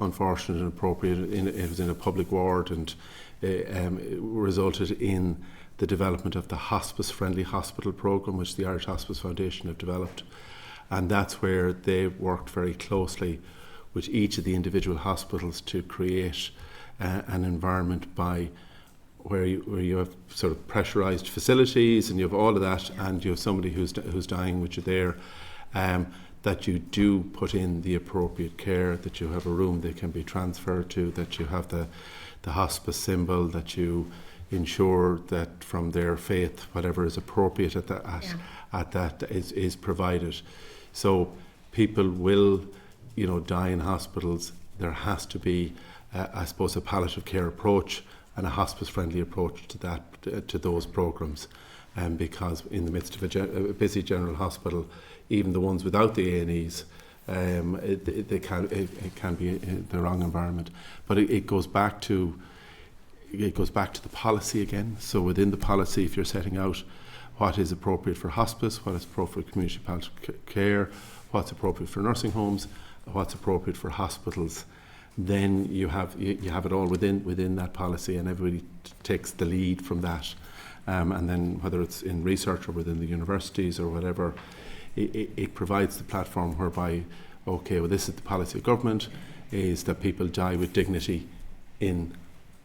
unfortunate and appropriate. It was in a public ward, and it resulted in the development of the hospice-friendly hospital programme, which the Irish Hospice Foundation have developed. And that's where they've worked very closely with each of the individual hospitals to create an environment where you have sort of pressurised facilities and you have all of that, and you have somebody who's dying, which are there, that you do put in the appropriate care, that you have a room they can be transferred to, that you have the hospice symbol, that you ensure that from their faith whatever is appropriate at that is provided. So people will die in hospitals. There has to be I suppose a palliative care approach and a hospice-friendly approach to those programmes, because in the midst of a busy general hospital, even the ones without the A&Es, it can be the wrong environment. But it goes back to the policy again. So within the policy, if you're setting out what is appropriate for hospice, what is appropriate for community palliative care, what's appropriate for nursing homes, what's appropriate for hospitals, then you have it all within that policy, and everybody takes the lead from that. And then whether it's in research or within the universities or whatever, it provides the platform whereby okay, well, this is the policy of government, is that people die with dignity in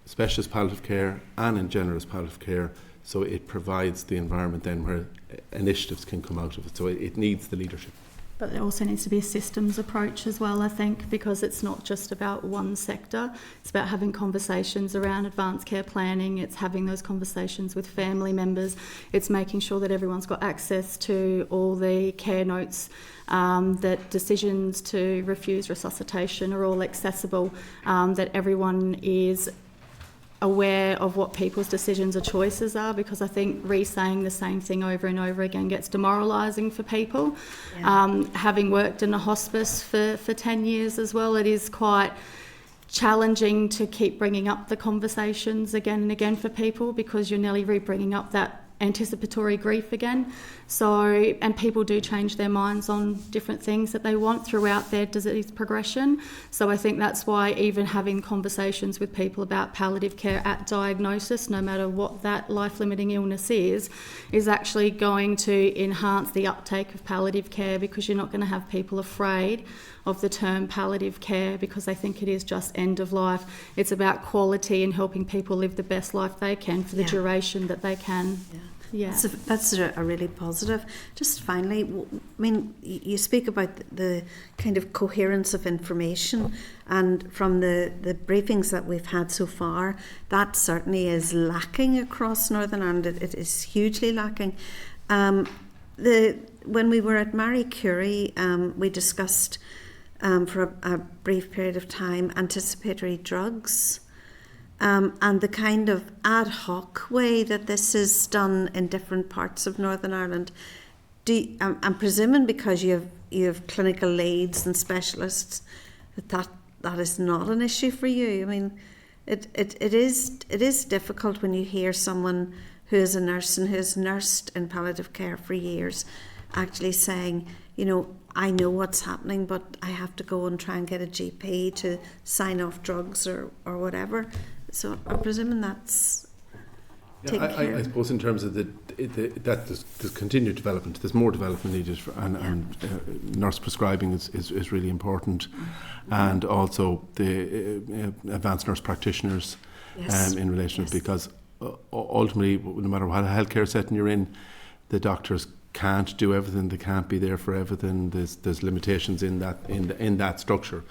specialist palliative care and in generous palliative care. So it provides the environment then where initiatives can come out of it. So it needs the leadership. But there also needs to be a systems approach as well, I think, because it's not just about one sector. It's about having conversations around advanced care planning. It's having those conversations with family members. It's making sure that everyone's got access to all the care notes, that decisions to refuse resuscitation are all accessible, that everyone is aware of what people's decisions or choices are, because I think re-saying the same thing over and over again gets demoralising for people. Yeah. Having worked in a hospice for 10 years as well, it is quite challenging to keep bringing up the conversations again and again for people, because you're nearly re-bringing up that anticipatory grief again. So, and people do change their minds on different things that they want throughout their disease progression. So I think that's why even having conversations with people about palliative care at diagnosis, no matter what that life-limiting illness is actually going to enhance the uptake of palliative care, because you're not going to have people afraid of the term palliative care because they think it is just end of life. It's about quality and helping people live the best life they can for the duration that they can. Yeah. That's a really positive. Just finally, I mean, you speak about the kind of coherence of information, and from the briefings that we've had so far, that certainly is lacking across Northern Ireland. It is hugely lacking. When we were at Marie Curie, we discussed for a brief period of time anticipatory drugs. And the kind of ad hoc way that this is done in different parts of Northern Ireland. I'm presuming because you have clinical leads and specialists that is not an issue for you. I mean, it is difficult when you hear someone who is a nurse and who has nursed in palliative care for years actually saying, you know, I know what's happening, but I have to go and try and get a GP to sign off drugs or whatever. So I'm presuming that's taken care of. I suppose in terms of that there's continued development, there's more development needed, and nurse prescribing is really important, and also the advanced nurse practitioners in relation to it, because ultimately, no matter what healthcare setting you're in, the doctors can't do everything, they can't be there for everything. There's limitations in that structure.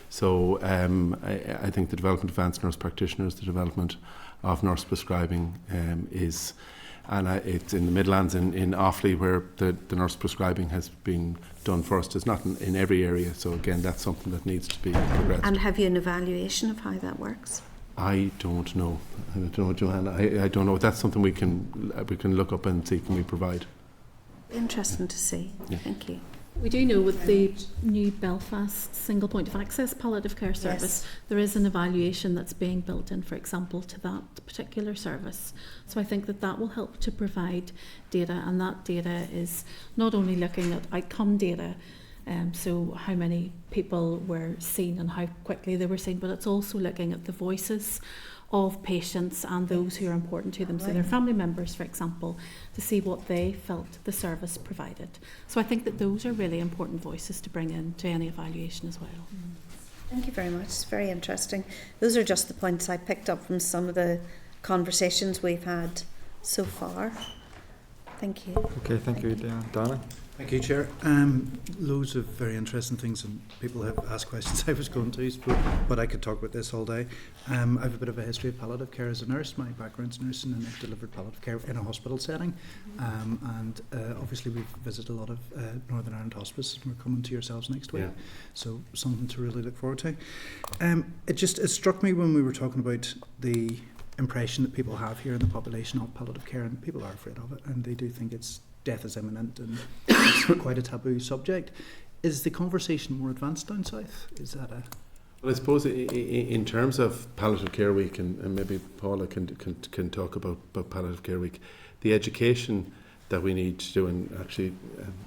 So I think the development of advanced nurse practitioners, the development of nurse prescribing is, and it's in the Midlands, in Offaly, where the nurse prescribing has been done first. It's not in every area, so again, that's something that needs to be progressed. And have you an evaluation of how that works? I don't know. I don't know, Johanna. I don't know. That's something we can look up and see, can we provide. Interesting to see. Yeah. Thank you. We do know with the new Belfast single point of access palliative care service, there is an evaluation that's being built in, for example, to that particular service. So I think that will help to provide data, and that data is not only looking at outcome data, so how many people were seen and how quickly they were seen, but it's also looking at the voices of patients and those who are important to them, so their family members, for example, to see what they felt the service provided. So I think that those are really important voices to bring into any evaluation as well. Thank you very much. It's very interesting. Those are just the points I picked up from some of the conversations we've had so far. Thank you. Okay, thank you, Dana. Thank you, Chair. Loads of very interesting things, and people have asked questions I was going to, but I could talk about this all day. I have a bit of a history of palliative care as a nurse. My background's nursing, and I've delivered palliative care in a hospital setting. And obviously we've visited a lot of Northern Ireland hospices, and we're coming to yourselves next week. So something to really look forward to. It struck me when we were talking about the impression that people have here in the population of palliative care, and people are afraid of it, and they do think death is imminent, and it's quite a taboo subject. Is the conversation more advanced down south? Is that a... Well, I suppose in terms of Palliative Care Week, and maybe Paula can talk about Palliative Care Week, the education that we need to do, and actually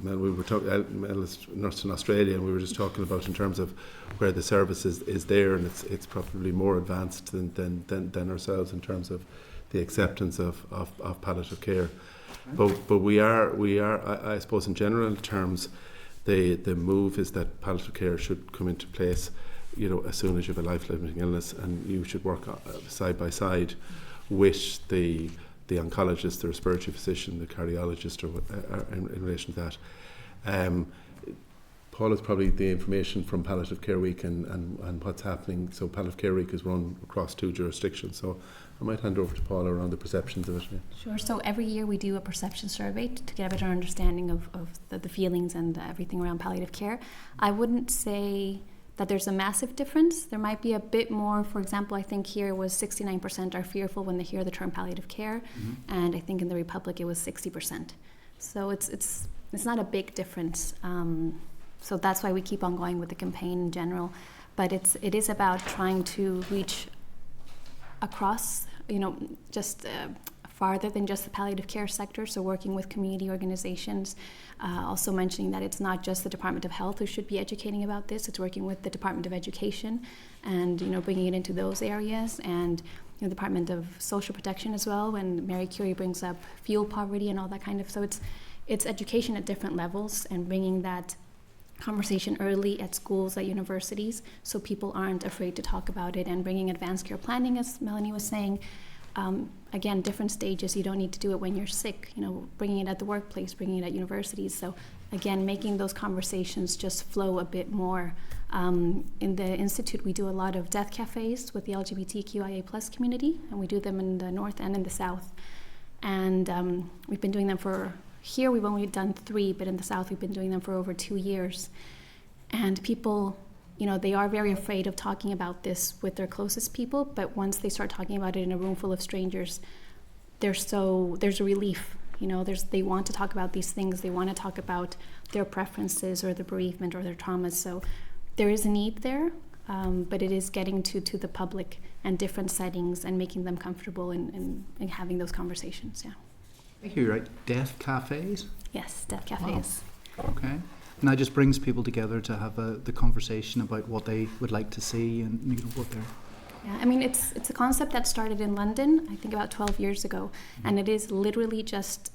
Mel, we were talking, Mel is nurse in Australia, and we were just talking about in terms of where the service is there, and it's probably more advanced than ourselves in terms of the acceptance of palliative care. But we are I suppose in general terms The move is that palliative care should come into place, as soon as you have a life-limiting illness, and you should work side by side with the oncologist, the respiratory physician, the cardiologist, in relation to that. Paul is probably the information from Palliative Care Week and what's happening. So Palliative Care Week is run across 2 jurisdictions. So I might hand over to Paul around the perceptions of it. Yeah. Sure. So every year we do a perception survey to get a better understanding of the feelings and everything around palliative care. I wouldn't say that there's a massive difference. There might be a bit more. For example, I think here was 69% are fearful when they hear the term palliative care, and I think in the Republic it was 60%. So it's not a big difference. So that's why we keep on going with the campaign in general. But it is about trying to reach across, just farther than just the palliative care sector. So working with community organizations, also mentioning that it's not just the Department of Health who should be educating about this. It's working with the Department of Education and bringing it into those areas, and the Department of Social Protection as well. When Mary Curie brings up fuel poverty and all that kind of. So it's education at different levels and bringing that conversation early at schools, at universities, so people aren't afraid to talk about it, and bringing advanced care planning, as Melanie was saying. Again, different stages. You don't need to do it when you're sick, bringing it at the workplace, bringing it at universities. So again, making those conversations just flow a bit more. In the Institute, we do a lot of death cafes with the LGBTQIA+ community, and we do them in the North and in the South. And we've been doing them for, here we've only done 3, but in the South we've been doing them for over 2 years. And people, they are very afraid of talking about this with their closest people, but once they start talking about it in a room full of strangers, there's a relief. They want to talk about these things. They want to talk about their preferences or the bereavement or their traumas. So there is a need there, but it is getting to the public and different settings and making them comfortable in having those conversations. Yeah. I hear you right. Death cafes? Yes, death cafes. Wow. Okay. And that just brings people together to have the conversation about what they would like to see and what they're... Yeah, I mean, it's a concept that started in London, I think about 12 years ago, and it is literally just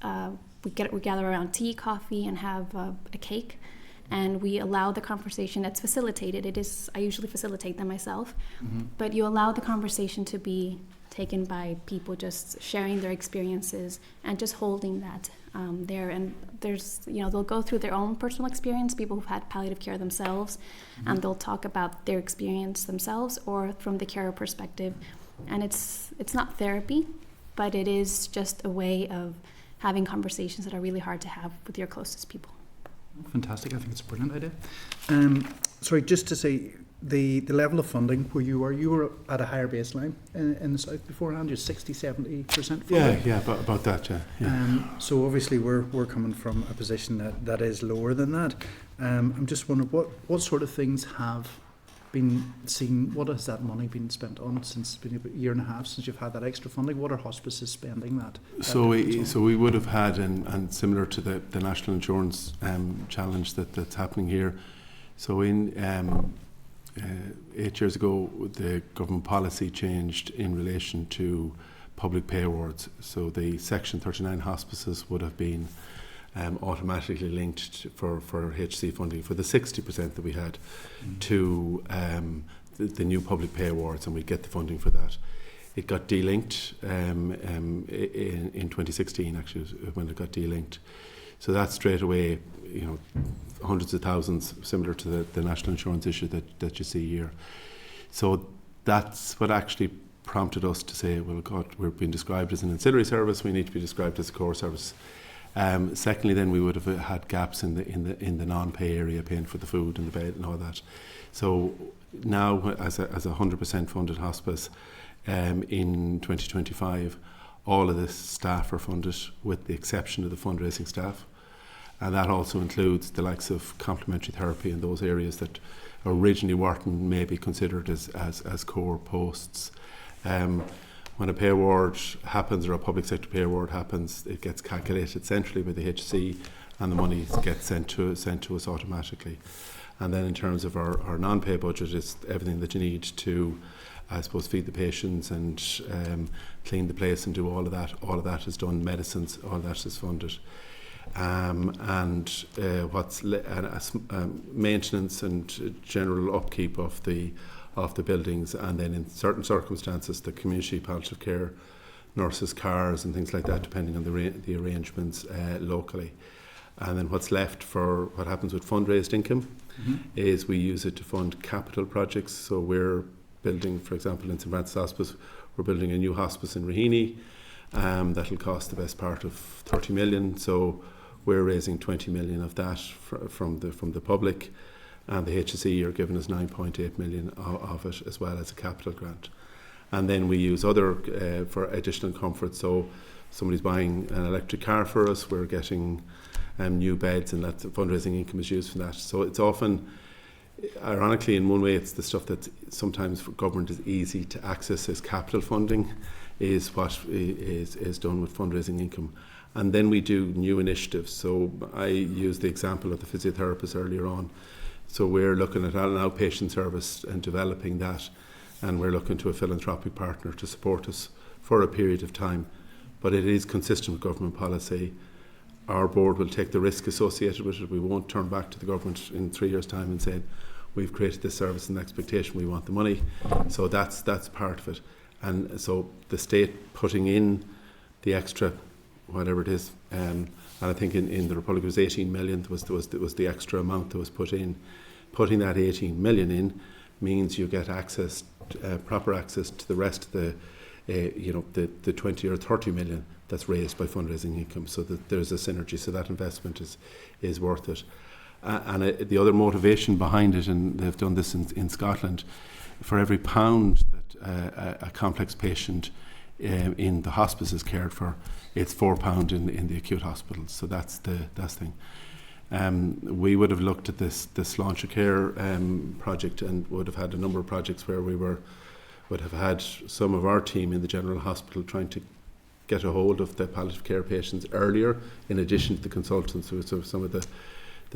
we gather around tea, coffee, and have a cake, and we allow the conversation that's facilitated. I usually facilitate them myself, but you allow the conversation to be taken by people just sharing their experiences and just holding that there. And there's, they'll go through their own personal experience, people who've had palliative care themselves, and they'll talk about their experience themselves or from the carer perspective. And it's not therapy, but it is just a way of having conversations that are really hard to have with your closest people. Fantastic. I think it's a brilliant idea. Sorry, just to say, the level of funding where you were at a higher baseline in the South beforehand. You're 60-70% funding. Yeah, about that. Yeah. So obviously we're coming from a position that is lower than that. I'm just wondering what sort of things have been seen. What has that money been spent on since it's been a year and a half since you've had that extra funding? What are hospices spending that? So we would have had, and similar to the national insurance challenge that's happening here. So in 8 years ago, the government policy changed in relation to public pay awards. So the Section 39 hospices would have been automatically linked for HC funding for the 60% that we had to the new public pay awards, and we'd get the funding for that. It got delinked in 2016, actually, when it got delinked. So that straight away, hundreds of thousands, similar to the national insurance issue that you see here. So that's what actually prompted us to say, well, God, we're being described as an ancillary service, we need to be described as a core service. Secondly, then we would have had gaps in the non-pay area, paying for the food and the bed and all that. So now, as a 100% funded hospice, in 2025, all of the staff are funded, with the exception of the fundraising staff. And that also includes the likes of complementary therapy in those areas that originally weren't maybe considered as core posts. When a pay award happens, or a public sector pay award happens, it gets calculated centrally by the HC, and the money gets sent to us automatically. And then in terms of our non-pay budget, it's everything that you need to, I suppose, feed the patients and clean the place and do all of that. All of that is done. Medicines, all that is funded. and maintenance and general upkeep of the buildings, and then in certain circumstances the community palliative care nurses' cars and things like that, depending on the arrangements locally. And then what's left for what happens with fundraised income is we use it to fund capital projects. So we're building, for example, in St. Francis Hospice, we're building a new hospice in Raheny. That'll cost the best part of 30 million. So we're raising 20 million of that from the public, and the HSE are giving us 9.8 million of it, as well as a capital grant. And then we use other for additional comfort. So somebody's buying an electric car for us, we're getting new beds, and that fundraising income is used for that. So it's often, ironically, in one way, it's the stuff that sometimes for government is easy to access as capital funding, is what is done with fundraising income. And then we do new initiatives. So I used the example of the physiotherapist earlier on. So we're looking at an outpatient service and developing that, and we're looking to a philanthropic partner to support us for a period of time. But it is consistent with government policy. Our board will take the risk associated with it. We won't turn back to the government in 3 years' time and say, we've created this service in the expectation we want the money. So that's part of it. And so the state putting in the extra, whatever it is, and I think in the Republic it was 18 million was the extra amount that was put in. Putting that 18 million in means you get access, proper access to the rest of the 20 or 30 million that's raised by fundraising income, so that there's a synergy. So that investment is worth it. And the other motivation behind it, and they've done this in Scotland, for every pound that a complex patient in the hospice is cared for, it's £4 in the acute hospitals. So that's the thing. We would have looked at this Launch a Care project, and would have had a number of projects where we would have had some of our team in the general hospital trying to get a hold of the palliative care patients earlier, in addition to the consultants, so some of the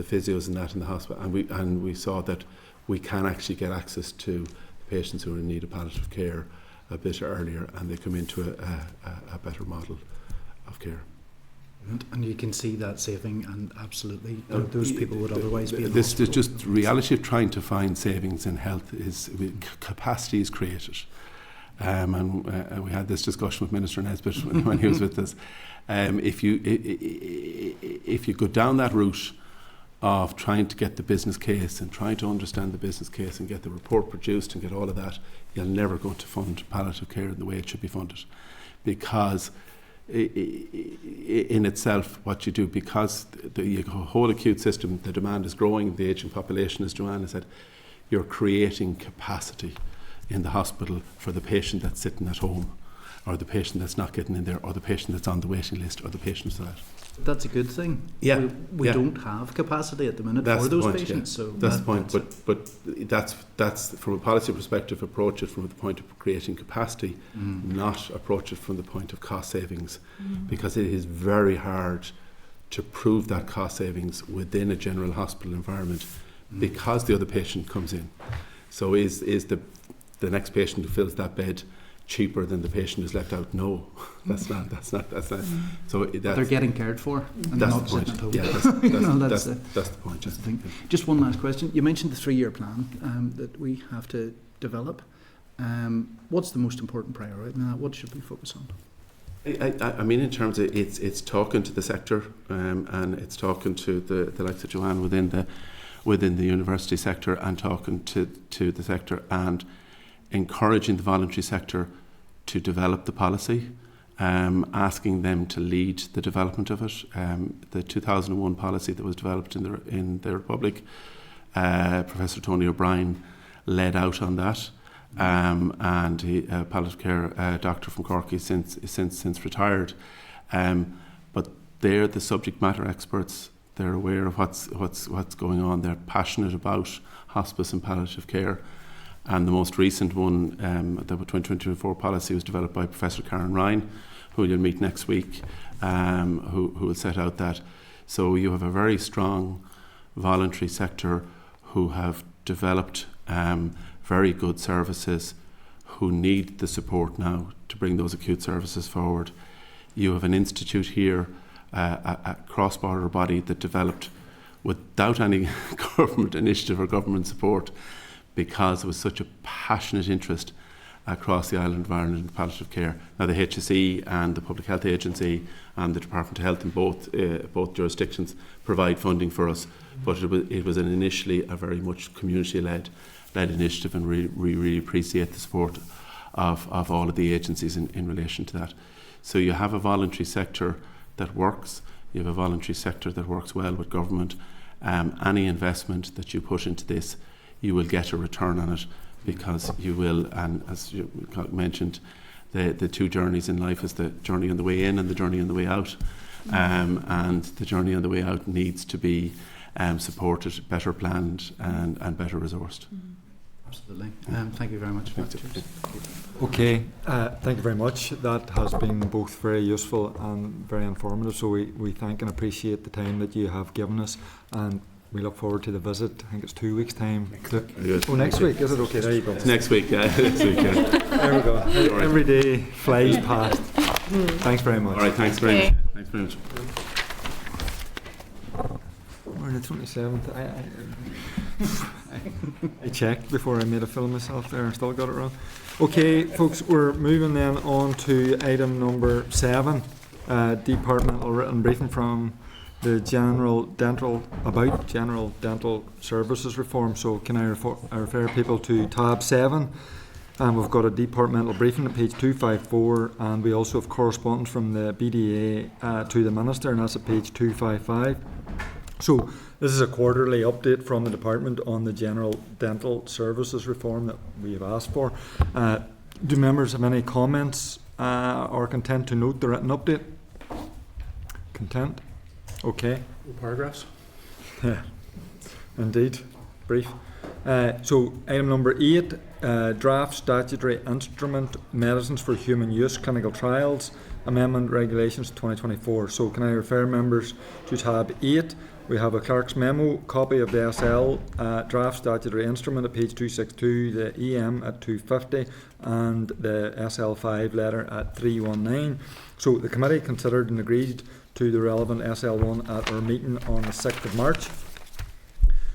physios and that in the hospital, and we saw that we can actually get access to patients who are in need of palliative care a bit earlier, and they come into a better model of care. And you can see that saving, and absolutely those people would otherwise be in this hospital. Just reality of trying to find savings in health is capacity is created. And we had this discussion with Minister Nesbitt when he was with us. If you go down that route of trying to get the business case and trying to understand the business case and get the report produced and get all of that, you're never going to fund palliative care in the way it should be funded. Because in itself, what you do, because the whole acute system, the demand is growing, the ageing population, as Joanna said, you're creating capacity in the hospital for the patient that's sitting at home, or the patient that's not getting in there, or the patient that's on the waiting list, or the patient that. That's a good thing. Yeah, we don't have capacity at the minute for those patients. Yeah. So that's the point. But that's from a policy perspective. Approach it from the point of creating capacity, not approach it from the point of cost savings, because it is very hard to prove that cost savings within a general hospital environment, because the other patient comes in. So is the next patient who fills that bed cheaper than the patient who's left out? No, that's not. So they're getting cared for, and that's not the point. At home. Yeah, that's the point. That's the thing. Just one last question. You mentioned the 3-year plan that we have to develop. What's the most important priority in that? What should we focus on? I mean, in terms of it's talking to the sector, and it's talking to the likes of Joanne within the university sector, and talking to the sector, and encouraging the voluntary sector to develop the policy, asking them to lead the development of it. The 2001 policy that was developed in the Republic, Professor Tony O'Brien led out on that, and he, a palliative care doctor from Cork, he's since retired. But they're the subject matter experts. They're aware of what's going on. They're passionate about hospice and palliative care. And the most recent one, the 2024 policy, was developed by Professor Karen Ryan, who you'll meet next week, who will set out that. So you have a very strong voluntary sector who have developed very good services, who need the support now to bring those acute services forward. You have an institute here a cross-border body that developed without any government initiative or government support, because there was such a passionate interest across the island of Ireland in palliative care. Now the HSE and the Public Health Agency and the Departmental Health in both jurisdictions provide funding for us, but it was initially a very much community-led initiative, and we really appreciate the support of all of the agencies in relation to that. So you have a voluntary sector that works, you have a voluntary sector that works well with government. Any investment that you put into this, you will get a return on it, because you will, and as you mentioned, the two journeys in life is the journey on the way in and the journey on the way out. And the journey on the way out needs to be supported, better planned and better resourced. Absolutely. Thank you very much. Okay, thank you very much. That has been both very useful and very informative, so we thank and appreciate the time that you have given us, and we look forward to the visit. I think it's 2 weeks' time. Next week, is it? Okay, there you go. It's next week, yeah. Next week, yeah. There we go. Right. Every day flies past. Thanks very much. All right, thanks very much. Thanks very much. We're on the 27th. I checked before I made a film myself there. I still got it wrong. Okay, folks, we're moving then on to item number 7, departmental written briefing from the General Dental Services Reform. So can I refer people to tab 7, and we've got a departmental briefing at page 254, and we also have correspondence from the BDA to the Minister, and that's at page 255. So this is a quarterly update from the department on the General Dental Services Reform that we have asked for. Do members have any comments or content to note the written update? Content? Okay. Paragraphs? Yeah, indeed. Brief. So item number 8, draft statutory instrument medicines for human use clinical trials amendment regulations 2024. So can I refer members to tab 8? We have a clerk's memo copy of the SL draft statutory instrument at page 262, the EM at 250, and the SL5 letter at 319. So the committee considered and agreed to the relevant SL1 at our meeting on the 6th of March.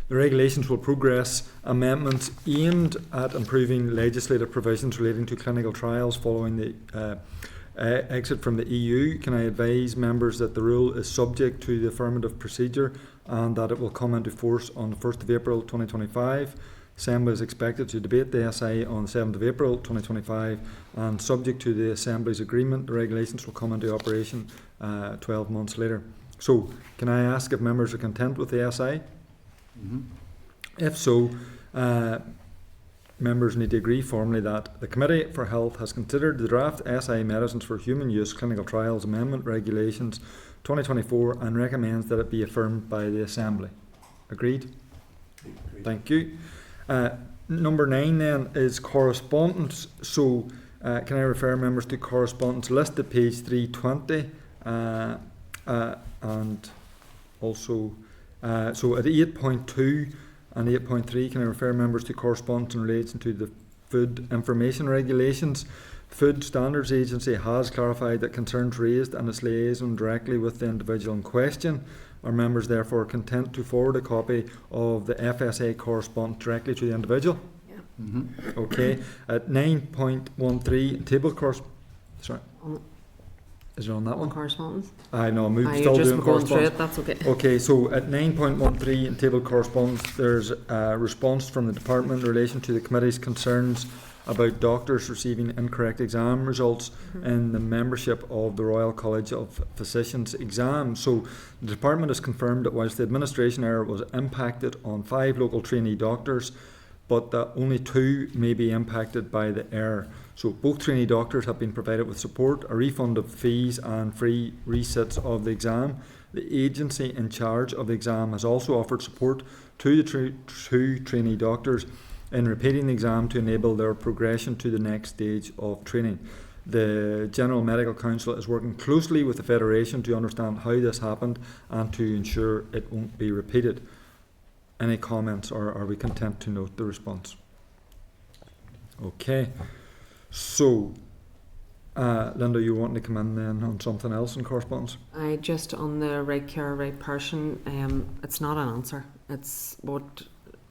The regulations will progress amendments aimed at improving legislative provisions relating to clinical trials following the exit from the EU. Can I advise members that the rule is subject to the affirmative procedure and that it will come into force on the 1st of April 2025. Assembly is expected to debate the SI on the 7th of April 2025, and subject to the Assembly's agreement, the regulations will come into operation 12 months later. So, can I ask if members are content with the SI? Mm-hmm. If so, members need to agree formally that the Committee for Health has considered the draft SI Medicines for Human Use Clinical Trials Amendment Regulations 2024 and recommends that it be affirmed by the Assembly. Agreed? Thank you. Number 9 then is correspondence. So can I refer members to correspondence list at page 320 and also so at 8.2 and 8.3, can I refer members to correspondence in relation to the Food Information Regulations? The Food Standards Agency has clarified that concerns raised and its liaison directly with the individual in question. Are members therefore content to forward a copy of the FSA correspondence directly to the individual? Yeah. Mm-hmm. Okay. At 9.13, table sorry. Is it on that one? Correspondence? I know, I'm still you're just doing going through correspondence. it, that's okay. Okay, so at 9.13 in table correspondence, there's a response from the department in relation to the committee's concerns about doctors receiving incorrect exam results in the membership of the Royal College of Physicians exam. So the department has confirmed that whilst the administration error was impacted on 5 local trainee doctors, but that only 2 may be impacted by the error. So both trainee doctors have been provided with support, a refund of fees and free resits of the exam. The agency in charge of the exam has also offered support to the 2 trainee doctors in repeating the exam to enable their progression to the next stage of training. The General Medical Council is working closely with the Federation to understand how this happened and to ensure it won't be repeated. Any comments, or are we content to note the response? Okay. So, Linda, you wanting to come in then on something else in correspondence? I just on the right care, right person, it's not an answer. It's what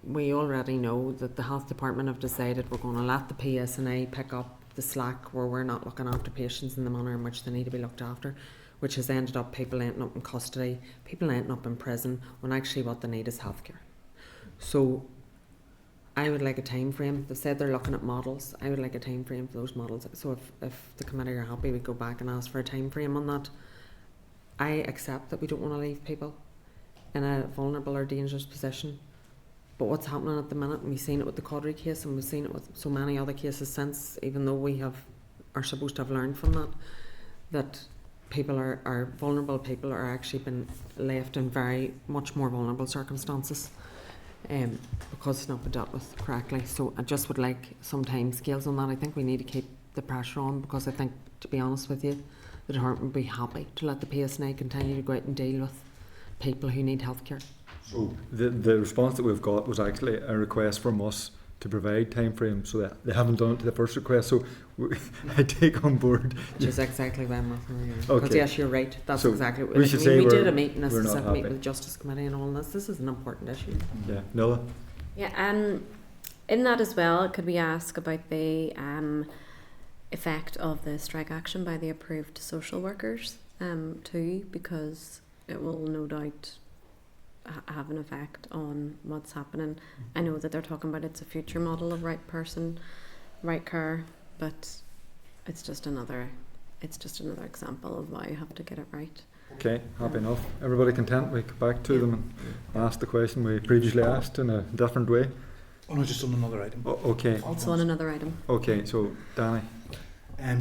we already know, that the health department have decided we're going to let the PSNI pick up the slack where we're not looking after patients in the manner in which they need to be looked after, which has ended up people ending up in custody, people ending up in prison, when actually what they need is healthcare. So I would like a time frame. They said they're looking at models. I would like a time frame for those models. So if the committee are happy, we go back and ask for a time frame on that. I accept that we don't want to leave people in a vulnerable or dangerous position. But what's happening at the minute, and we've seen it with the Codry case, and we've seen it with so many other cases since, even though we are supposed to have learned from that people are vulnerable people are actually been left in very much more vulnerable circumstances. Because it's not been dealt with correctly. So I just would like some time scales on that. I think we need to keep the pressure on, because I think, to be honest with you, the department would be happy to let the PSNI continue to go out and deal with people who need healthcare. So the response that we've got was actually a request from us to provide time frames, so that they haven't done it to the first request. So I take on board. Which is exactly why I'm referring here. Okay. Because yes, you're right. That's So exactly what we should say we did a meeting, a we're not specific happy. meeting with the Justice Committee and all this. This is an important issue. Yeah, Nilla? Yeah, in that as well, could we ask about the effect of the strike action by the approved social workers too, because it will no doubt have an effect on what's happening. I know that they're talking about it's a future model of right person, right care, but it's just another example of why you have to get it right. Okay, happy enough. Everybody content? We go back to them and ask the question we previously asked in a different way. Oh no, just on another item. Okay. Also on another item. Okay, so Danny.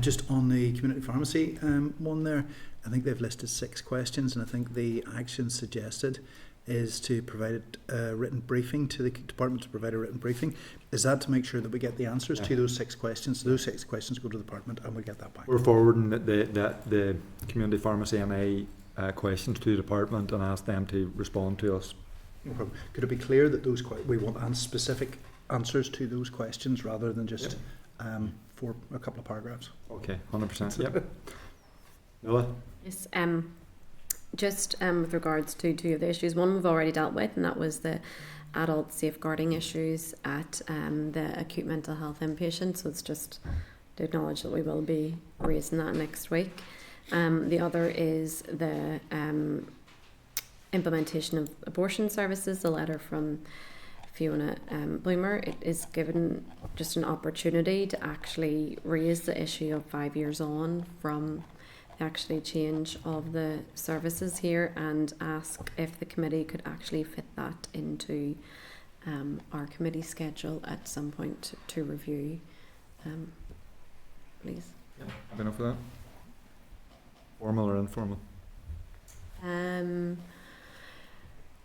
Just on the community pharmacy one there, I think they've listed 6 questions, and I think the action suggested is to provide a written briefing to the department, to provide a written briefing. Is that to make sure that we get the answers to those 6 questions? So those 6 questions go to the department and we get that back. We're forwarding the community pharmacy and questions to the department and ask them to respond to us. No problem. Could it be clear that those we want specific answers to those questions rather than just for a couple of paragraphs? Okay, 100%. Yep. Nola? Yes. Just with regards to 2 of the issues, one we've already dealt with, and that was the adult safeguarding issues at the acute mental health inpatient. So it's just to acknowledge that we will be raising that next week. The other is the implementation of abortion services, the letter from Fiona Bloomer. It is given just an opportunity to actually raise the issue of 5 years on from actually change of the services here, and ask if the committee could actually fit that into our committee schedule at some point to review, please. Have enough of that? Formal or informal?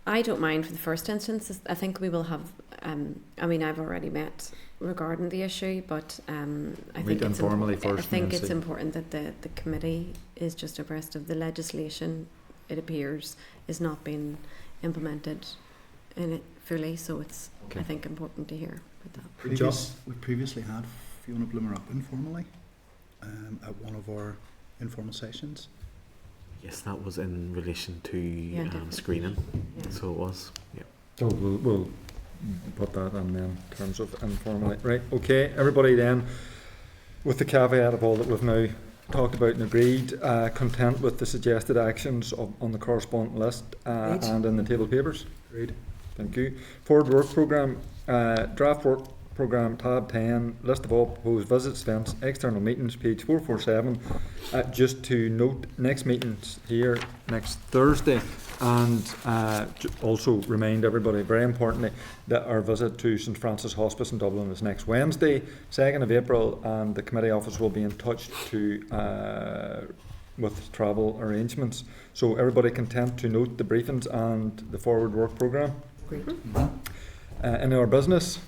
I don't mind for the first instance. I think we will have, I've already met regarding the issue, but I think it's important that the committee is just abreast of the legislation. It appears is not being implemented in it fully, so it's I think important to hear about that. We previously had Fiona Bloomer up informally at one of our informal sessions. Yes, that was in relation to screening. Yeah. So it was. Yeah. So we'll put that in then in terms of informally. Right, okay, everybody then, with the caveat of all that we've now talked about and agreed, content with the suggested actions on the correspondent list and in the table papers? Great, thank you. Forward work programme, draft work programme, tab 10, list of all proposed visits, events, external meetings, page 447. Just to note, next meeting's here next Thursday, and also remind everybody, very importantly, that our visit to St Francis Hospice in Dublin is next Wednesday, 2nd of April, and the committee office will be in touch with travel arrangements. So everybody content to note the briefings and the forward work programme? Great. In our business?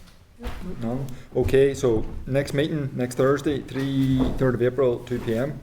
None. Okay, so next meeting next Thursday, 3rd of April, 2 p.m.